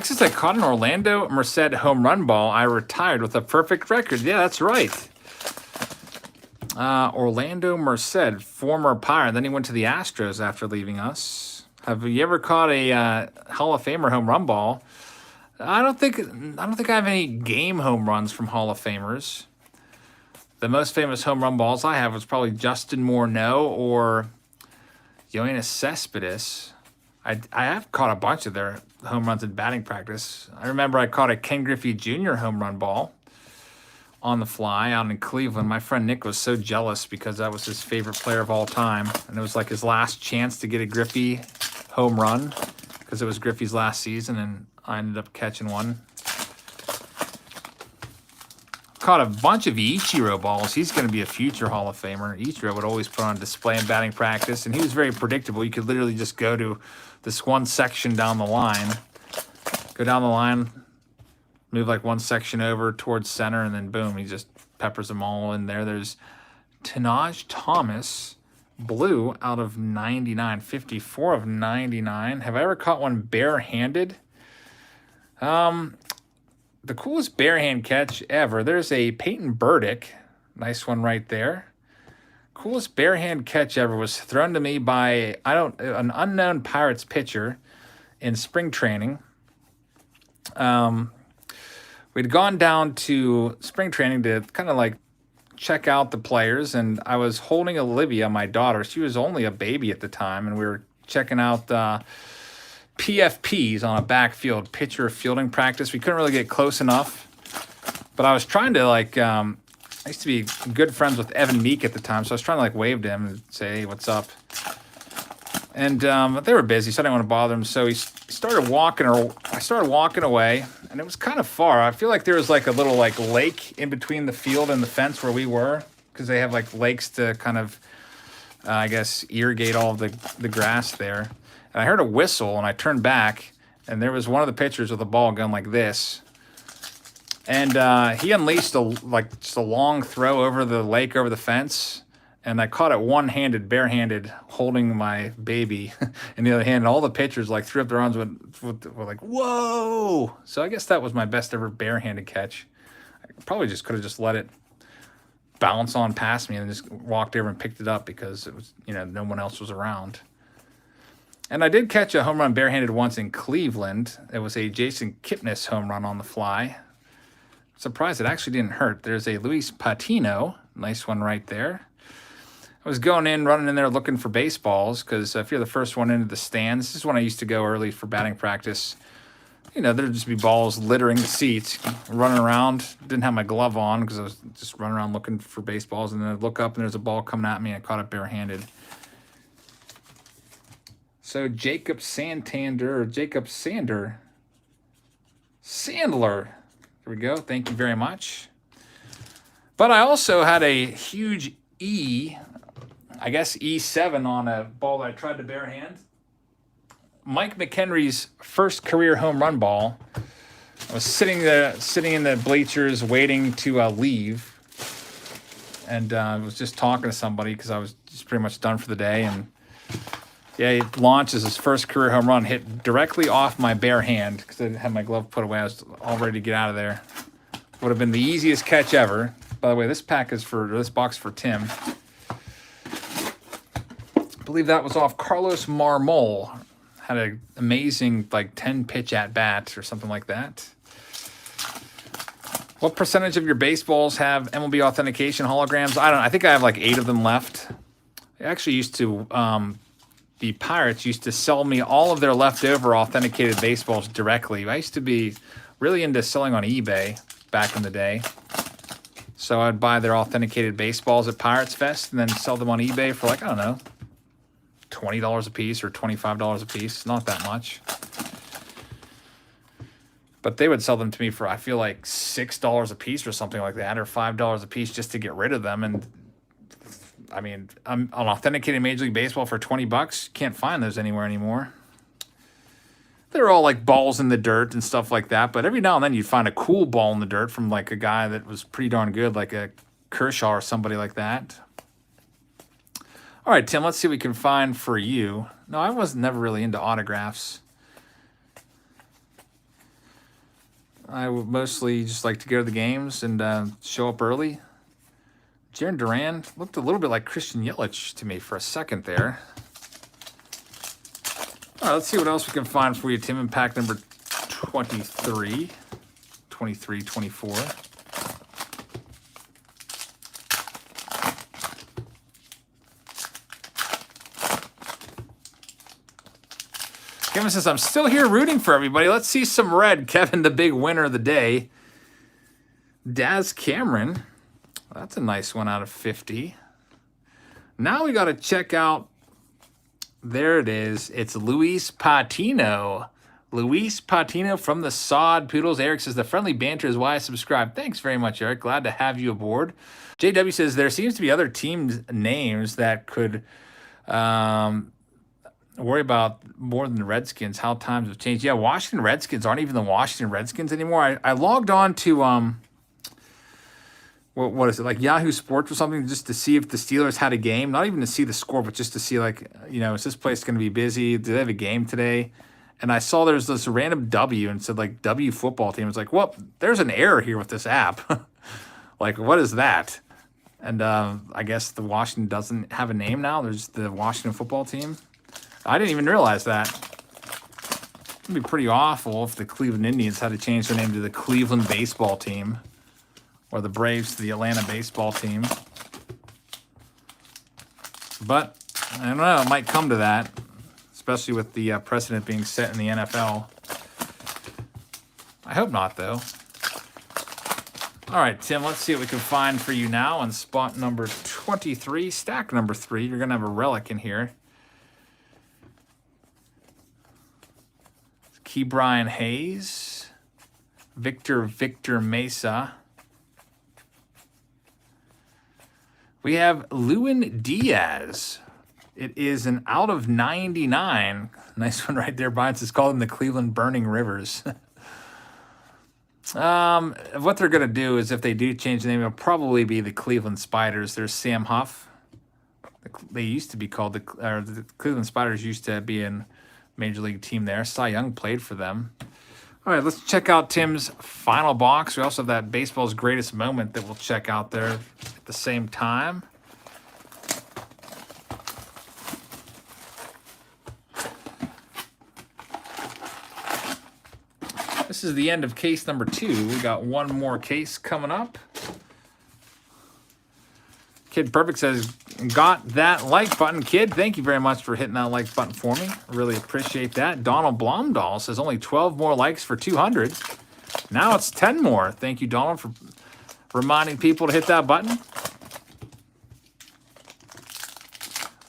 Since I caught an Orlando Merced home run ball, I retired with a perfect record. Yeah, that's right. Orlando Merced, former Pirate. Then he went to the Astros after leaving us. Have you ever caught a Hall of Famer home run ball? I don't think I have any game home runs from Hall of Famers. The most famous home run balls I have was probably Justin Morneau or Yoenis Cespedes. I have caught a bunch of their home runs in batting practice. I remember I caught a Ken Griffey Jr. home run ball on the fly out in Cleveland. My friend Nick was so jealous because that was his favorite player of all time. And it was like his last chance to get a Griffey home run because it was Griffey's last season, and I ended up catching one. Caught a bunch of Ichiro balls. He's going to be a future Hall of Famer. Ichiro would always put on display in batting practice, and he was very predictable. You could literally just go to this one section down the line, go down the line, move like one section over towards center, and then boom, he just peppers them all in there. There's Tanaj Thomas, blue out of 99, 54 of 99. Have I ever caught one barehanded? The coolest barehand catch ever. There's a Peyton Burdick. Nice one right there. Coolest barehand catch ever was thrown to me by an unknown Pirates pitcher in spring training. We'd gone down to spring training to kind of like check out the players, and I was holding Olivia, my daughter. She was only a baby at the time, and we were checking out PFPs on a backfield, pitcher fielding practice. We couldn't really get close enough, but I was trying to I used to be good friends with Evan Meek at the time, so I was trying to wave to him and say, hey, what's up? And they were busy, so I didn't want to bother them. So he started walking, or I started walking away, and it was kind of far. I feel like there was a little lake in between the field and the fence where we were, because they have lakes to kind of, I guess, irrigate all of the grass there. And I heard a whistle, and I turned back, and there was one of the pitchers with a ball gun like this. And he unleashed just a long throw over the lake, over the fence. And I caught it one-handed, barehanded, holding my baby in the other hand. And all the pitchers threw up their arms were like, whoa! So I guess that was my best ever barehanded catch. I probably just could have just let it bounce on past me and just walked over and picked it up because it was, no one else was around. And I did catch a home run barehanded once in Cleveland. It was a Jason Kipnis home run on the fly. Surprised it actually didn't hurt. There's a Luis Patino. Nice one right there. I was running in there looking for baseballs because if you're the first one into the stands, this is when I used to go early for batting practice. There'd just be balls littering the seats, running around. Didn't have my glove on because I was just running around looking for baseballs, and then I'd look up and there's a ball coming at me, and I caught it barehanded. So Jacob Sandler. There we go. Thank you very much. But I also had a huge E7 on a ball that I tried to barehand. Mike McHenry's first career home run ball. I was sitting in the bleachers waiting to leave. And I was just talking to somebody because I was just pretty much done for the day. And yeah, he launches his first career home run, hit directly off my bare hand because I didn't have my glove put away. I was all ready to get out of there. Would have been the easiest catch ever. By the way, this box for Tim. I believe that was off Carlos Marmol. Had an amazing 10 pitch at bat or something like that. What percentage of your baseballs have MLB authentication holograms? I think I have 8 of them left. I actually used to. The Pirates used to sell me all of their leftover authenticated baseballs directly. I used to be really into selling on eBay back in the day. So I'd buy their authenticated baseballs at Pirates Fest and then sell them on eBay for like, I don't know, $20 a piece or $25 a piece. Not that much. But they would sell them to me for, I feel like, $6 a piece or something like that, or $5 a piece just to get rid of them. And I mean, an authenticated Major League Baseball for $20, can't find those anywhere anymore. They're all like balls in the dirt and stuff like that. But every now and then you'd find a cool ball in the dirt from like a guy that was pretty darn good, like a Kershaw or somebody like that. All right, Tim, let's see what we can find for you. No, I was never really into autographs. I would mostly just like to go to the games and show up early. Jarren Duran looked a little bit like Christian Yelich to me for a second there. All right, let's see what else we can find for you, Tim, in pack number 23, 24. Kevin says, I'm still here rooting for everybody. Let's see some red. Kevin, the big winner of the day. Daz Cameron. That's a nice one out of 50. Now we got to check out. There it is. It's Luis Patino. Luis Patino from the Sod Poodles. Eric says, the friendly banter is why I subscribe. Thanks very much, Eric. Glad to have you aboard. JW says, there seems to be other teams' names that could worry about more than the Redskins, how times have changed. Yeah, Washington Redskins aren't even the Washington Redskins anymore. I logged on to what is it, like Yahoo Sports or something, just to see if the Steelers had a game. Not even to see the score, but just to see, like, you know, is this place going to be busy? Do they have a game today? And I saw there's this random W and said, like, W football team. It's like, well, there's an error here with this app. Like, what is that? And I guess the Washington doesn't have a name now. There's the Washington football team. I didn't even realize that. It'd be pretty awful if the Cleveland Indians had to change their name to the Cleveland baseball team. Or the Braves to the Atlanta baseball team. But, I don't know, it might come to that. Especially with the precedent being set in the NFL. I hope not, though. All right, Tim, let's see what we can find for you now on spot number 23. Stack number 3. You're going to have a relic in here. Ke'Bryan Hayes. Victor Mesa. We have Lewin Diaz. It is an out of 99. Nice one right there. Brian says, call them the Cleveland Burning Rivers. What they're going to do is if they do change the name, it'll probably be the Cleveland Spiders. There's Sam Huff. They used to be called the Cleveland Spiders used to be in Major League team there. Cy Young played for them. All right, let's check out Tim's final box. We also have that baseball's greatest moment that we'll check out there at the same time. This is the end of case number 2. We got one more case coming up. Kid Perfect says, got that like button, kid. Thank you very much for hitting that like button for me. Really appreciate that. Donald Blomdahl says only 12 more likes for 200. Now it's 10 more. Thank you, Donald, for reminding people to hit that button.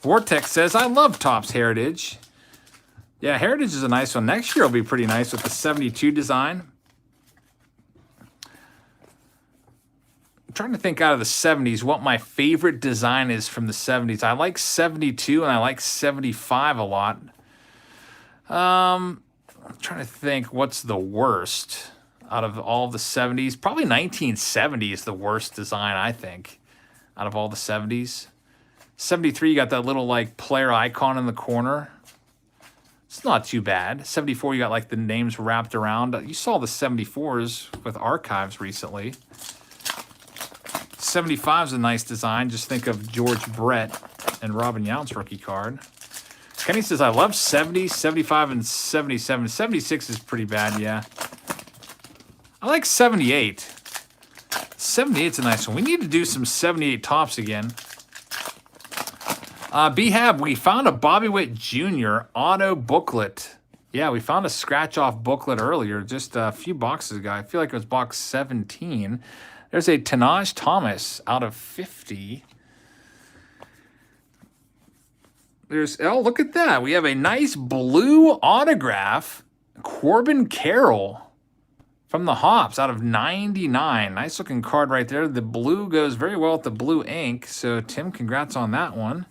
Vortex says, I love Topps Heritage. Yeah, Heritage is a nice one. Next year will be pretty nice with the 72 design. I'm trying to think out of the 70s what my favorite design is from the 70s. I like 72 and I like 75 a lot. I'm trying to think what's the worst out of all the 70s. Probably 1970 is the worst design, I think, out of all the 70s. 73, you got that little like player icon in the corner. It's not too bad. 74, you got like the names wrapped around. You saw the 74s with archives recently. 75 is a nice design. Just think of George Brett and Robin Yount's rookie card. Kenny says, I love 70, 75, and 77. 76 is pretty bad, yeah. I like 78. 78's a nice one. We need to do some 78 tops again. B-Hab, we found a Bobby Witt Jr. auto booklet. Yeah, we found a scratch-off booklet earlier, just a few boxes ago. I feel like it was box 17. There's a Tanaj Thomas out of 50. Oh, look at that. We have a nice blue autograph. Corbin Carroll from the Hops out of 99. Nice looking card right there. The blue goes very well with the blue ink. So, Tim, congrats on that one.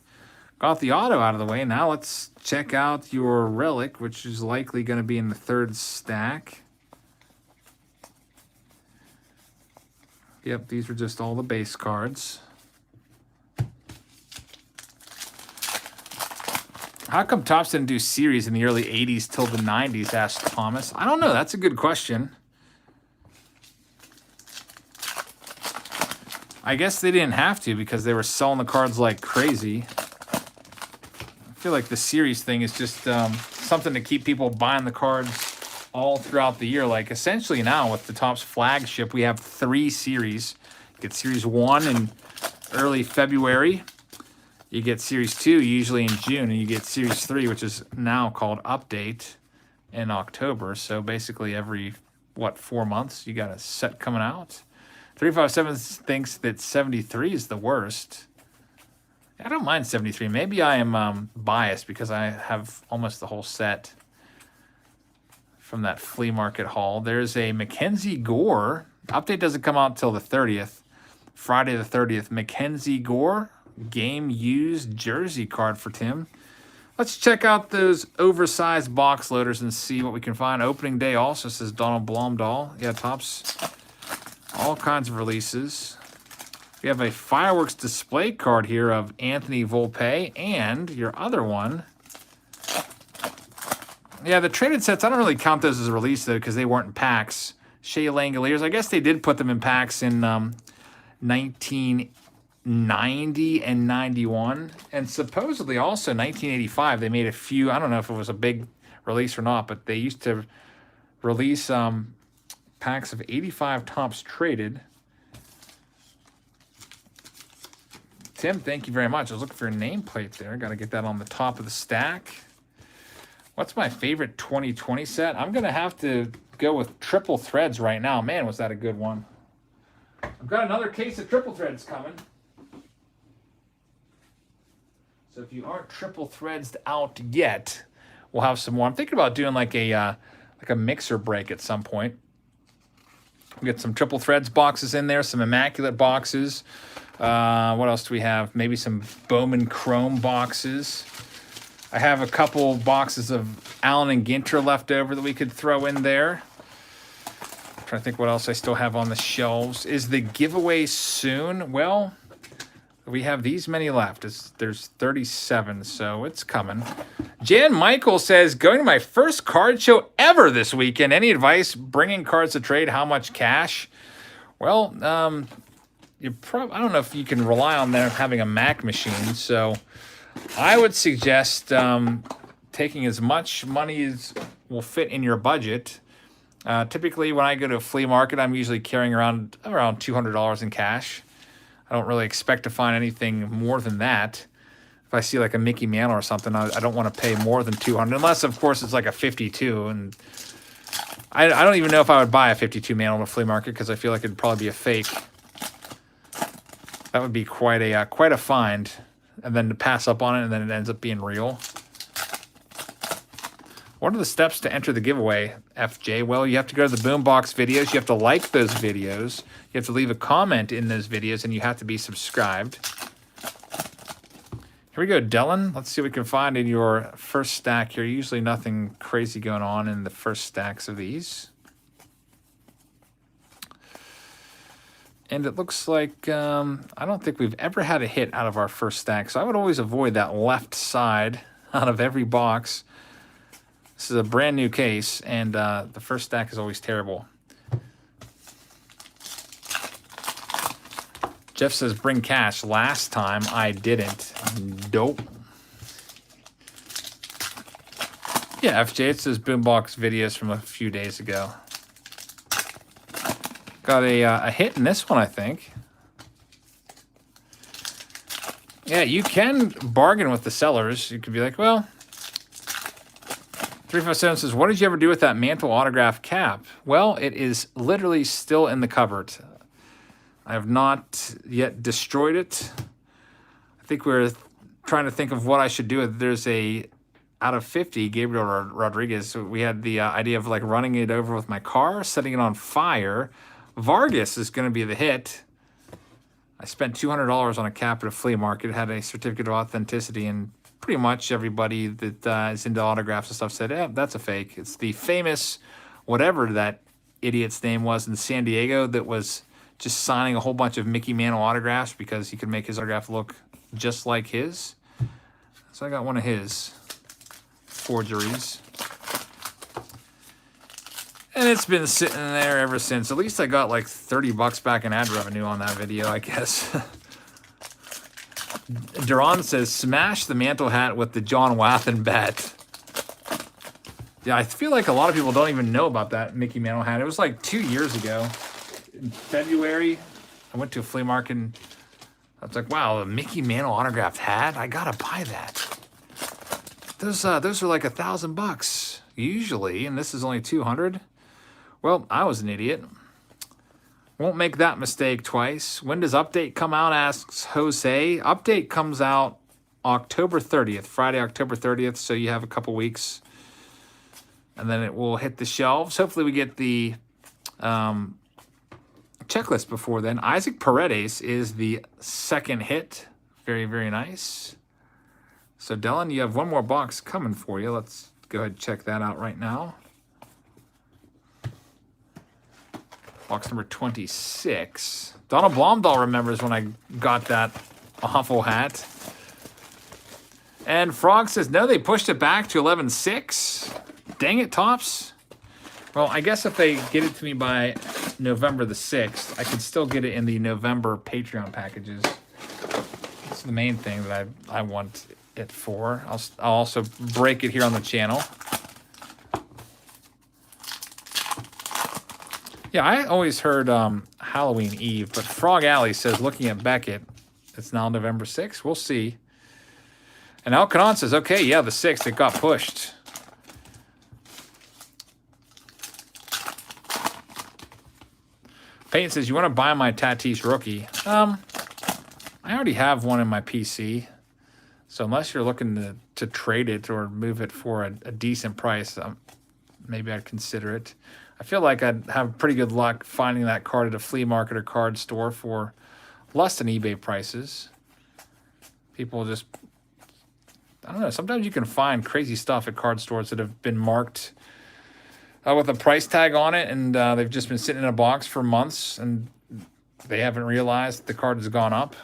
Got the auto out of the way. Now let's check out your relic, which is likely going to be in the third stack. Yep, these were just all the base cards. How come Topps didn't do series in the early 80s till the 90s, asked Thomas. I don't know. That's a good question. I guess they didn't have to because they were selling the cards like crazy. I feel like the series thing is just something to keep people buying the cards all throughout the year. Like essentially now with the Topps flagship, we have 3 series. You get Series 1 in early February. You get Series 2 usually in June, and you get Series 3, which is now called Update, in October. So basically every, 4 months you got a set coming out. 357 thinks that 73 is the worst. I don't mind 73. Maybe I am biased because I have almost the whole set from that flea market haul. There's a Mackenzie Gore. Update doesn't come out until the 30th. Friday the 30th. Mackenzie Gore. Game used jersey card for Tim. Let's check out those oversized box loaders and see what we can find. Opening day also says Donald Blomdahl. Yeah, Topps. All kinds of releases. We have a fireworks display card here of Anthony Volpe and your other one. Yeah, the traded sets, I don't really count those as a release though because they weren't in packs. Shea Langoliers, I guess they did put them in packs in 1990 and 91, and supposedly also 1985 they made a few. I don't know if it was a big release or not, but they used to release packs of 85 Topps traded. Tim, thank you very much. I was looking for your nameplate there. Got to get that on the top of the stack. What's my favorite 2020 set? I'm gonna have to go with Triple Threads right now. Man, was that a good one. I've got another case of Triple Threads coming. So if you aren't Triple Threads out yet, we'll have some more. I'm thinking about doing like a mixer break at some point. We get some Triple Threads boxes in there, some Immaculate boxes. What else do we have? Maybe some Bowman Chrome boxes. I have a couple boxes of Allen and Ginter left over that we could throw in there. I'm trying to think what else I still have on the shelves. Is the giveaway soon? Well, we have these many left. There's 37, so it's coming. Jan Michael says, going to my first card show ever this weekend. Any advice? Bringing cards to trade? How much cash? Well, I don't know if you can rely on them having a Mac machine, so I would suggest taking as much money as will fit in your budget. Typically, when I go to a flea market, I'm usually carrying around $200 in cash. I don't really expect to find anything more than that. If I see like a Mickey Mantle or something, I don't want to pay more than $200, unless, of course, it's like a 52. And I don't even know if I would buy a 52 Mantle in a flea market because I feel like it'd probably be a fake. That would be quite a find. And then to pass up on it, and then it ends up being real. What are the steps to enter the giveaway, FJ? Well, you have to go to the Boombox videos. You have to like those videos. You have to leave a comment in those videos, and you have to be subscribed. Here we go, Dylan. Let's see what we can find in your first stack here. Usually nothing crazy going on in the first stacks of these. And it looks like, I don't think we've ever had a hit out of our first stack. So I would always avoid that left side out of every box. This is a brand new case, and the first stack is always terrible. Jeff says, bring cash. Last time I didn't. Dope. Yeah, FJ, it says Boombox videos from a few days ago. Got a hit in this one, I think. Yeah, you can bargain with the sellers. You could be like, well, 357 says, what did you ever do with that Mantle autograph cap? Well, it is literally still in the cupboard. I have not yet destroyed it. I think we're trying to think of what I should do. There's a out of 50, Gabriel Rodriguez. So we had the idea of like running it over with my car, setting it on fire. Vargas is going to be the hit. I spent $200 on a cap at a flea market, had a certificate of authenticity, and pretty much everybody that is into autographs and stuff said, "Yeah, that's a fake." It's the famous, whatever that idiot's name was in San Diego that was just signing a whole bunch of Mickey Mantle autographs because he could make his autograph look just like his. So I got one of his forgeries. And it's been sitting there ever since. At least I got like $30 back in ad revenue on that video, I guess. Duran says, smash the Mantle hat with the John Wathen bet. Yeah, I feel like a lot of people don't even know about that Mickey Mantle hat. It was like 2 years ago. In February, I went to a flea market and I was like, wow, a Mickey Mantle autographed hat? I gotta buy that. Those are like $1,000 usually, and this is only 200. Well, I was an idiot. Won't make that mistake twice. When does Update come out, asks Jose. Update comes out October 30th, Friday, October 30th, so you have a couple weeks. And then it will hit the shelves. Hopefully we get the checklist before then. Isaac Paredes is the second hit. Very, very nice. So, Dylan, you have one more box coming for you. Let's go ahead and check that out right now. Box number 26. Donald Blomdahl remembers when I got that awful hat. And Frog says, no, they pushed it back to 11.6. Dang it, Tops. Well, I guess if they get it to me by November the 6th, I could still get it in the November Patreon packages. That's the main thing that I want it for. I'll also break it here on the channel. Yeah, I always heard Halloween Eve, but Frog Alley says, looking at Beckett, it's now November 6th. We'll see. And Alcanon says, okay, yeah, the 6th, it got pushed. Peyton says, you want to buy my Tatis rookie? I already have one in my PC. So unless you're looking to trade it or move it for a decent price, maybe I'd consider it. I feel like I'd have pretty good luck finding that card at a flea market or card store for less than eBay prices. People just, I don't know, sometimes you can find crazy stuff at card stores that have been marked with a price tag on it, and they've just been sitting in a box for months, and they haven't realized the card has gone up.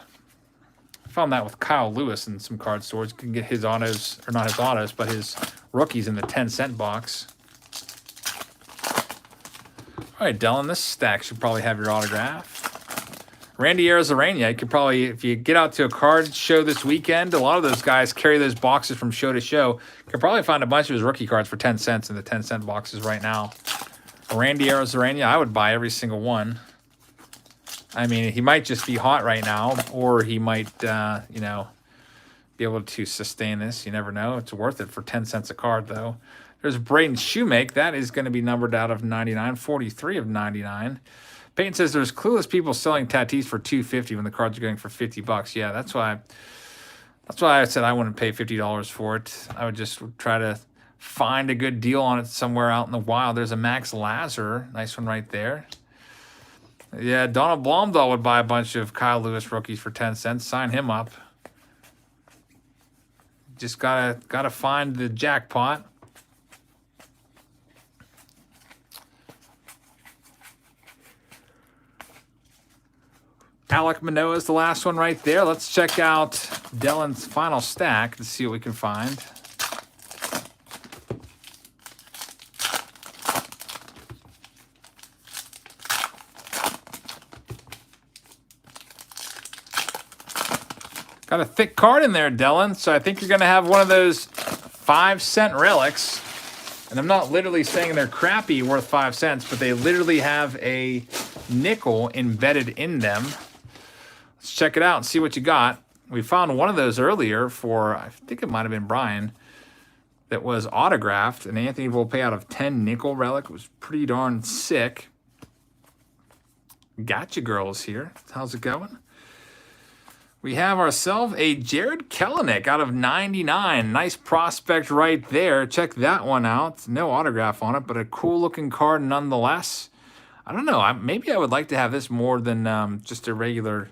I found that with Kyle Lewis in some card stores. You can get his autos, or not his autos, but his rookies in the 10-cent box. All right, Dylan, this stack should probably have your autograph. Randy Arozarena, you could probably, if you get out to a card show this weekend, a lot of those guys carry those boxes from show to show. You could probably find a bunch of his rookie cards for 10 cents in the 10-cent boxes right now. Randy Arozarena, I would buy every single one. I mean, he might just be hot right now, or he might, you know, be able to sustain this. You never know. It's worth it for 10 cents a card, though. There's Braden Shoemake. That is going to be numbered out of 99, 43 of 99. Peyton says there's clueless people selling Tatis for $250 when the cards are going for $50. Yeah, that's why I said I wouldn't pay $50 for it. I would just try to find a good deal on it somewhere out in the wild. There's a Max Lazar. Nice one right there. Yeah, Donald Blomdahl would buy a bunch of Kyle Lewis rookies for 10 cents. Sign him up. Just gotta find the jackpot. Alek Manoah is the last one right there. Let's check out Dylan's final stack to see what we can find. Got a thick card in there, Dylan, so I think you're going to have one of those 5-cent relics. And I'm not literally saying they're crappy worth 5 cents, but they literally have a nickel embedded in them. Let's check it out and see what you got. We found one of those earlier for, I think it might have been Brian, that was autographed. An Anthony Volpe out of 10 nickel relic. It was pretty darn sick. Gotcha Girls here. How's it going? We have ourselves a Jared Kelenic out of 99. Nice prospect right there. Check that one out. No autograph on it, but a cool looking card nonetheless. I don't know. Maybe I would like to have this more than just a regular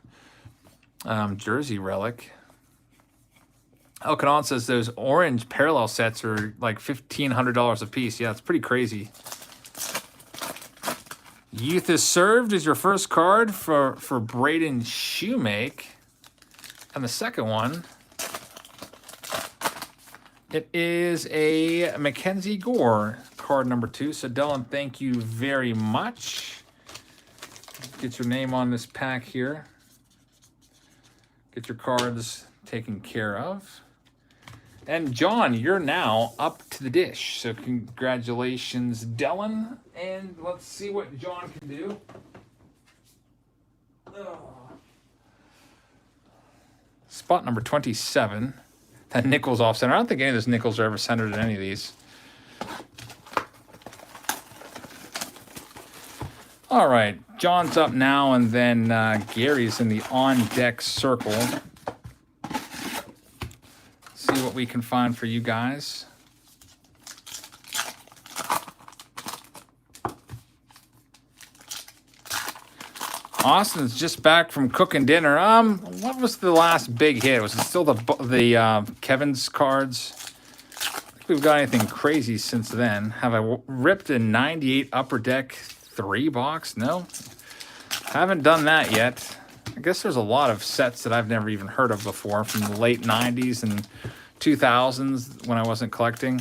jersey relic. Elkanon says those orange parallel sets are like $1,500 a piece. Yeah, it's pretty crazy. Youth is Served is your first card for Braden Shoemake. And the second one, it is a Mackenzie Gore card number 2. So Dylan, thank you very much. Get your name on this pack here. Get your cards taken care of. And John, you're now up to the dish. So congratulations, Dylan. And let's see what John can do. Spot number 27. That nickel's off center. I don't think any of those nickels are ever centered in any of these. All right, John's up now, and then Gary's in the on-deck circle. See what we can find for you guys. Austin's just back from cooking dinner. What was the last big hit? Was it still the Kevin's cards? I think we've got anything crazy since then. Have I ripped a 98 Upper Deck 3 box? No. Haven't done that yet. I guess there's a lot of sets that I've never even heard of before from the late 90s and 2000s when I wasn't collecting.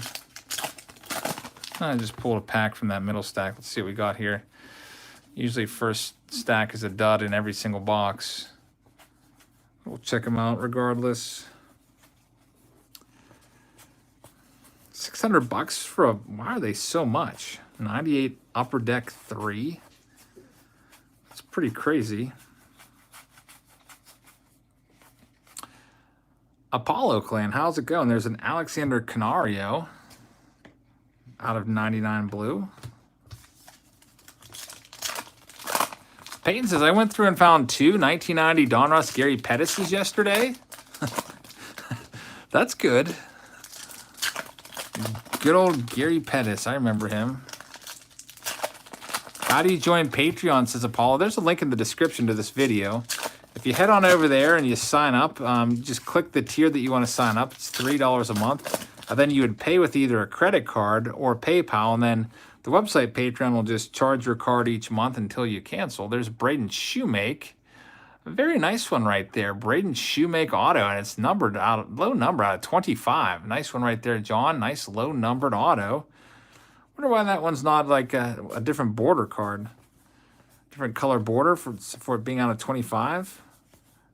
I just pulled a pack from that middle stack. Let's see what we got here. Usually first stack is a dud in every single box. We'll check them out regardless. $600 for a, why are they so much? 98 Upper Deck 3. That's pretty crazy. Apollo Clan, how's it going? There's an Alexander Canario out of 99 blue. Peyton says, I went through and found 2 1990 Donruss Gary Pettis' yesterday. That's good. Good old Gary Pettis. I remember him. How do you join Patreon, says Apollo. There's a link in the description to this video. If you head on over there and you sign up, just click the tier that you want to sign up. It's $3 a month. And then you would pay with either a credit card or PayPal, and then the website Patreon will just charge your card each month until you cancel. There's Braden Shoemake. A very nice one right there. Braden Shoemake auto, and it's numbered out, low number out of 25. Nice one right there, John. Nice low numbered auto. Wonder why that one's not like a different border card. Different color border for it being out of 25.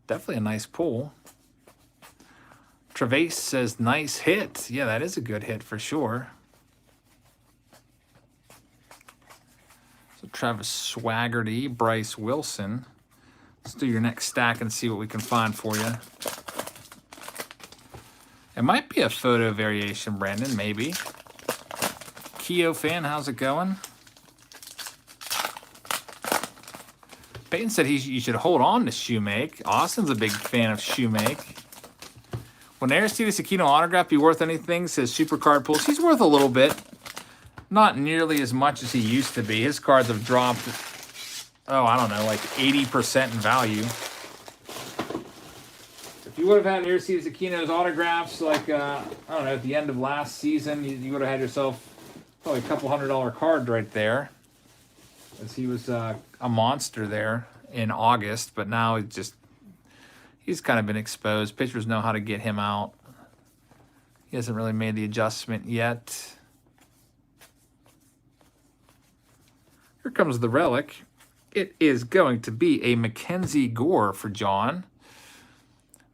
Definitely a nice pull. Travis says, nice hit. Yeah, that is a good hit for sure. So Travis Swaggerty, Bryce Wilson. Let's do your next stack and see what we can find for you. It might be a photo variation, Brandon, maybe. Keo fan, how's it going? Peyton said you should hold on to Shoemake. Austin's a big fan of Shoemake. Will Aristides Aquino autograph be worth anything, says Supercard Pulse. He's worth a little bit. Not nearly as much as he used to be. His cards have dropped, oh, I don't know, like 80% in value. If you would have had Aristides Aquino's autographs, like, I don't know, at the end of last season, you would have had yourself probably a couple $100 card right there. As he was a monster there in August, but now he's kind of been exposed. Pitchers know how to get him out. He hasn't really made the adjustment yet. Here comes the relic. It is going to be a Mackenzie Gore for John.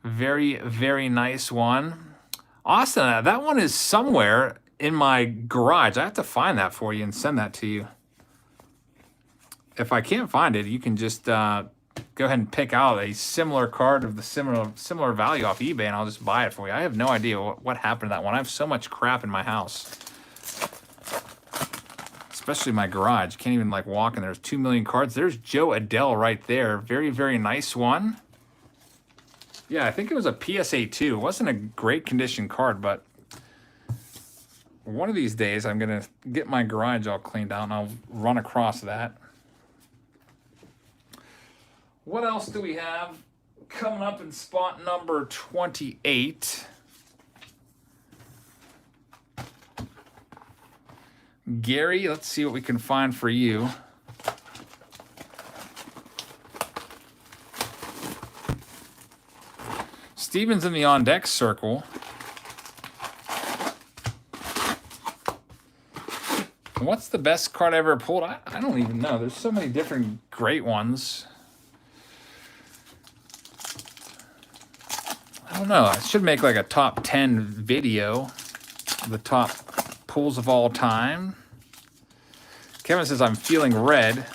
Very, very nice one. Austin, that one is somewhere in my garage. I have to find that for you and send that to you. If I can't find it, you can just go ahead and pick out a similar card of the similar value off eBay, and I'll just buy it for you. I have no idea what happened to that one. I have so much crap in my house. It's especially my garage. Can't even like walk in there. There's 2 million cards. There's Joe Adell right there. Very, very nice one. Yeah, I think it was a PSA 2. It wasn't a great condition card, but one of these days I'm going to get my garage all cleaned out and I'll run across that. What else do we have coming up in spot number 28? Gary, let's see what we can find for you. Steven's in the on deck circle. What's the best card I ever pulled? I don't even know. There's so many different great ones. I don't know. I should make like a top 10 video. The top pulls of all time. Kevin says, I'm feeling red.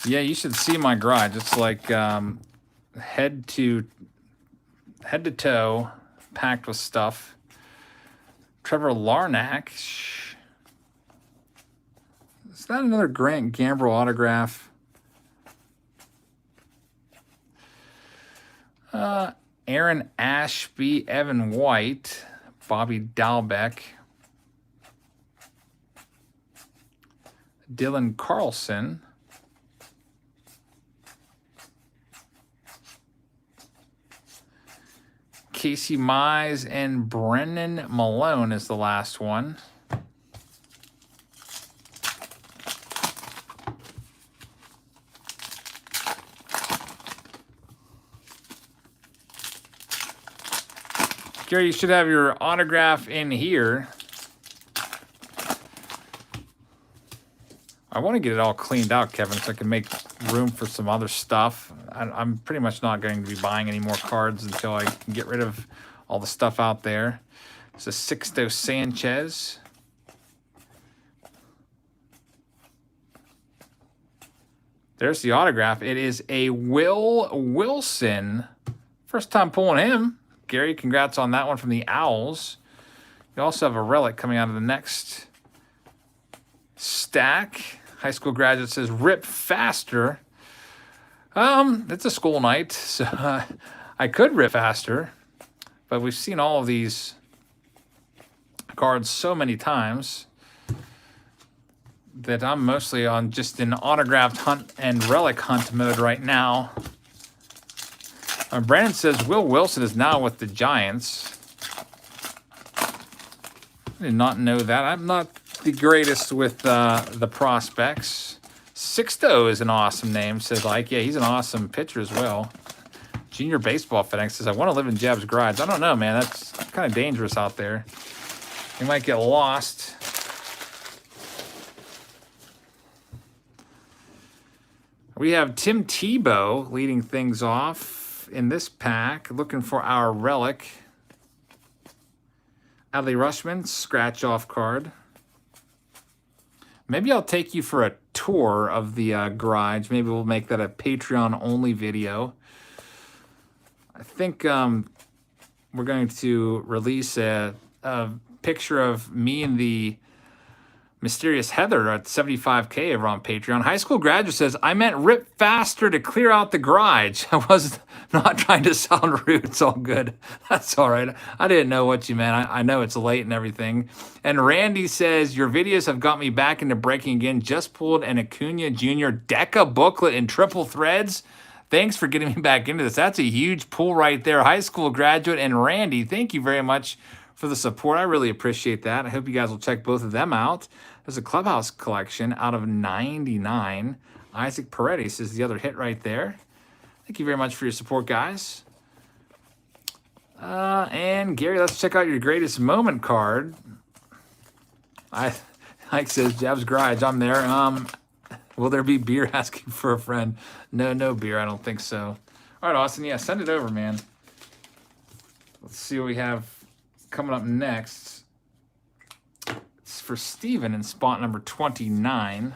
Yeah, you should see my garage. It's like head to toe, packed with stuff. Trevor Larnach. Is that another Grant Gamble autograph? Aaron Ashby, Evan White, Bobby Dalbec, Dylan Carlson. Casey Mize and Brennan Malone is the last one. Gary, you should have your autograph in here. I want to get it all cleaned out, Kevin, so I can make room for some other stuff. I'm pretty much not going to be buying any more cards until I can get rid of all the stuff out there. It's a Sixto Sanchez. There's the autograph. It is a Will Wilson. First time pulling him. Gary, congrats on that one from the Owls. You also have a relic coming out of the next stack. High school graduate says, rip faster. It's a school night, so I could rip faster. But we've seen all of these cards so many times that I'm mostly on just an autographed hunt and relic hunt mode right now. Brandon says Will Wilson is now with the Giants. I did not know that. I'm not the greatest with the prospects. Sixto is an awesome name, says like. Yeah, he's an awesome pitcher as well. Junior Baseball Fanatic says, I want to live in Jab's garage. I don't know, man. That's kind of dangerous out there. You might get lost. We have Tim Tebow leading things off in this pack, looking for our relic. Adley Rushman, scratch-off card. Maybe I'll take you for a tour of the garage. Maybe we'll make that a Patreon-only video. I think we're going to release a picture of me and the Mysterious Heather at 75K over on Patreon. High school graduate says, I meant rip faster to clear out the garage. I was not trying to sound rude. It's all good. That's all right. I didn't know what you meant. I know it's late and everything. And Randy says, your videos have got me back into breaking again. Just pulled an Acuna Jr. Deca booklet in triple threads. Thanks for getting me back into this. That's a huge pull right there. High school graduate and Randy, thank you very much for the support. I really appreciate that. I hope you guys will check both of them out. There's a Clubhouse collection out of 99. Isaac Paredes is the other hit right there. Thank you very much for your support, guys. And Gary, let's check out your greatest moment card. Mike says, Jab's garage, I'm there. Will there be beer asking for a friend? No beer, I don't think so. All right, Austin, yeah, send it over, man. Let's see what we have coming up next. It's for Steven in spot number 29.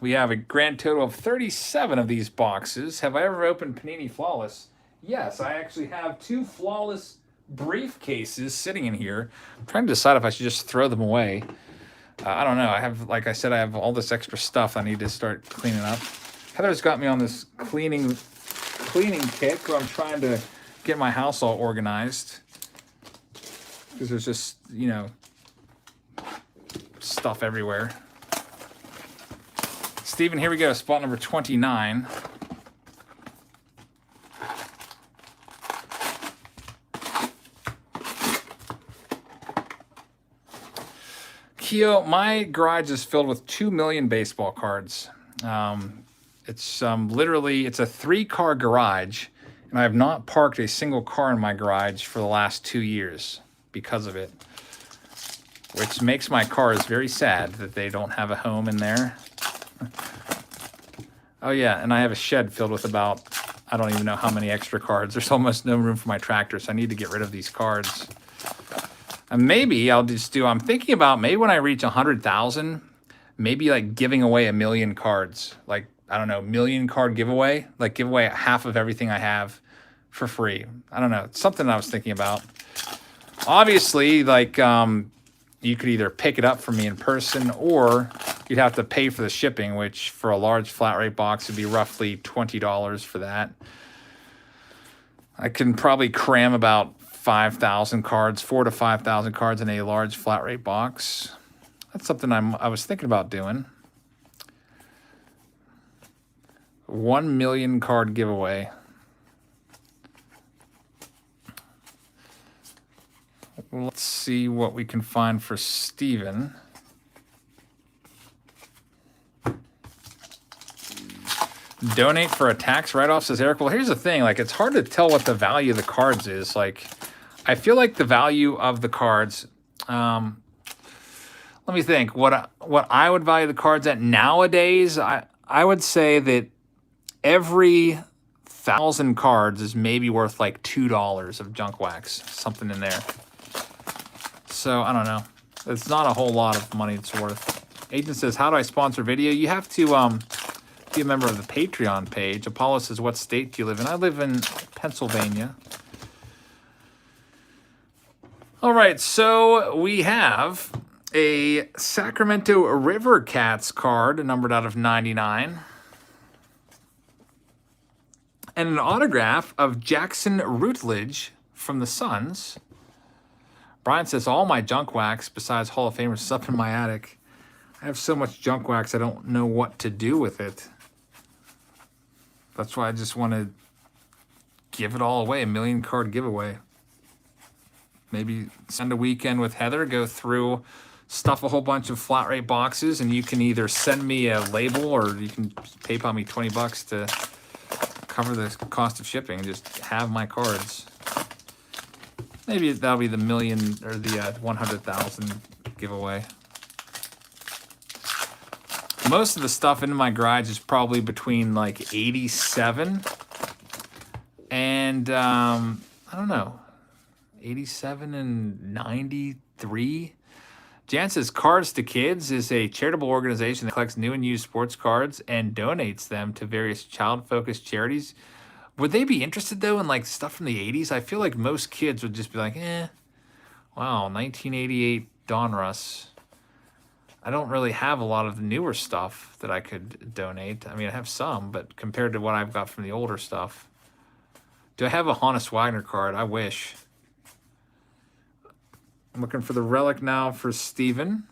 We have a grand total of 37 of these boxes. Have I ever opened Panini Flawless? Yes, I actually have 2 Flawless briefcases sitting in here. I'm trying to decide if I should just throw them away. I don't know. I have, like I said, I have all this extra stuff I need to start cleaning up. Heather's got me on this cleaning kick where I'm trying to get my house all organized. Because there's just, you know, stuff everywhere. Steven, here we go. Spot number 29. Keo, my garage is filled with 2 million baseball cards. It's literally, it's a 3-car garage, and I have not parked a single car in my garage for the last 2 years because of it, which makes my cars very sad that they don't have a home in there. Oh yeah, and I have a shed filled with about, I don't even know how many extra cards. There's almost no room for my tractor, so I need to get rid of these cards. And maybe I'll just do, I'm thinking about maybe when I reach 100,000, maybe like giving away 1 million cards. Like, I don't know, 1 million card giveaway. Like give away half of everything I have for free. I don't know. It's something I was thinking about. Obviously, like you could either pick it up from me in person or you'd have to pay for the shipping, which for a large flat rate box would be roughly $20 for that. I can probably cram about 5,000 cards, 4,000 to 5,000 cards in a large flat rate box. That's something I was thinking about doing. 1 million card giveaway. Let's see what we can find for Steven. Donate for a tax write-off, says Eric. Well, here's the thing. Like, it's hard to tell what the value of the cards is. Like, I feel like the value of the cards, let me think. What I would value the cards at nowadays, I would say that every 1,000 cards is maybe worth like $2 of junk wax, something in there. So, I don't know. It's not a whole lot of money it's worth. Agent says, how do I sponsor video? You have to be a member of the Patreon page. Apollo says, what state do you live in? I live in Pennsylvania. All right, so we have a Sacramento River Cats card numbered out of 99. And an autograph of Jackson Rutledge from the Suns. Brian says, all my junk wax besides Hall of Famers is up in my attic. I have so much junk wax, I don't know what to do with it. That's why I just want to give it all away, 1 million card giveaway. Maybe spend a weekend with Heather, go through, stuff a whole bunch of flat rate boxes, and you can either send me a label or you can PayPal me $20 to cover the cost of shipping. Just have my cards. Maybe that'll be the 1 million or the 100,000 giveaway. Most of the stuff in my garage is probably between like 87 and I don't know, 87 and 93. Jan says Cards to Kids is a charitable organization that collects new and used sports cards and donates them to various child-focused charities. Would they be interested, though, in, like, stuff from the 80s? I feel like most kids would just be like, wow, 1988 Donruss. I don't really have a lot of the newer stuff that I could donate. I mean, I have some, but compared to what I've got from the older stuff. Do I have a Honus Wagner card? I wish. I'm looking for the relic now for Steven.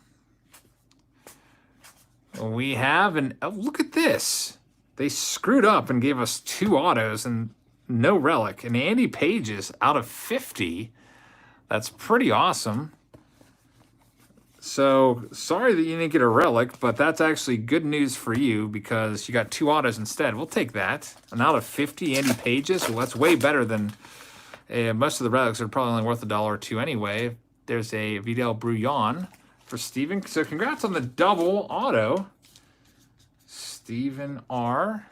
We have oh, look at this. They screwed up and gave us 2 autos and no relic. And Andy Pages out of 50. That's pretty awesome. So, sorry that you didn't get a relic, but that's actually good news for you because you got 2 autos instead. We'll take that. And out of 50, Andy Pages. Well, that's way better than most of the relics are probably only worth $1 or $2 anyway. There's a Vidal Brouillon for Steven. So, congrats on the double auto. Stephen R.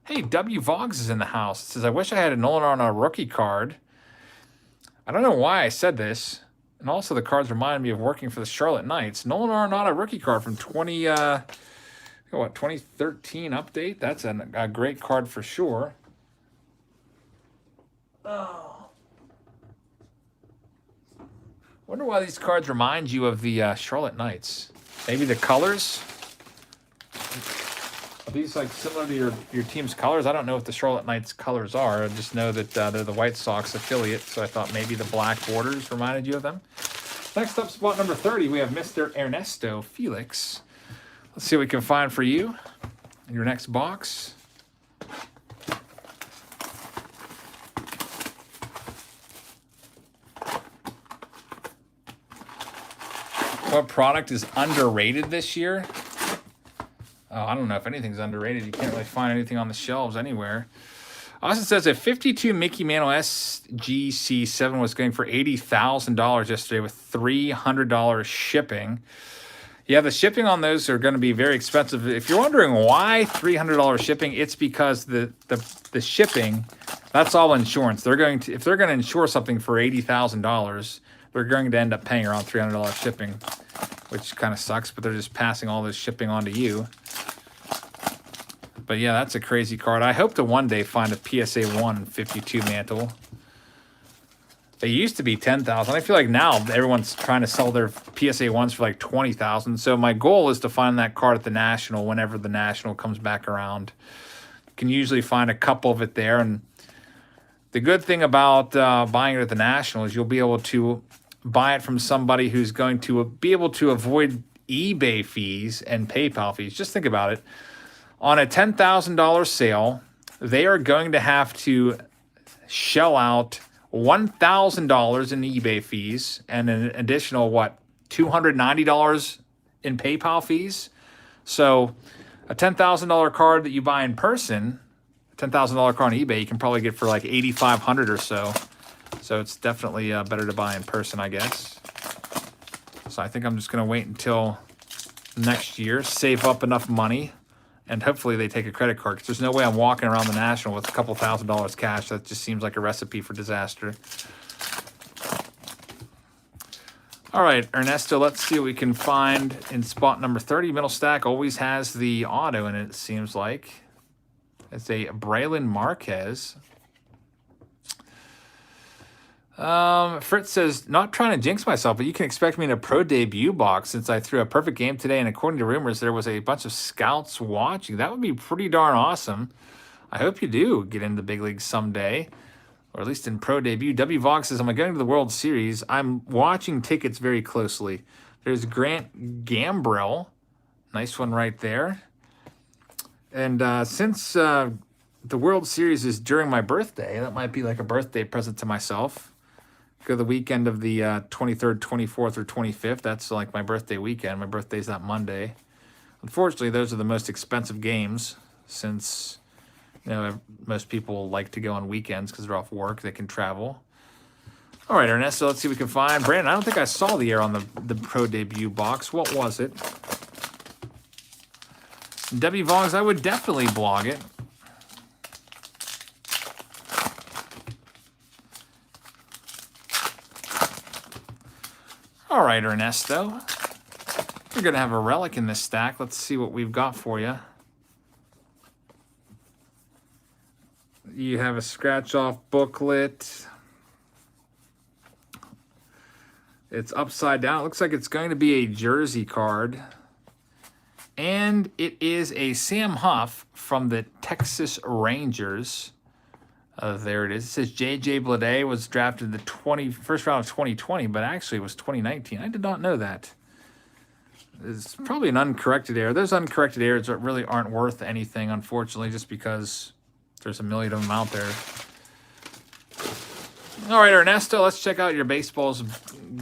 Hey, W. Voggs is in the house. It says, I wish I had a Nolan on a rookie card. I don't know why I said this, And also the cards remind me of working for the Charlotte Knights. Nolan Arenado rookie card from 2013 update. That's a great card for sure. Oh. Wonder why these cards remind you of the Charlotte Knights. Maybe the colors? Are these like similar to your team's colors? I don't know what the Charlotte Knights colors are. I just know that they're the White Sox affiliate, so I thought maybe the black borders reminded you of them. Next up, spot number 30, we have Mr. Ernesto Felix. Let's see what we can find for you in your next box. What product is underrated this year? Oh, I don't know if anything's underrated. You can't really find anything on the shelves anywhere. Austin says a 52 Mickey Mantle SGC7 was going for $80,000 yesterday with $300 shipping. Yeah, the shipping on those are going to be very expensive. If you're wondering why $300 shipping, it's because the shipping, that's all insurance. They're going to, if they're going to insure something for $80,000, they're going to end up paying around $300 shipping, which kind of sucks, but they're just passing all this shipping on to you. But yeah, that's a crazy card. I hope to one day find a PSA 1 52 mantle. They used to be 10,000. I feel like now everyone's trying to sell their PSA 1s for like 20,000. So my goal is to find that card at the National whenever the National comes back around. You can usually find a couple of it there. And the good thing about buying it at the National is you'll be able to buy it from somebody who's going to be able to avoid eBay fees and PayPal fees. Just think about it. On a $10,000 sale, they are going to have to shell out $1,000 in eBay fees and an additional, what, $290 in PayPal fees? So a $10,000 card that you buy in person, a $10,000 card on eBay, you can probably get for like $8,500 or so. So it's definitely better to buy in person, I guess. So I think I'm just going to wait until next year, save up enough money, and hopefully they take a credit card, because there's no way I'm walking around the National with a couple $1,000s cash. That just seems like a recipe for disaster. All right, Ernesto, let's see what we can find in spot number 30. Middle stack always has the auto in it, it seems like. It's a Braylon Marquez. Fritz says, not trying to jinx myself, but you can expect me in a pro debut box since I threw a perfect game today, and according to rumors, there was a bunch of scouts watching. That would be pretty darn awesome. I hope you do get into the big leagues someday, or at least in pro debut. W. Vox says, am I going to the World Series? I'm watching tickets very closely. There's Grant Gambrell. Nice one right there. And since the World Series is during my birthday, that might be like a birthday present to myself. Go the weekend of the 23rd, 24th, or 25th. That's like my birthday weekend. My birthday's that Monday. Unfortunately, those are the most expensive games since, you know, most people like to go on weekends because they're off work. They can travel. All right, Ernesto, let's see what we can find. Brandon, I don't think I saw the air on the pro debut box. What was it? W Vlogs, I would definitely blog it. All right, Ernesto. We're going to have a relic in this stack. Let's see what we've got for you. You have a scratch-off booklet. It's upside down. It looks like it's going to be a jersey card. And it is a Sam Huff from the Texas Rangers. There it is. It says J.J. Bleday was drafted the first round of 2020, but actually it was 2019. I did not know that. It's probably an uncorrected error. Those uncorrected errors that really aren't worth anything, unfortunately, just because there's a million of them out there. All right, Ernesto, let's check out your baseball's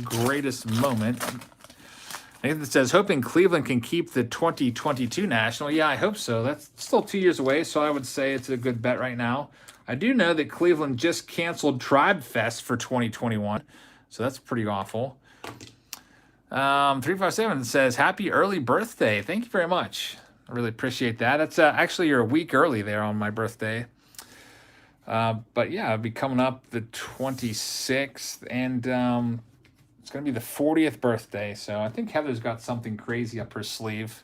greatest moment. Nathan says, hoping Cleveland can keep the 2022 National. Yeah, I hope so. That's still 2 years away, so I would say it's a good bet right now. I do know that Cleveland just canceled Tribe Fest for 2021, so that's pretty awful. 357 says, happy early birthday. Thank you very much. I really appreciate that. That's actually, you're a week early there on my birthday. But yeah, I'll be coming up the 26th, and It's going to be the 40th birthday, so I think Heather's got something crazy up her sleeve.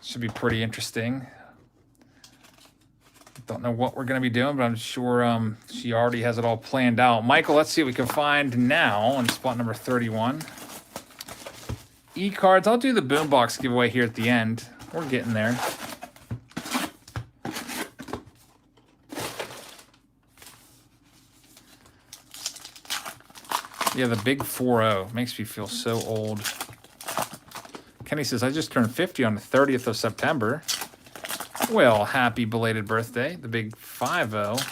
Should be pretty interesting. Don't know what we're going to be doing, but I'm sure she already has it all planned out. Michael, let's see what we can find now on spot number 31. E-cards. I'll do the boombox giveaway here at the end. We're getting there. Yeah, the big 4-0 makes me feel so old. Kenny says, I just turned 50 on the 30th of September. Well, happy belated birthday, the big 5-0.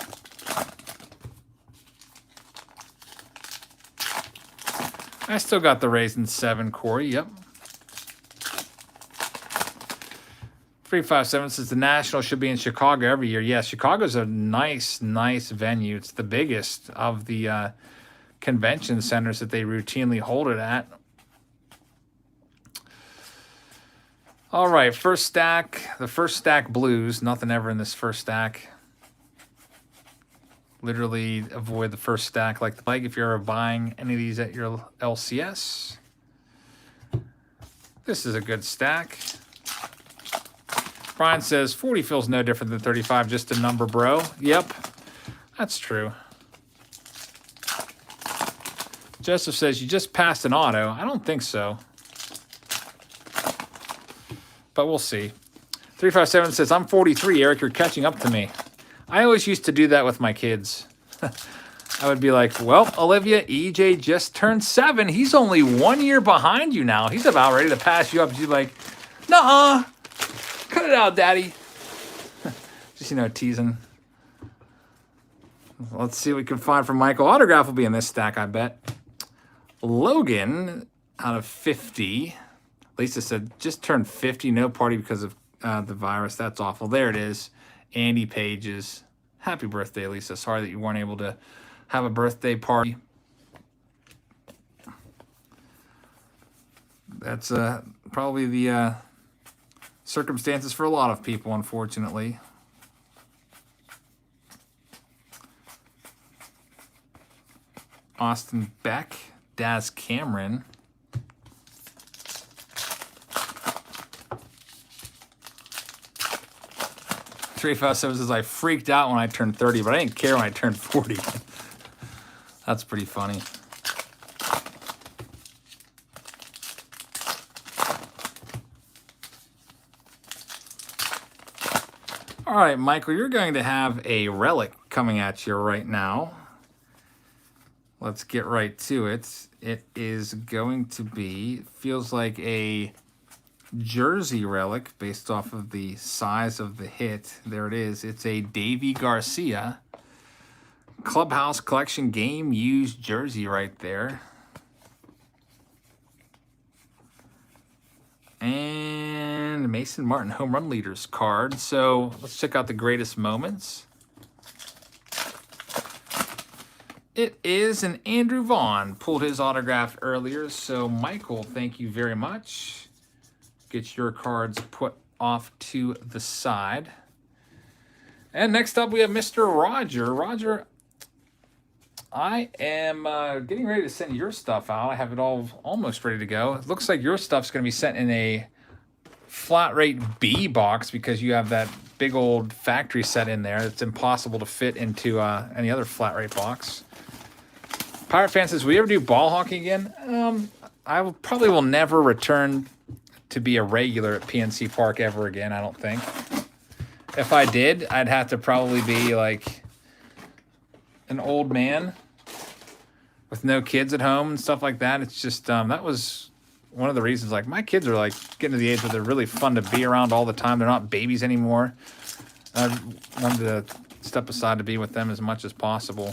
I still got the Raisin 7, Corey, yep. 357 says the National should be in Chicago every year. Yes, Chicago's a nice venue. It's the biggest of the convention centers that they routinely hold it at. All right, first stack. The first stack blues. Nothing ever in this first stack. Literally avoid the first stack like the plague if you're ever buying any of these at your LCS. This is a good stack. Brian says 40 feels no different than 35, just a number, bro. Yep, that's true. Joseph says you just passed an auto. I don't think so. But we'll see. 357 says, I'm 43, Eric, you're catching up to me. I always used to do that with my kids. I would be like, well, Olivia, EJ just turned 7. He's only 1 year behind you now. He's about ready to pass you up. You're like, nuh-uh. Cut it out, Daddy. Just, teasing. Let's see what we can find from Michael. Autograph will be in this stack, I bet. Logan, out of 50. Lisa said, just turned 50, no party because of the virus. That's awful. There it is. Andy Pages. Happy birthday, Lisa. Sorry that you weren't able to have a birthday party. That's probably the circumstances for a lot of people, unfortunately. Austin Beck. Daz Cameron. Three Five Seven says I freaked out when I turned 30, but I didn't care when I turned 40. That's pretty funny. All right, Michael, you're going to have a relic coming at you right now. Let's get right to it. It is going to be, feels like a jersey relic based off of the size of the hit. There it is. It's a Davy Garcia Clubhouse Collection game used jersey right there. And Mason Martin home run leaders card. So let's check out the greatest moments. It is an Andrew Vaughn. Pulled his autograph earlier. So Michael, thank you very much. Get your cards put off to the side. And next up, we have Mr. Roger. Roger, I am getting ready to send your stuff out. I have it all almost ready to go. It looks like your stuff's going to be sent in a flat rate B box because you have that big old factory set in there. It's impossible to fit into any other flat rate box. Pirate Fan says, will you ever do ball hockey again? I probably will never return to be a regular at PNC Park ever again, I don't think. If I did, I'd have to probably be like an old man with no kids at home and stuff like that. It's just, that was one of the reasons, like, my kids are like getting to the age where they're really fun to be around all the time. They're not babies anymore. I wanted to step aside to be with them as much as possible.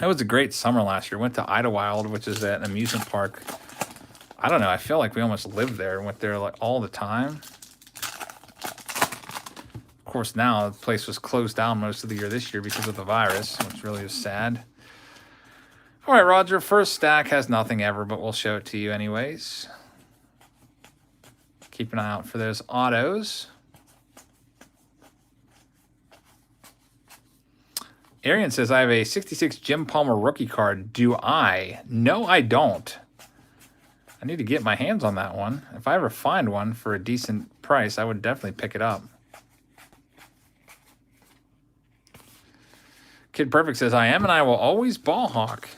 It was a great summer last year. Went to Idlewild, which is an amusement park. I don't know. I feel like we almost lived there. Went there like all the time. Of course, now the place was closed down most of the year this year because of the virus, which really is sad. All right, Roger. First stack has nothing ever, but we'll show it to you anyways. Keep an eye out for those autos. Arian says, I have a 66 Jim Palmer rookie card. Do I? No, I don't. I need to get my hands on that one. If I ever find one for a decent price, I would definitely pick it up. Kid Perfect says, I am and I will always ball hawk.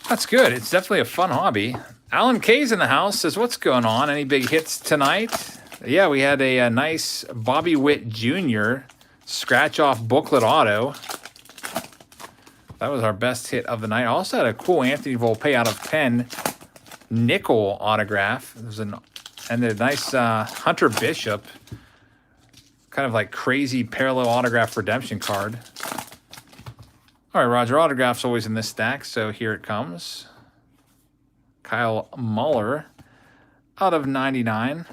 That's good. It's definitely a fun hobby. Alan K's in the house, says, what's going on? Any big hits tonight? Yeah, we had a nice Bobby Witt Jr. scratch-off booklet auto. That was our best hit of the night. Also had a cool Anthony Volpe out of 10 nickel autograph. There's and a nice Hunter Bishop, kind of like crazy parallel autograph redemption card. All right, Roger, autograph's always in this stack, so here it comes. Kyle Muller out of 99.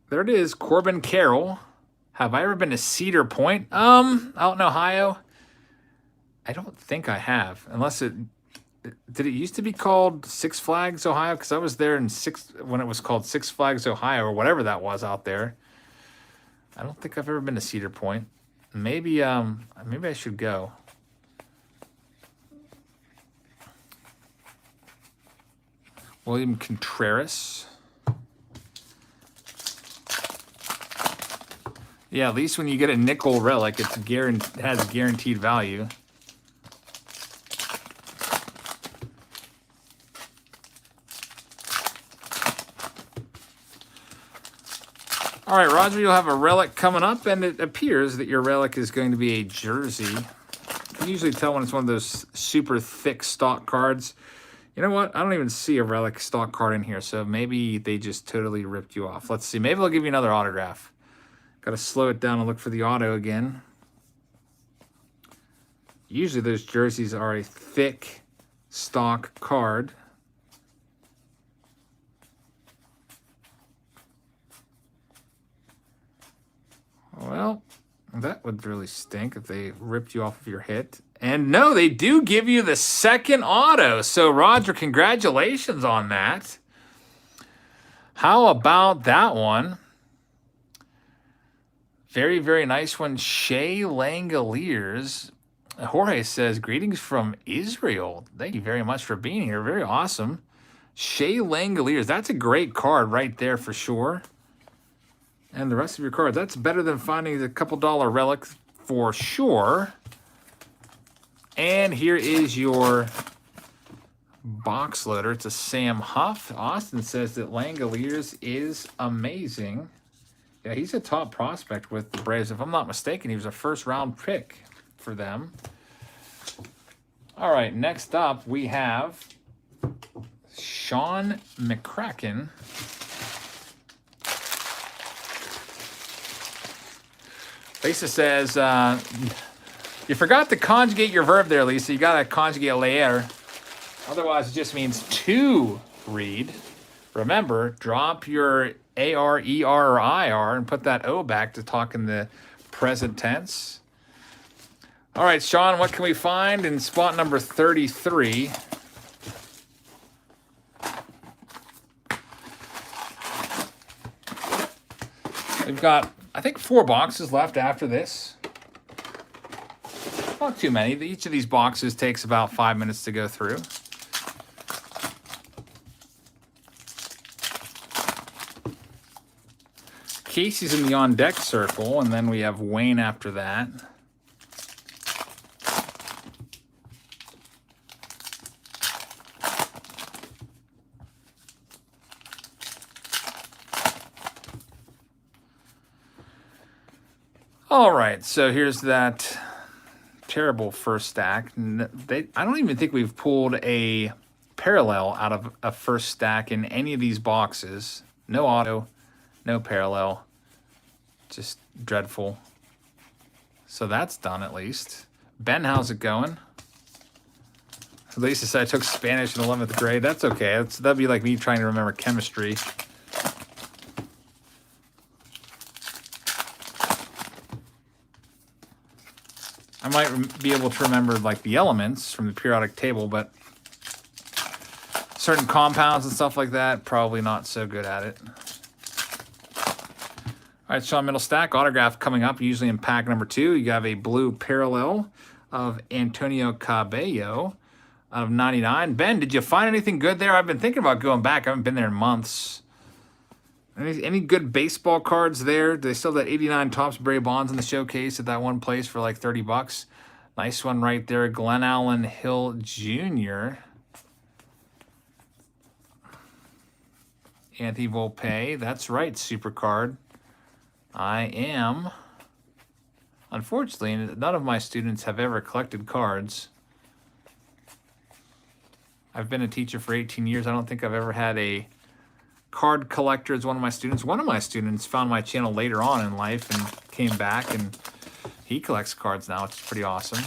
There it is, Corbin Carroll. Have I ever been to Cedar Point? Out in Ohio? I don't think I have, unless it... Did it used to be called Six Flags, Ohio? Because I was there when it was called Six Flags, Ohio, or whatever that was out there. I don't think I've ever been to Cedar Point. Maybe I should go. William Contreras. Yeah, at least when you get a nickel relic, it has guaranteed value. All right, Roger, you'll have a relic coming up, and it appears that your relic is going to be a jersey. You can usually tell when it's one of those super thick stock cards. You know what? I don't even see a relic stock card in here, so maybe they just totally ripped you off. Let's see. Maybe they'll give you another autograph. Got to slow it down and look for the auto again. Usually those jerseys are a thick stock card. Well, that would really stink if they ripped you off of your hit. And no, they do give you the second auto. So, Roger, congratulations on that. How about that one? Very, very nice one. Shea Langoliers. Jorge says, greetings from Israel. Thank you very much for being here. Very awesome. Shea Langoliers. That's a great card right there for sure. And the rest of your cards, that's better than finding a couple dollar relic for sure. And here is your box loader. It's a Sam Huff. Austin says that Langoliers is amazing. Yeah, he's a top prospect with the Braves. If I'm not mistaken, he was a first-round pick for them. All right, next up we have Sean McCracken. Lisa says, you forgot to conjugate your verb there, Lisa. You got to conjugate leer. Otherwise, it just means to read. Remember, drop your AR, ER, or IR and put that O back to talk in the present tense. All right, Sean, what can we find in spot number 33? We've got, I think, 4 boxes left after this. Not too many. Each of these boxes takes about 5 minutes to go through. Casey's in the on-deck circle, and then we have Wayne after that. All right, so here's that terrible first stack. I don't even think we've pulled a parallel out of a first stack in any of these boxes. No auto, no parallel. Just dreadful. So that's done at least. Ben, how's it going? Lisa said I took Spanish in 11th grade. That's okay. That'd be like me trying to remember chemistry. I might be able to remember like the elements from the periodic table, but certain compounds and stuff like that, probably not so good at it. All right, Sean Middlestack, autograph coming up, usually in pack number 2. You have a blue parallel of Antonio Cabello out of 99. Ben, did you find anything good there? I've been thinking about going back. I haven't been there in months. Any good baseball cards there? Do they still have that 89 Topps Barry Bonds in the showcase at that one place for like $30? Nice one right there. Glenn Allen Hill Jr. Anthony Volpe. That's right, super card. I am. Unfortunately, none of my students have ever collected cards. I've been a teacher for 18 years. I don't think I've ever had a card collector as one of my students. One of my students found my channel later on in life and came back, and he collects cards now, which is pretty awesome.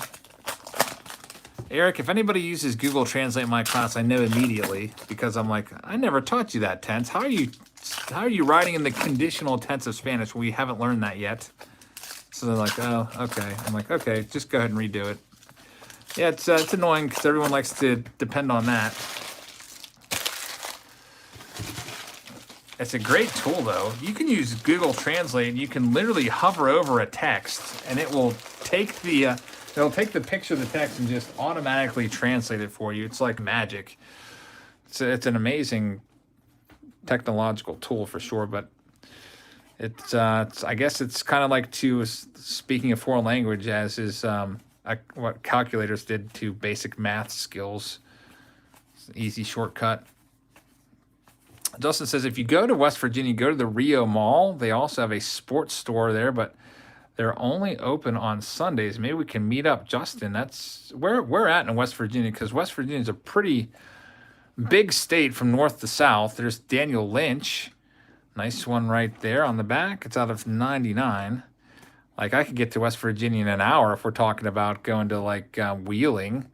Eric, if anybody uses Google Translate in my class, I know immediately, because I'm like, I never taught you that tense. How are you writing in the conditional tense of Spanish? We haven't learned that yet. So they're like, oh, okay. I'm like, okay, just go ahead and redo it. Yeah, it's annoying because everyone likes to depend on that. It's a great tool, though. You can use Google Translate, and you can literally hover over a text, and it will take the picture of the text and just automatically translate it for you. It's like magic. It's an amazing technological tool for sure, but it's I guess it's kind of like speaking a foreign language, as is what calculators did to basic math skills. It's an easy shortcut. Justin says, if you go to West Virginia, go to the Rio Mall. They also have a sports store there, but they're only open on Sundays. Maybe we can meet up, Justin. That's where we're at in West Virginia, because West Virginia is a pretty big state from north to south. There's Daniel Lynch. Nice one right there on the back. It's out of 99. Like, I could get to West Virginia in an hour if we're talking about going to, like, Wheeling.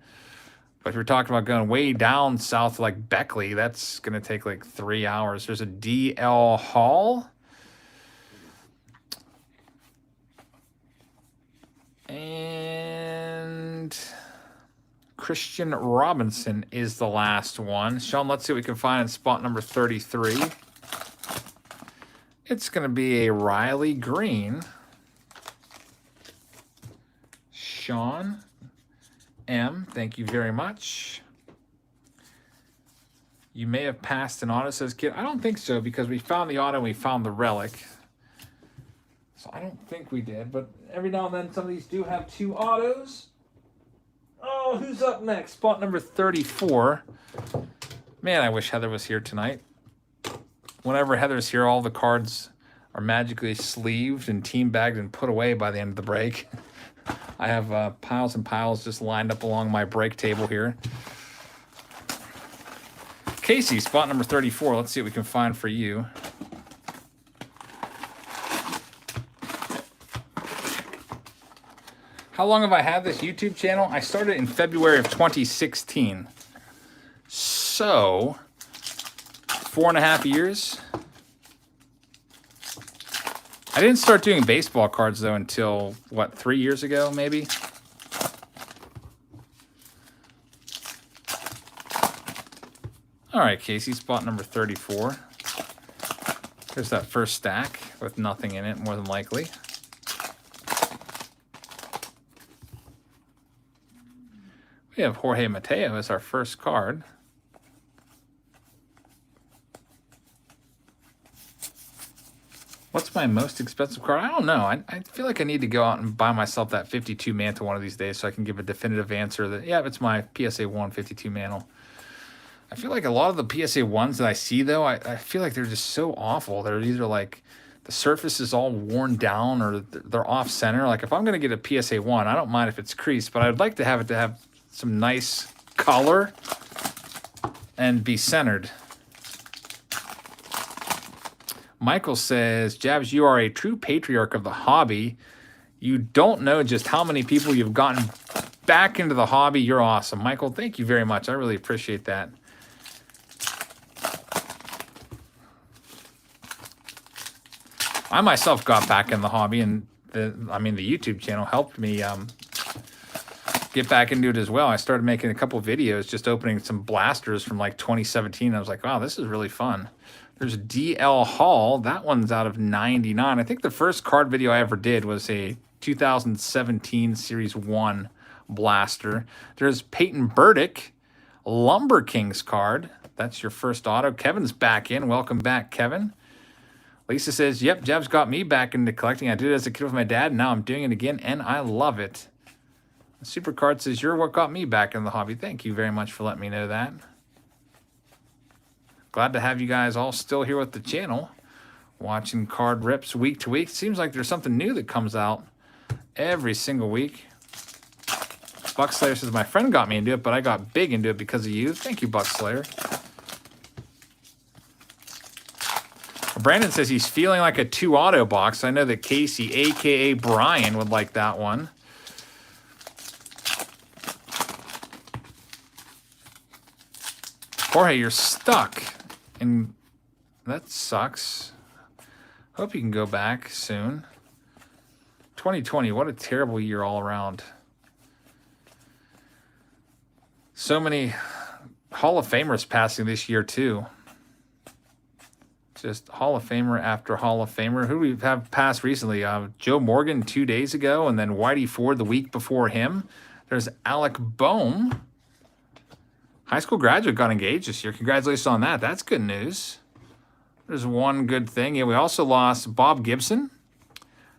But if you're talking about going way down south, like Beckley, that's going to take like 3 hours. There's a D.L. Hall. And Christian Robinson is the last one. Sean, let's see what we can find in spot number 33. It's going to be a Riley Green. Sean M, thank you very much. You may have passed an auto, says Kid. I don't think so, because we found the auto and we found the relic. So I don't think we did, but every now and then some of these do have 2 autos. Oh, who's up next? Spot number 34. Man, I wish Heather was here tonight. Whenever Heather's here, all the cards are magically sleeved and team bagged and put away by the end of the break. I have piles and piles just lined up along my break table here. Casey, spot number 34. Let's see what we can find for you. How long have I had this YouTube channel? I started in February of 2016. So, 4.5 years. I didn't start doing baseball cards, though, until, what, 3 years ago, maybe? All right, Casey, spot number 34. There's that first stack with nothing in it, more than likely. We have Jorge Mateo as our first card. What's my most expensive card? I don't know. I feel like I need to go out and buy myself that 52 mantle one of these days so I can give a definitive answer that, yeah, it's my PSA 1 52 mantle. I feel like a lot of the PSA 1s that I see, though, I feel like they're just so awful. They're either like the surface is all worn down or they're off center. Like if I'm going to get a PSA 1, I don't mind if it's creased, but I'd like to have some nice color and be centered. Michael says, Jabs, you are a true patriarch of the hobby. You don't know just how many people you've gotten back into the hobby. You're awesome. Michael, thank you very much. I really appreciate that. I myself got back in the hobby, and the YouTube channel helped me get back into it as well. I started making a couple videos just opening some blasters from like 2017. I was like, wow, this is really fun. There's DL Hall. That one's out of 99. I think the first card video I ever did was a 2017 Series 1 blaster. There's Peyton Burdick, Lumber Kings card. That's your first auto. Kevin's back in. Welcome back, Kevin. Lisa says, yep, Jeb's got me back into collecting. I did it as a kid with my dad, and now I'm doing it again, and I love it. Supercard says, you're what got me back in the hobby. Thank you very much for letting me know that. Glad to have you guys all still here with the channel, watching card rips week to week. Seems like there's something new that comes out every single week. Buck Slayer says, my friend got me into it, but I got big into it because of you. Thank you, Buck Slayer. Brandon says he's feeling like a 2 auto box. I know that Casey, a.k.a. Brian, would like that one. Jorge, you're stuck. And that sucks. Hope you can go back soon. 2020, what a terrible year all around. So many Hall of Famers passing this year, too. Just Hall of Famer after Hall of Famer. Who do we have passed recently? Joe Morgan 2 days ago, and then Whitey Ford the week before him. There's Alec Boehm. High school graduate got engaged this year. Congratulations on that. That's good news. There's one good thing. Yeah, we also lost Bob Gibson.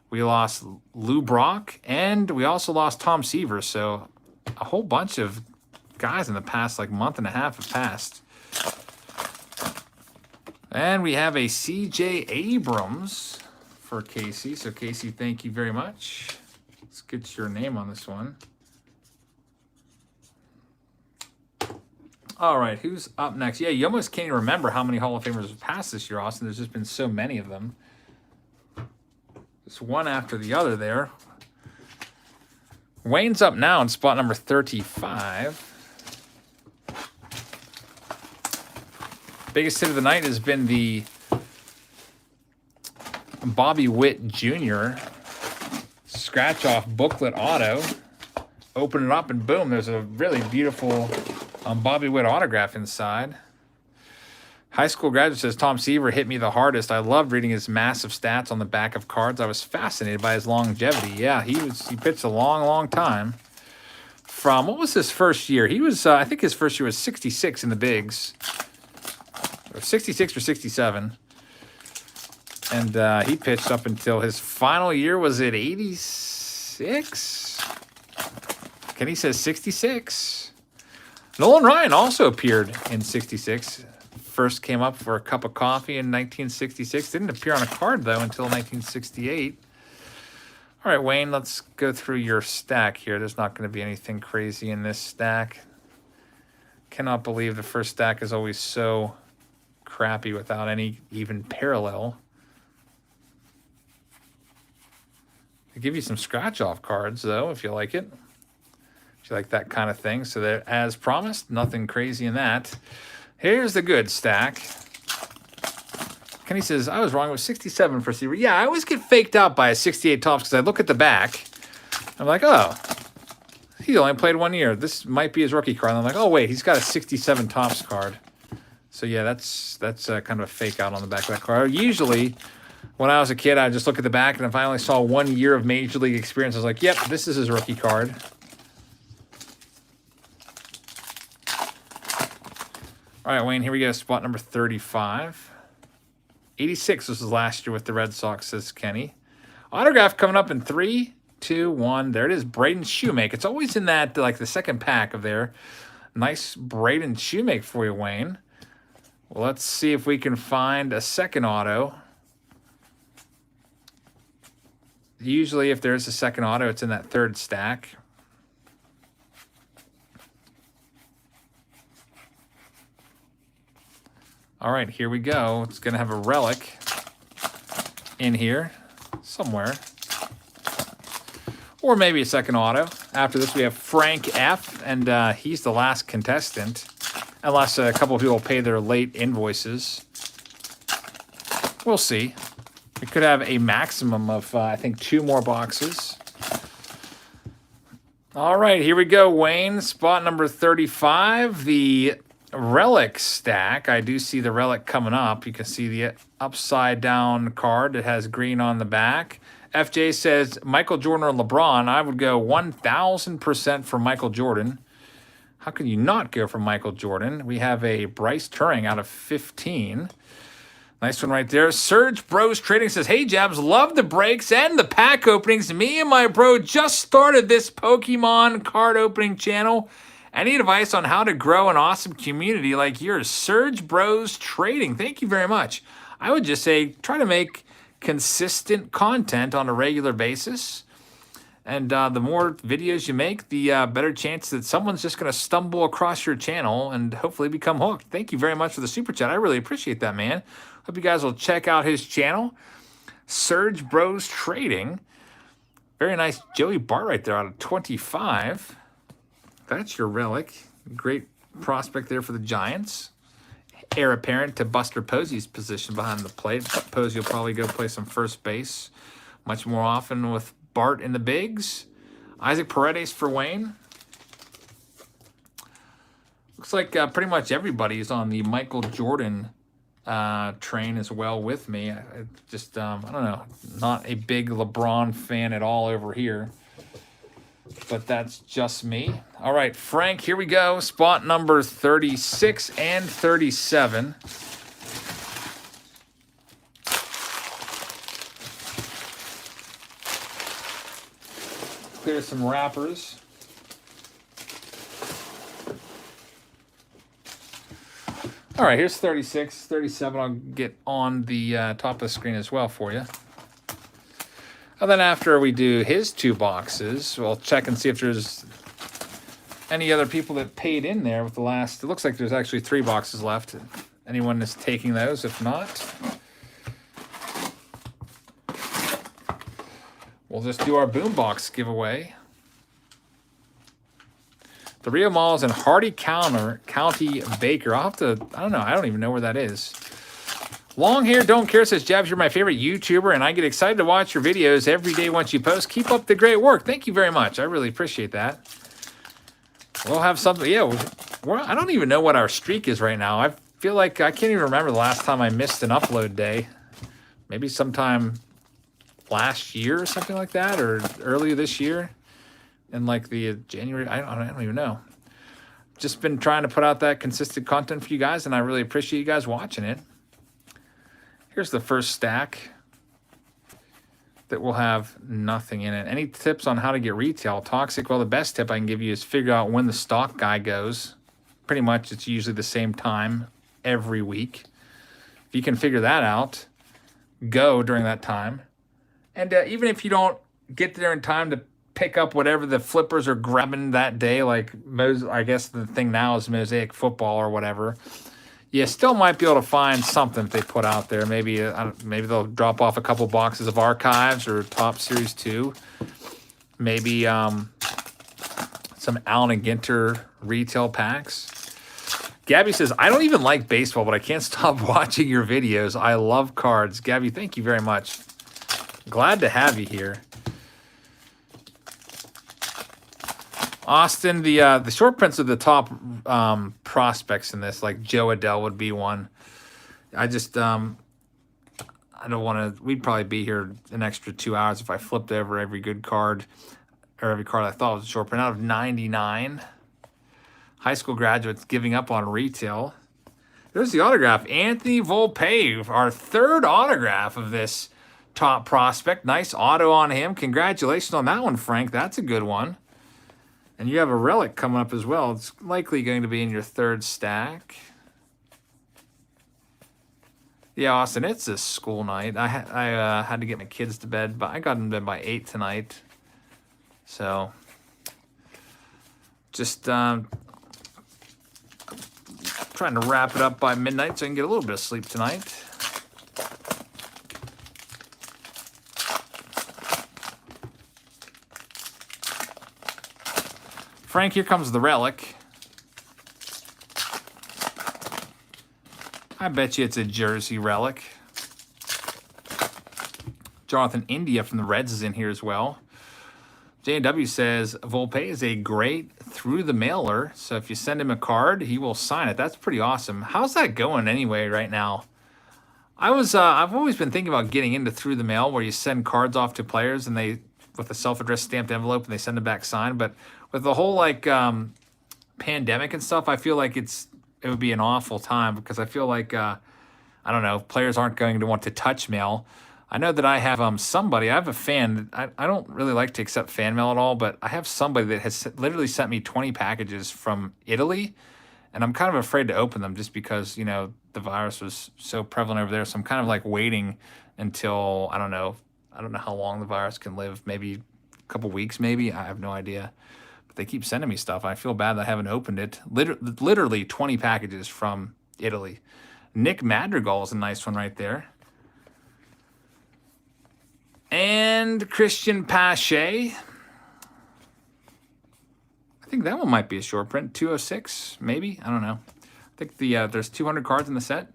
We lost Lou Brock. And we also lost Tom Seaver. So a whole bunch of guys in the past like month and a half have passed. And we have a C.J. Abrams for Casey. So, Casey, thank you very much. Let's get your name on this one. All right, who's up next? Yeah, you almost can't even remember how many Hall of Famers have passed this year, Austin. There's just been so many of them. Just one after the other there. Wayne's up now in spot number 35. Biggest hit of the night has been the Bobby Witt Jr. scratch-off booklet auto. Open it up and boom, there's a really beautiful Bobby Witt autograph inside. High school graduate says, Tom Seaver hit me the hardest. I loved reading his massive stats on the back of cards. I was fascinated by his longevity. Yeah, he pitched a long, long time. From, what was his first year? He was, I think his first year was 66 in the bigs. Or 66 or 67. And he pitched up until his final year. Was it 86? Kenny says 66. Nolan Ryan also appeared in 66. First came up for a cup of coffee in 1966. Didn't appear on a card, though, until 1968. All right, Wayne, let's go through your stack here. There's not going to be anything crazy in this stack. Cannot believe the first stack is always so crappy without any even parallel. I'll give you some scratch-off cards, though, if you like it. If you like that kind of thing. So that, as promised, nothing crazy in that. Here's the good stack. Kenny says, I was wrong. It was 67 for Seaver. Yeah, I always get faked out by a 68 Topps because I look at the back. I'm like, oh, he only played 1 year. This might be his rookie card. And I'm like, oh, wait, he's got a 67 Topps card. So, yeah, that's kind of a fake out on the back of that card. Usually, when I was a kid, I'd just look at the back, and if I only saw 1 year of Major League experience, I was like, yep, this is his rookie card. All right, Wayne, here we go. Spot number 35. 86 was his last year with the Red Sox, says Kenny. Autograph coming up in 3, 2, 1. There it is, Braden Shoemake. It's always in that, like, the second pack of there. Nice Braden Shoemake for you, Wayne. Well, let's see if we can find a second auto. Usually, if there's a second auto, it's in that third stack. All right, here we go. It's going to have a relic in here somewhere. Or maybe a second auto. After this, we have Frank F., and he's the last contestant. Unless a couple of people pay their late invoices. We'll see. We could have a maximum of, I think, 2 more boxes. All right, here we go, Wayne. Spot number 35, the relic stack. I do see the relic coming up. You can see the upside down card that has green on the back. FJ says Michael Jordan or LeBron. I would go 1,000% for Michael Jordan. How can you not go for Michael Jordan? We have a Bryce Turing out of 15. Nice one right there. Surge Bros Trading says, hey, Jabs, love the breaks and the pack openings. Me and my bro just started this Pokemon card opening channel. Any advice on how to grow an awesome community like yours? Surge Bros Trading. Thank you very much. I would just say try to make consistent content on a regular basis. And the more videos you make, the better chance that someone's just going to stumble across your channel and hopefully become hooked. Thank you very much for the super chat. I really appreciate that, man. Hope you guys will check out his channel, Surge Bros Trading. Very nice Joey Bart right there out of 25. That's your relic. Great prospect there for the Giants. Heir apparent to Buster Posey's position behind the plate. Posey will probably go play some first base much more often with Bart in the bigs. Isaac Paredes for Wayne. Looks like pretty much everybody is on the Michael Jordan train as well with me. I just, I don't know, not a big LeBron fan at all over here. But that's just me. All right, Frank, here we go. Spot number 36 and 37. Clear some wrappers. All right, here's 36. 37 I'll get on the top of the screen as well for you. And then after we do his 2 boxes, we'll check and see if there's any other people that paid in there with the last. It looks like there's actually 3 boxes left. Anyone is taking those? If not, we'll just do our boombox giveaway. The Rio Malls in Hardy County, Baker. I'll have to, I don't know. I don't even know where that is. Long Hair Don't Care says, Jabs, you're my favorite YouTuber, and I get excited to watch your videos every day once you post. Keep up the great work. Thank you very much. I really appreciate that. We'll have something. Yeah, I don't even know what our streak is right now. I feel like I can't even remember the last time I missed an upload day. Maybe sometime last year or something like that, or earlier this year in like the January. I don't even know. Just been trying to put out that consistent content for you guys, and I really appreciate you guys watching it. Here's the first stack that will have nothing in it. Any tips on how to get retail? Toxic, well, the best tip I can give you is figure out when the stock guy goes. Pretty much it's usually the same time every week. If you can figure that out, go during that time. And even if you don't get there in time to pick up whatever the flippers are grabbing that day, like I guess the thing now is Mosaic Football or whatever, you still might be able to find something if they put out there. Maybe they'll drop off a couple boxes of Archives or Top Series 2. Maybe some Allen and Ginter retail packs. Gabby says, I don't even like baseball, but I can't stop watching your videos. I love cards. Gabby, thank you very much. Glad to have you here. Austin, the short prints of the top prospects in this, like Joe Adele would be one. I just, I don't want to, we'd probably be here an extra 2 hours if I flipped over every good card, or every card I thought was a short print. Out of 99, high school graduates giving up on retail. There's the autograph. Anthony Volpe, our 3rd autograph of this top prospect. Nice auto on him. Congratulations on that one, Frank. That's a good one. And you have a relic coming up as well. It's likely going to be in your 3rd stack. Yeah, Austin, it's a school night. I had to get my kids to bed, but I got them to bed by 8 tonight. So, just trying to wrap it up by midnight so I can get a little bit of sleep tonight. Frank, here comes the relic. I bet you it's a jersey relic. Jonathan India from the Reds is in here as well. J&W says Volpe is a great through the mailer. So if you send him a card, he will sign it. That's pretty awesome. How's that going anyway right now? I've always been thinking about getting into through the mail where you send cards off to players and they, with a self-addressed stamped envelope, and they send it back signed. But with the whole like pandemic and stuff, I feel like it would be an awful time because I feel like, I don't know, players aren't going to want to touch mail. I know that I have somebody, I have a fan, I don't really like to accept fan mail at all, but I have somebody that has literally sent me 20 packages from Italy, and I'm kind of afraid to open them just because, you know, the virus was so prevalent over there. So I'm kind of like waiting until, I don't know how long the virus can live, maybe a couple weeks, maybe, I have no idea. But they keep sending me stuff. I feel bad that I haven't opened it. Literally 20 packages from Italy. Nick Madrigal is a nice one right there. And Christian Pache. I think that one might be a short print. 206, maybe? I don't know. I think there's 200 cards in the set,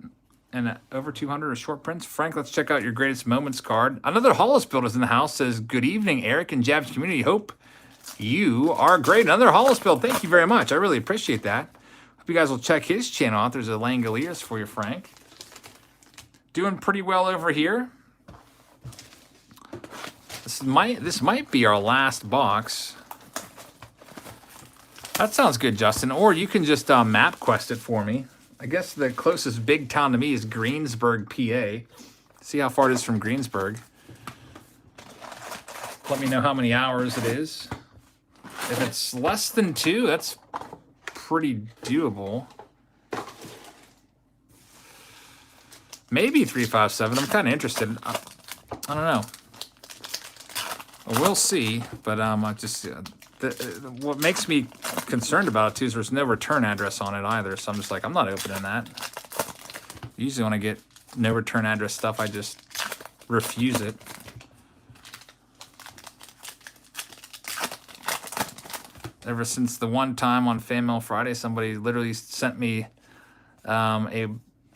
and over 200 are short prints. Frank, let's check out your greatest moments card. Another Hollis build is in the house. Says, good evening, Eric and Jabs community. Hope you are great. Another Hollis build. Thank you very much. I really appreciate that. Hope you guys will check his channel out. There's a Langoliers for you, Frank. Doing pretty well over here. This might be our last box. That sounds good, Justin. Or you can just map quest it for me. I guess the closest big town to me is Greensburg, PA. See how far it is from Greensburg. Let me know how many hours it is. If it's less than 2, that's pretty doable. Maybe 357. I'm kind of interested. I don't know. We'll see, but I just what makes me concerned about it too is there's no return address on it either. So I'm just like, I'm not opening that. Usually when I get no return address stuff, I just refuse it. Ever since the one time on Fan Mail Friday, somebody literally sent me a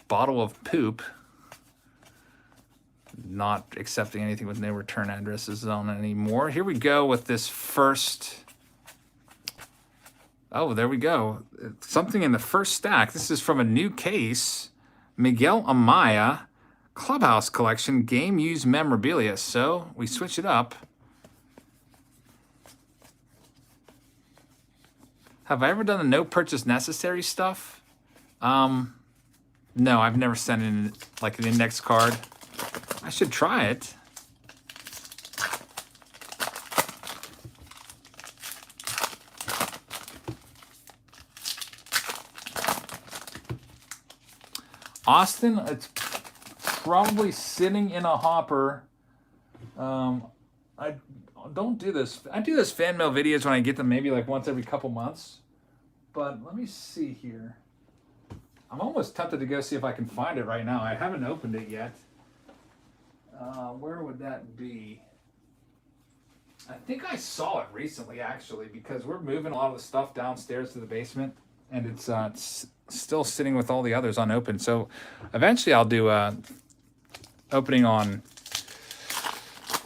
bottle of poop. Not accepting anything with no return addresses on it anymore. Here we go with this first. Oh, there we go. Something in the first stack. This is from a new case. Miguel Amaya Clubhouse Collection Game Used Memorabilia. So we switch it up. Have I ever done the no purchase necessary stuff? No, I've never sent in like an index card. I should try it. Austin, it's probably sitting in a hopper. I don't do this. I do this fan mail videos when I get them maybe like once every couple months. But let me see here. I'm almost tempted to go see if I can find it right now. I haven't opened it yet. Where would that be? I think I saw it recently, actually, because we're moving a lot of the stuff downstairs to the basement, and it's still sitting with all the others unopened. So eventually I'll do a opening on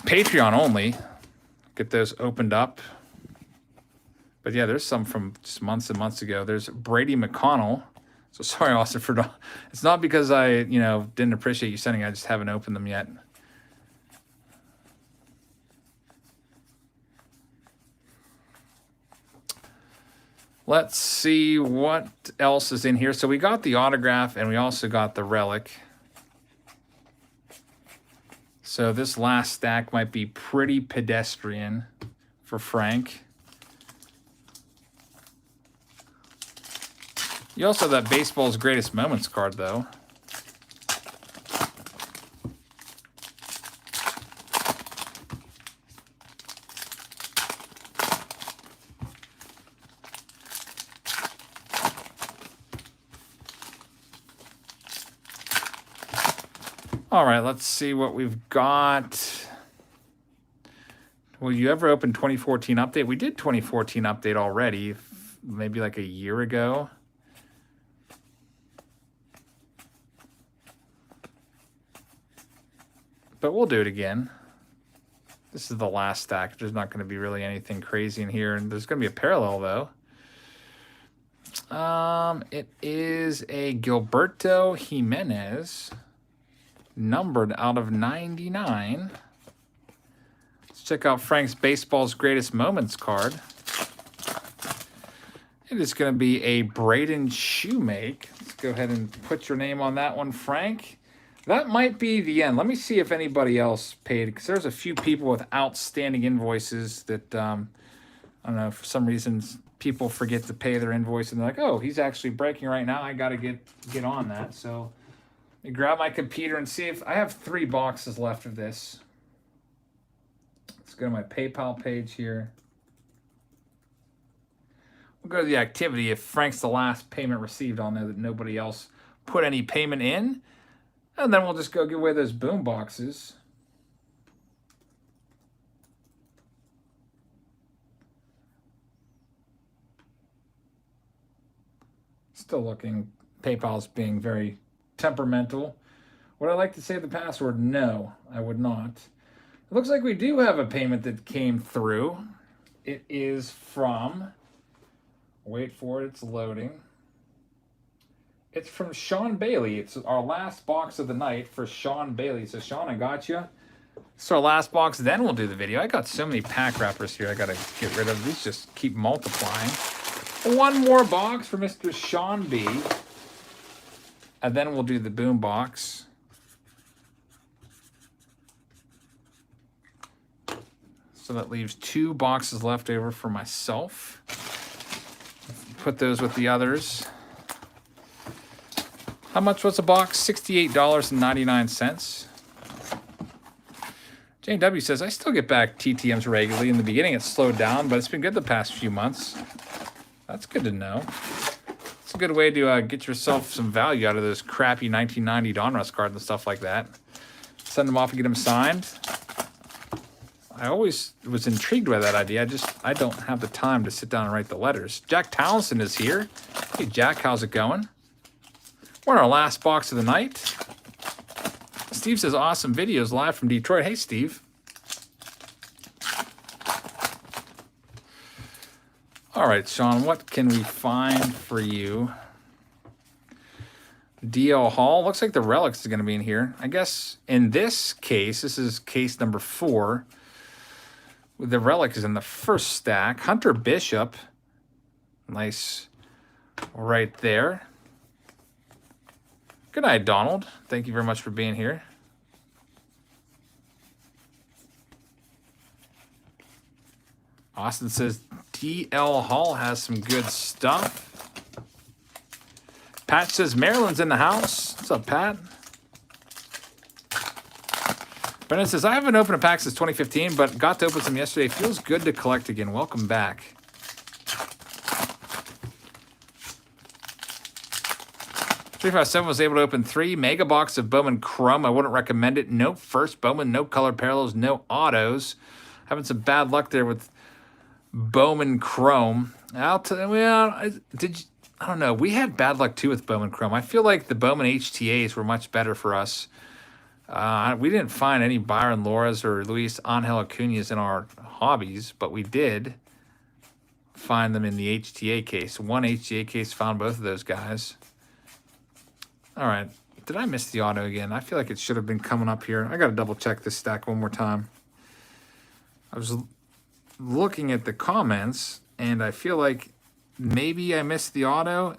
Patreon only, get those opened up. But yeah, there's some from just months and months ago. There's Brady McConnell. So sorry, Austin, for it's not because I, didn't appreciate you sending. I just haven't opened them yet. Let's see what else is in here. So we got the autograph and we also got the relic. So this last stack might be pretty pedestrian for Frank. You also have that Baseball's Greatest Moments card, though. All right, let's see what we've got. Will you ever open 2014 update? We did 2014 update already, maybe like a year ago. But we'll do it again. This is the last stack. There's not going to be really anything crazy in here. And there's going to be a parallel, though. It is a Gilberto Jimenez, numbered out of 99. Let's check out Frank's Baseball's Greatest Moments card. It is going to be a Braden Shoemake. Let's go ahead and put your name on that one, Frank. That might be the end. Let me see if anybody else paid, because there's a few people with outstanding invoices that, I don't know, for some reason, people forget to pay their invoice, and they're like, oh, he's actually breaking right now. I got to get on that. So let me grab my computer and see if I have 3 boxes left of this. Let's go to my PayPal page here. We'll go to the activity. If Frank's the last payment received, I'll know that nobody else put any payment in. And then we'll just go give away those boom boxes. Still looking. PayPal's being very temperamental. Would I like to say the password? No, I would not. It looks like we do have a payment that came through. It is from, wait for it, it's loading. It's from Sean Bailey. It's our last box of the night for Sean Bailey. So, Sean, I got you. It's our last box, then we'll do the video. I got so many pack wrappers here I got to get rid of. These just keep multiplying. One more box for Mr. Sean B. And then we'll do the boom box. So that leaves 2 boxes left over for myself. Put those with the others. How much was a box? $68.99. JW says, I still get back TTMs regularly. In the beginning, it slowed down, but it's been good the past few months. That's good to know. It's a good way to get yourself some value out of those crappy 1990 Donruss cards and stuff like that. Send them off and get them signed. I always was intrigued by that idea. I don't have the time to sit down and write the letters. Jack Townsend is here. Hey, Jack, how's it going? We're in our last box of the night. Steve says, awesome videos live from Detroit. Hey, Steve. All right, Sean, what can we find for you? DL Hall. Looks like the relics is going to be in here. I guess in this case, this is case number 4. The relic is in the first stack. Hunter Bishop. Nice right there. Good night, Donald. Thank you very much for being here. Austin says DL Hall has some good stuff. Pat says Maryland's in the house. What's up, Pat? Brennan says, I haven't opened a pack since 2015, but got to open some yesterday. Feels good to collect again. Welcome back. $357 was able to open 3 mega box of Bowman Chrome. I wouldn't recommend it. No first Bowman, no color parallels, no autos. Having some bad luck there with Bowman Chrome. I'll tell you, well, I don't know. We had bad luck too with Bowman Chrome. I feel like the Bowman HTAs were much better for us. We didn't find any Byron Loras or Luis Angel Acuñas in our hobbies, but we did find them in the HTA case. One HTA case found both of those guys. All right. Did I miss the auto again? I feel like it should have been coming up here. I got to double check this stack one more time. I was looking at the comments, and I feel like maybe I missed the auto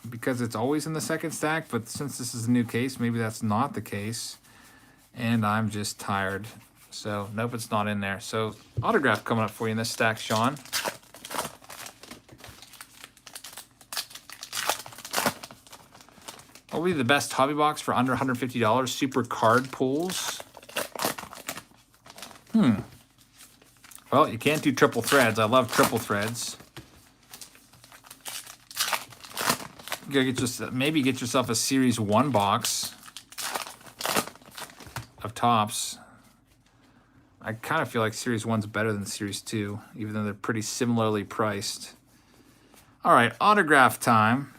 because it's always in the second stack, but since this is a new case, maybe that's not the case, and I'm just tired. So, nope, it's not in there. So, autograph coming up for you in this stack, Sean. What will be the best hobby box for under $150? Super card pulls. Well, you can't do triple threads. I love triple threads. You gotta maybe get yourself a Series 1 box of Topps. I kind of feel like Series 1's better than Series 2, even though they're pretty similarly priced. All right, autograph time.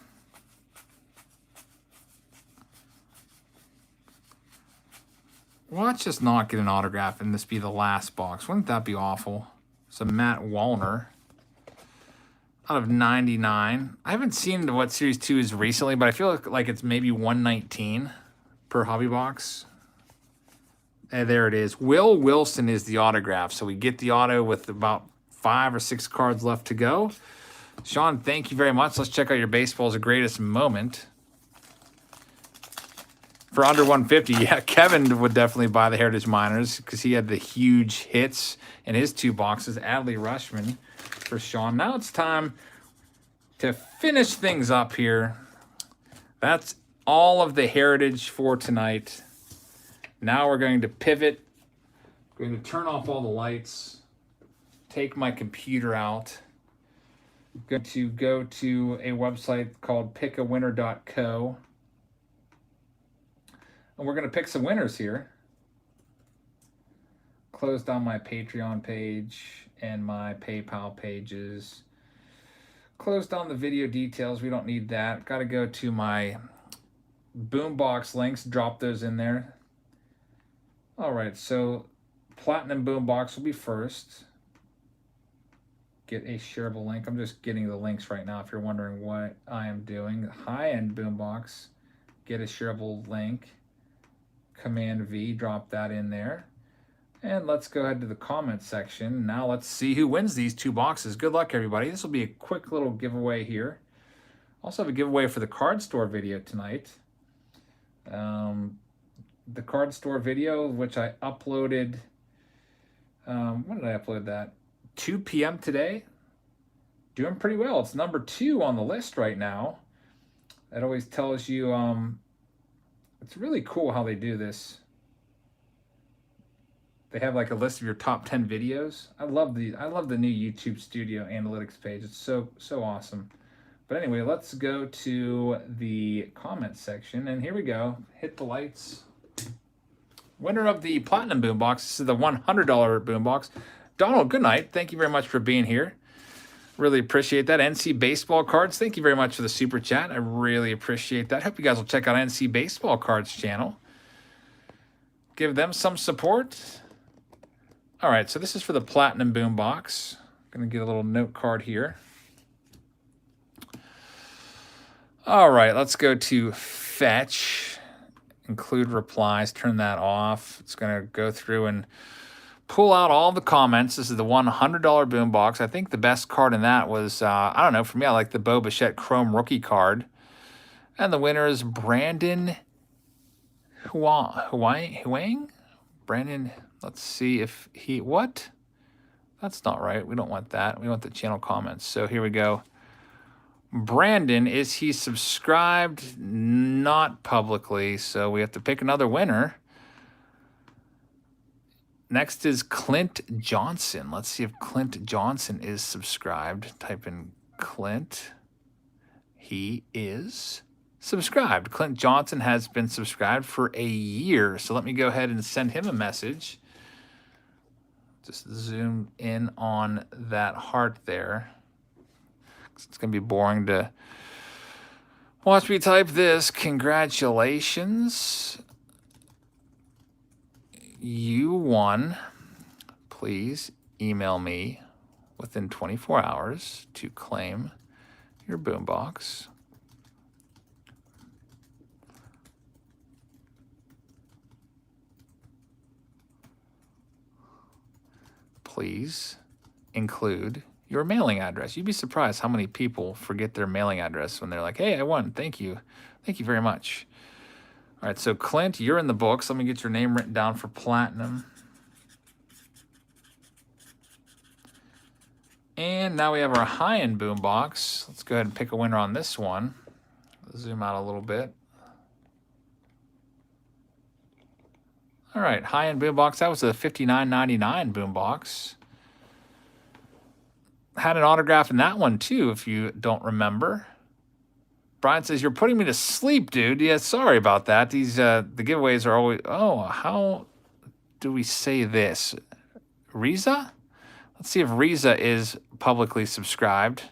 Well, let's just not get an autograph and this be the last box. Wouldn't that be awful? So Matt Wallner out of 99. I haven't seen what Series 2 is recently, but I feel like it's maybe 119 per hobby box. And there it is. Will Wilson is the autograph. So we get the auto with about 5 or 6 cards left to go. Sean, thank you very much. Let's check out your baseball's greatest moment. For under 150, yeah, Kevin would definitely buy the Heritage Miners because he had the huge hits in his 2 boxes. Adley Rushman for Sean. Now it's time to finish things up here. That's all of the Heritage for tonight. Now we're going to pivot. I'm going to turn off all the lights, take my computer out. I'm going to go to a website called pickawinner.co. And we're going to pick some winners here. Close down my Patreon page and my PayPal pages. Close down the video details. We don't need that. Got to go to my Boombox links. Drop those in there. All right, so Platinum Boombox will be first. Get a shareable link. I'm just getting the links right now if you're wondering what I am doing. High-end Boombox. Get a shareable link. Command V, drop that in there. And let's go ahead to the comment section. Now let's see who wins these 2 boxes. Good luck, everybody. This will be a quick little giveaway here. Also have a giveaway for the card store video tonight. The card store video, which I uploaded, when did I upload that? 2 p.m. today. Doing pretty well. It's number 2 on the list right now. It always tells you, it's really cool how they do this. They have like a list of your top 10 videos. I love the new YouTube Studio Analytics page. It's so awesome. But anyway, let's go to the comment section, and here we go. Hit the lights. Winner of the Platinum Boombox. This is the $100 Boombox. Donald, good night. Thank you very much for being here. Really appreciate that. NC Baseball Cards, thank you very much for the super chat. I really appreciate that. Hope you guys will check out NC Baseball Cards channel. Give them some support. All right, so this is for the Platinum Boombox. I'm going to get a little note card here. All right, let's go to Fetch. Include replies, turn that off. It's going to go through and pull out all the comments. This is the $100 Boombox. I think the best card in that was, I don't know, for me, I like the Bo Bichette Chrome rookie card. And the winner is Brandon Huang? Brandon, let's see if he, what? That's not right. We don't want that. We want the channel comments. So here we go. Brandon, is he subscribed? Not publicly, so we have to pick another winner. Next is Clint Johnson. Let's see if Clint Johnson is subscribed. Type in Clint. He is subscribed. Clint Johnson has been subscribed for a year. So let me go ahead and send him a message. Just zoom in on that heart there. It's going to be boring to watch me type this. Congratulations. You won. Please email me within 24 hours to claim your Boombox. Please include your mailing address. You'd be surprised how many people forget their mailing address when they're like, hey, I won. Thank you. Thank you very much. All right, so Clint, you're in the books. Let me get your name written down for Platinum. And now we have our high-end Boombox. Let's go ahead and pick a winner on this one. Zoom out a little bit. All right, high-end Boombox. That was a $59.99 Boombox. Had an autograph in that one, too, if you don't remember. Brian says, you're putting me to sleep, dude. Yeah, sorry about that. These the giveaways are always... Oh, how do we say this? Riza? Let's see if Riza is publicly subscribed.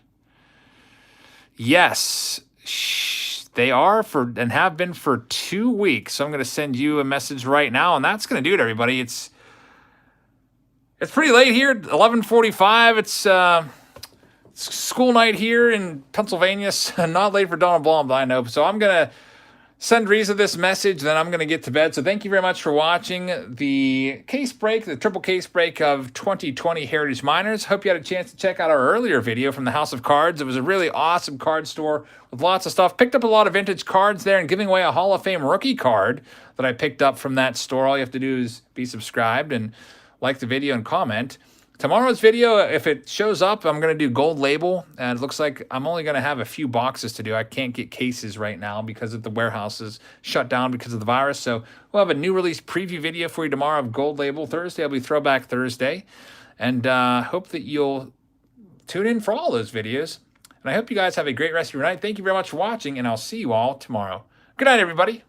Yes. Shh. They are for and have been for 2 weeks. So I'm going to send you a message right now, and that's going to do it, everybody. It's pretty late here, 11:45. It's school night here in Pennsylvania. So not late for Donald Blum, but I know. So I'm going to send Reza this message, then I'm going to get to bed. So thank you very much for watching the case break, the triple case break of 2020 Heritage Miners. Hope you had a chance to check out our earlier video from the House of Cards. It was a really awesome card store with lots of stuff. Picked up a lot of vintage cards there and giving away a Hall of Fame rookie card that I picked up from that store. All you have to do is be subscribed and like the video and comment. Tomorrow's video, if it shows up, I'm going to do gold label, and it looks like I'm only going to have a few boxes to do. I can't get cases right now because of the warehouse is shut down because of the virus. So we'll have a new release preview video for you tomorrow of gold label. Thursday will be Throwback Thursday, and hope that you'll tune in for all those videos. And I hope you guys have a great rest of your night. Thank you very much for watching, and I'll see you all tomorrow. Good night, everybody.